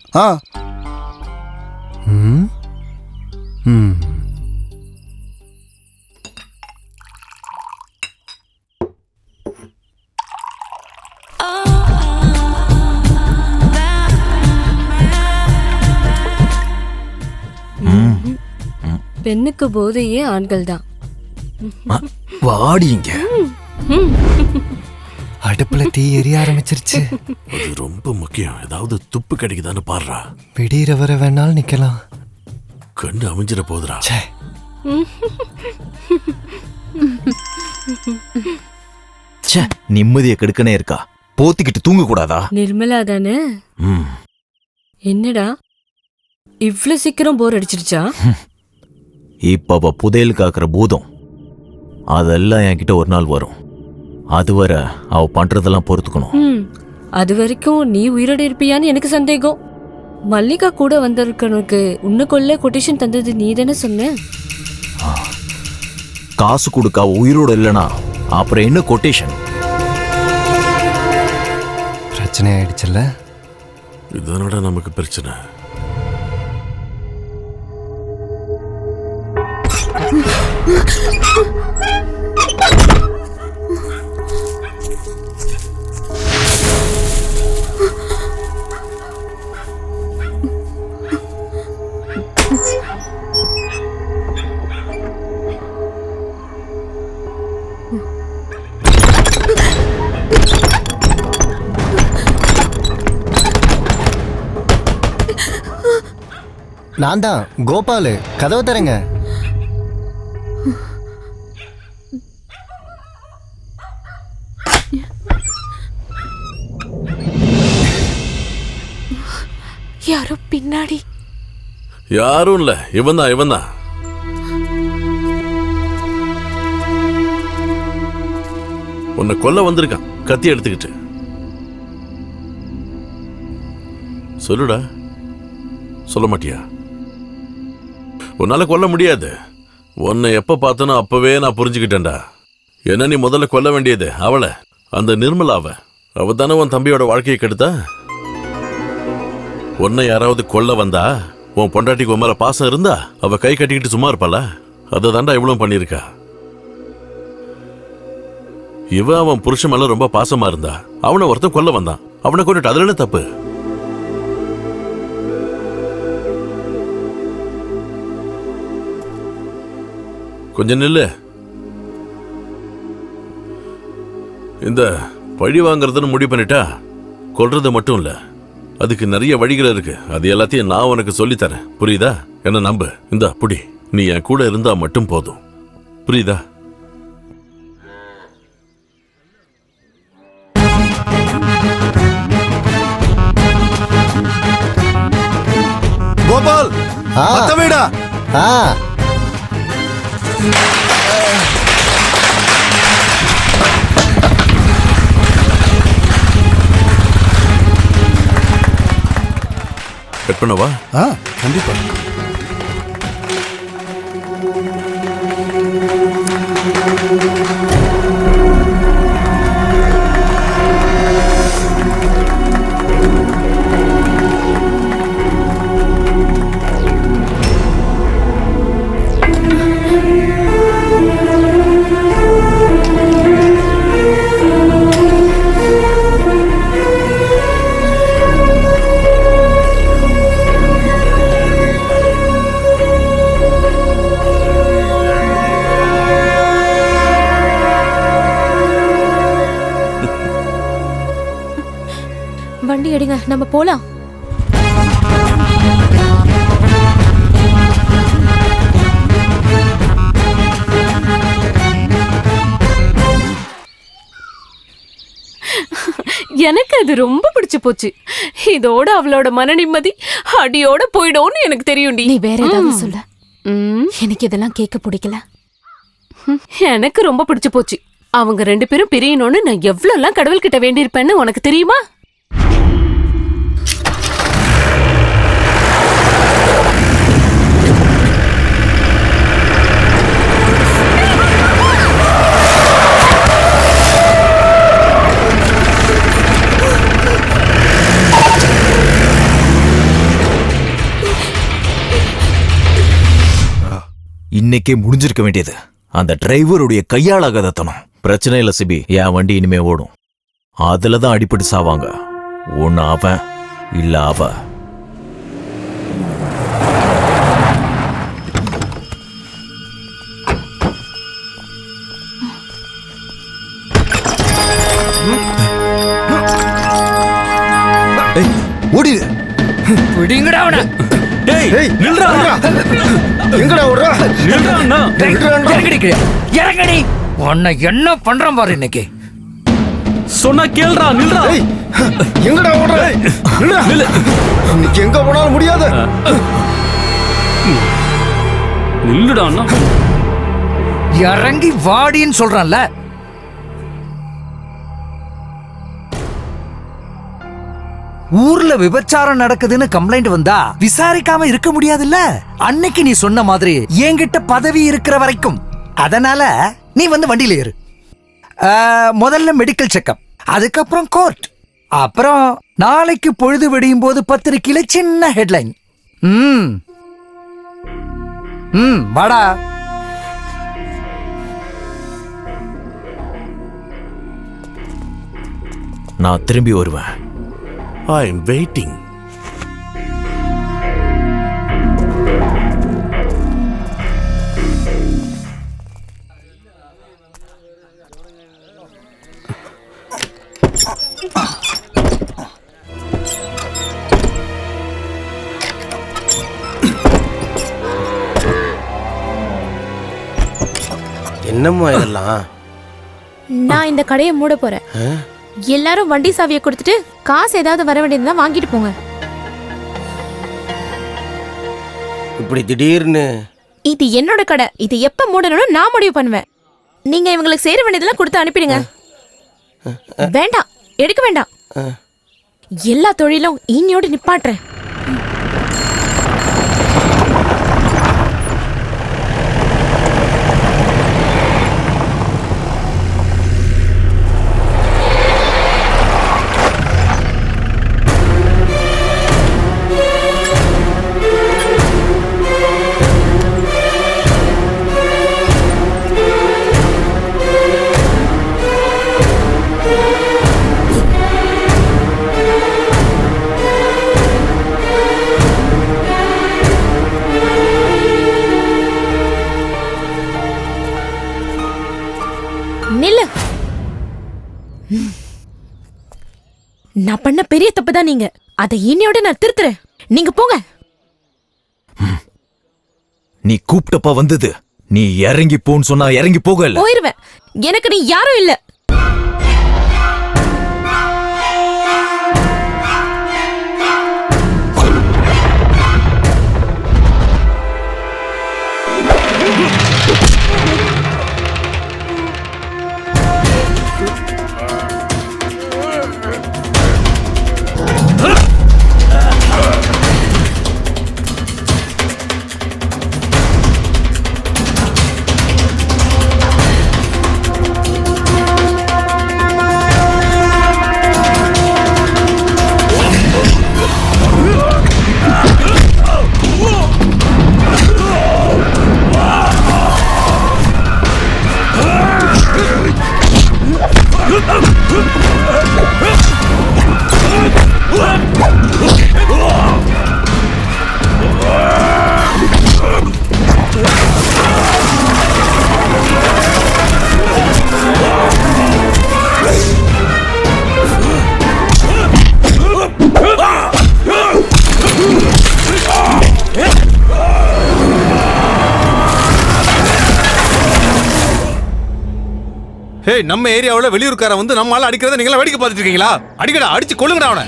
பெண்ணுக்கு போதையே ஆண்கள் தான். வாடிங்க. அடுப்புல தீ எரிய ஆரம்பிச்சிருச்சு. அது ரொம்ப முக்கியம். ஏதாவது துப்பு கிடைக்குதான்னு பாடுறா. விடியற வர வேணாலும் நிக்கலாம். கண்டு அமைஞ்சிட போதுரா. நிம்மதியை கெடுக்கனே இருக்கா. போத்திக்கிட்டு தூங்க கூடாதா? நிர்மலா தானே? என்னடா இவ்ளோ சீக்கிரம் போர் அடிச்சிருச்சா? இப்ப அவ புதையல் காக்குற பூதம் அதெல்லாம் என்கிட்ட ஒரு நாள் வரும். அதுவரை அவ பண்றதெல்லாம் பொறுத்துக்கணும். அது வரைக்கும் நீ உயிரோட இருப்பியான்னு எனக்கு சந்தேகம். மல்லிகா கூட வந்திருக்கனுக்கு உன்னை கொல்ல கொட்டேஷன் தந்தது நீ தானே சொன்ன? காசு கொடுக்க அவ உயிரோட இல்லனா அப்புறம் என்ன கொட்டேஷன்? பிரச்சனை ஆயிடுச்சுல்ல. இதனோட நமக்கு பிரச்சனை. நான் தான் கோபாலு, கதவை தரங்க. யாரோ பின்னாடி. யாரும் இல்ல, இவன் தான். உன்னை கொல்ல வந்திருக்கான் கத்தி எடுத்துக்கிட்டு. சொல்லுடா, சொல்ல மாட்டியா? உன்னால கொல்ல முடியாது. உன்னை எப்ப பார்த்தனோ அப்பவே நான் புரிஞ்சுக்கிட்டேன்டா. என்ன நீ முதல்ல கொல்ல வேண்டியது அவளை, அந்த நிர்மலாவை. அவ தானே உன் தம்பியோட வாழ்க்கையை கெடுத்தா. உன்னை யாராவது கொல்ல வந்தா உன் பொண்டாட்டிக்கு உன் மேல பாசம் இருந்தா அவ கை கட்டிக்கிட்டு சும்மா இருப்பாளா? அதை தாண்டா இவ்வளவு பண்ணிருக்கா. இவ அவன் புருஷன் மேல ரொம்ப பாசமா இருந்தா அவனை ஒருத்தன் கொல்ல வந்தான். அவனை கொண்டுட்டு அதுல என்ன தப்பு? கொஞ்சம் நில்லு. இந்த பழி வாங்கறதுன்னு முடிவு பண்ணிட்டா கொல்றது மட்டும் இல்ல, அதுக்கு நிறைய வழிகள் இருக்கு. அது எல்லாத்தையும் நான் உனக்கு சொல்லித்தரேன், புரியுதா? என்ன நம்பு. இந்த புடி, நீ என் கூட இருந்தா மட்டும் போதும், புரியுதா? கோபால், மத்த வீடா? கட் பண்ணவா? கண்டிப்பா. வண்டி எடுங்க, நம்ம போலாம். எனக்கு அது ரொம்ப பிடிச்சு போச்சு. இதோட அவளோட மன நிம்மதி அடியோட போயிடும்னு எனக்கு தெரியும்டி. நீ வேற ஏதாவது சொல்ல. எனக்கு இதெல்லாம் கேட்க பிடிக்கல. எனக்கு ரொம்ப பிடிச்சு போச்சு. அவங்க 2 பேரும் பிரியணும்னு நான் எவ்வளவுலாம் கடவுள்கிட்ட வேண்டியிருப்பேன்னு உனக்கு தெரியுமா? இன்னைக்கே முடிஞ்சிருக்க வேண்டியது அந்த டிரைவருடைய கையாளாகதத்தனம். பிரச்சனை இல்ல சிபி, என் வண்டி இனிமே ஓடும். அதுலதான் அடிபட்டு சாவாங்க. ஒன்னு அவன் இல்ல அவ. ஓடி விடுங்கடா அவனை. டேய் நில்றா. எங்கடா ஓடுற? நில்றா. இறங்கடி. உன்னை என்ன பண்றான் பாரு இன்னைக்கு. சொன்னா கேளுடா, நில்றா. எங்கடா ஓடுற? நில்லு. இன்னைக்கு எங்க போனாலும் முடியாது. நில்லுடா அண்ணா. இறங்கி வாடின்னு சொல்றான்ல. ஊர்ல விபச்சாரம் நடக்குதுன்னு கம்ப்ளைண்ட் வந்தா விசாரிக்காம இருக்க முடியாதுல்ல. அன்னைக்கு நீ சொன்ன மாதிரி என்கிட்ட பதவி இருக்கிற வரைக்கும். அதனால நீ வந்து வண்டியில ஏறு. முதல்ல மெடிக்கல் செக்அப், அதுக்கப்புறம் கோர்ட், அப்புறம் நாளைக்கு பொழுது விடியும் போது பத்திரிக்கையில சின்ன ஹெட்லைன். வாடா. நான் திரும்பி வருவேன். I am waiting. என்னம்மா இதெல்லாம்? நான் இந்த கடையை மூட போறேன். எல்லாரும் வண்டி சாவியை கொடுத்துட்டு காசு ஏதாவது வர வேண்டியதுதான் வாங்கிட்டு போங்க. இப்படி திடீர்னு? இது என்னோட கடை. இது எப்ப மூடணும்னு நான் முடிவு பண்ணுவேன். நீங்க இவங்களுக்கு சேர வேண்டியதெல்லாம் கொடுத்து அனுப்பிடுங்க. வேண்டாம், எடுக்க வேண்டாம். எல்லா தொழிலும் இன்னையோடு நிப்பாட்டுறேன். நில்லு. நான் பண்ண பெரிய தப்பு தான். நீங்க அதை இன்னையோட நான் திருத்துறேன். நீங்க போங்க. நீ கூப்பிட்டப்ப வந்தது. நீ இறங்கி போன்னு சொன்னா இறங்கி போகல. போயிருவேன். எனக்கு நீ யாரும் இல்ல. ஹேய், நம்ம ஏரியாவுல வெளியூர்காரன் வந்து நம்ம ஆள அடிக்கிறத நீங்களா வேடிக்கை பார்த்துட்டு இருக்கீங்களா? அடிக்கடா, அடிச்சு கொல்லுங்கடா அவனை.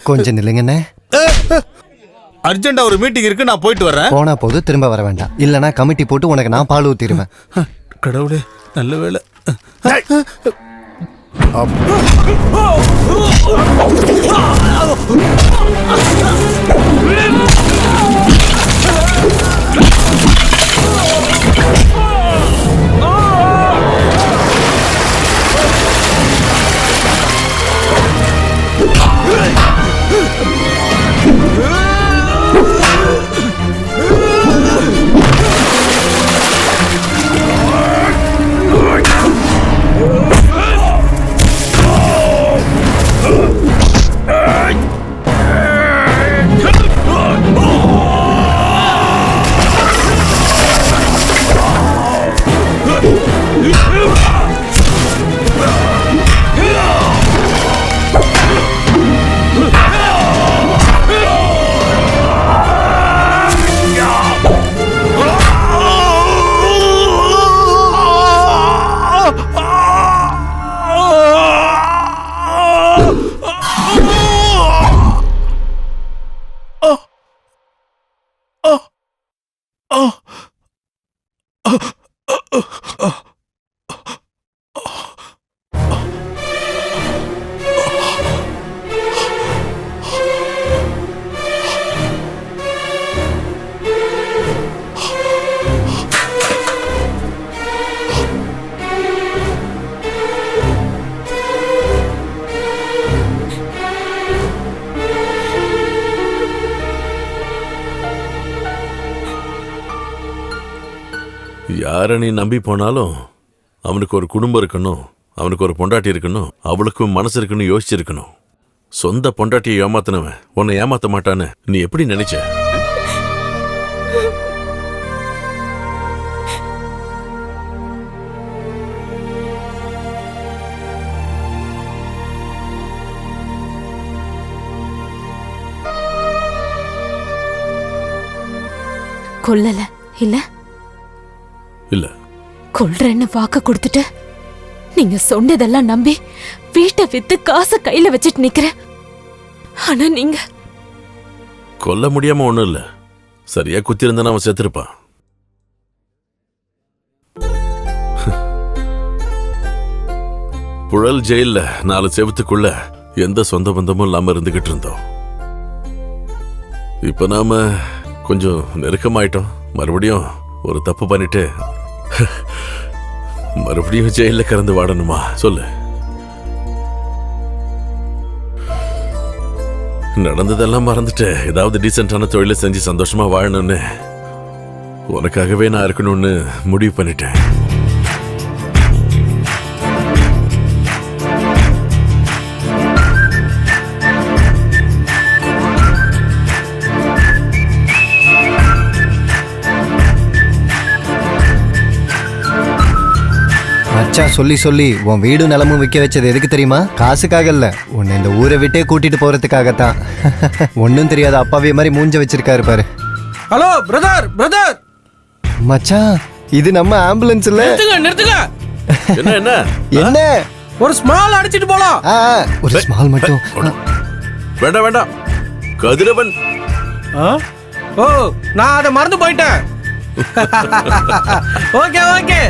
கொஞ்சம் நில்லுங்கண்ணே. அர்ஜென்டா ஒரு மீட்டிங் இருக்கு, நான் போயிட்டு வரேன். போனா போது திரும்ப வர வேண்டாம். இல்லனா கமிட்டி போட்டு உனக்கு நான் பால் ஊத்திடுவேன். கடவுளே, நல்ல வேளை. யாரை நீ நம்பி போனாலும் அவனுக்கு ஒரு குடும்பம் இருக்கணும், அவனுக்கு ஒரு பொண்டாட்டி இருக்கணும், அவளுக்கும் மனசு இருக்கணும், யோசிச்சிருக்கணும். சொந்த பொண்டாட்டியை ஏமாத்தினவன் உன்னை ஏமாத்த மாட்டான்னு நீ எப்படி நினைச்ச? கொல்லல இல்ல இல்ல. கொல்றேன்னு வாக்கு கொடுத்துட்டு நீங்க சொன்னதெல்லாம் நம்பி வீட்டை வித்து காசை கையில வச்சுட்டு நிக்கிறேன். ஆனா நீங்க கொல்ல முடியாம ஒண்ணும் இல்ல. சரியா குத்தி இருந்தா அவன் செத்துருப்பான். புழல் ஜெயில்ல 4 செவத்துக்குள்ள எந்த சொந்த பந்தமும் இல்லாம இருந்துகிட்டு இருந்தோம். இப்ப நாம கொஞ்சம் நெருக்கமாயிட்டோம். மறுபடியும் ஒரு தப்பு பண்ணிட்டு மறுபடியும் ஜெயில கறந்து வாடணுமா சொல்லு? நடந்ததெல்லாம் மறந்துட்டு ஏதாவது டீசென்டான தொழிலை செஞ்சு சந்தோஷமா வாழணும்னு உனக்காகவே நான் இருக்கணும்னு முடிவு பண்ணிட்டேன். மச்சான் சொல்லி சொல்லி உன் வீடு நிலமும் விற்க வச்சது எதுக்கு தெரியுமா? காசுக்காக இல்ல, உன்னை இந்த ஊரை விட்டே கூட்டிட்டு போறதுக்காகத்தான். ஒன்னும் தெரியாத அப்பாவிய மாதிரி மூஞ்ச வச்சிருக்காரு பாரு. Hello brother, brother. மச்சான் இது நம்ம ஆம்புலன்ஸ் இல்ல. நிறுத்துங்க. என்ன என்ன என்ன? ஒரு ஸ்மால் அடிச்சிட்டு போலாம். ஒரு ஸ்மால் மட்டும். வேண்டாம் வேண்டாம் கதிரவன். ஓ நான் அதை மறந்து போயிட்டேன். Okay okay.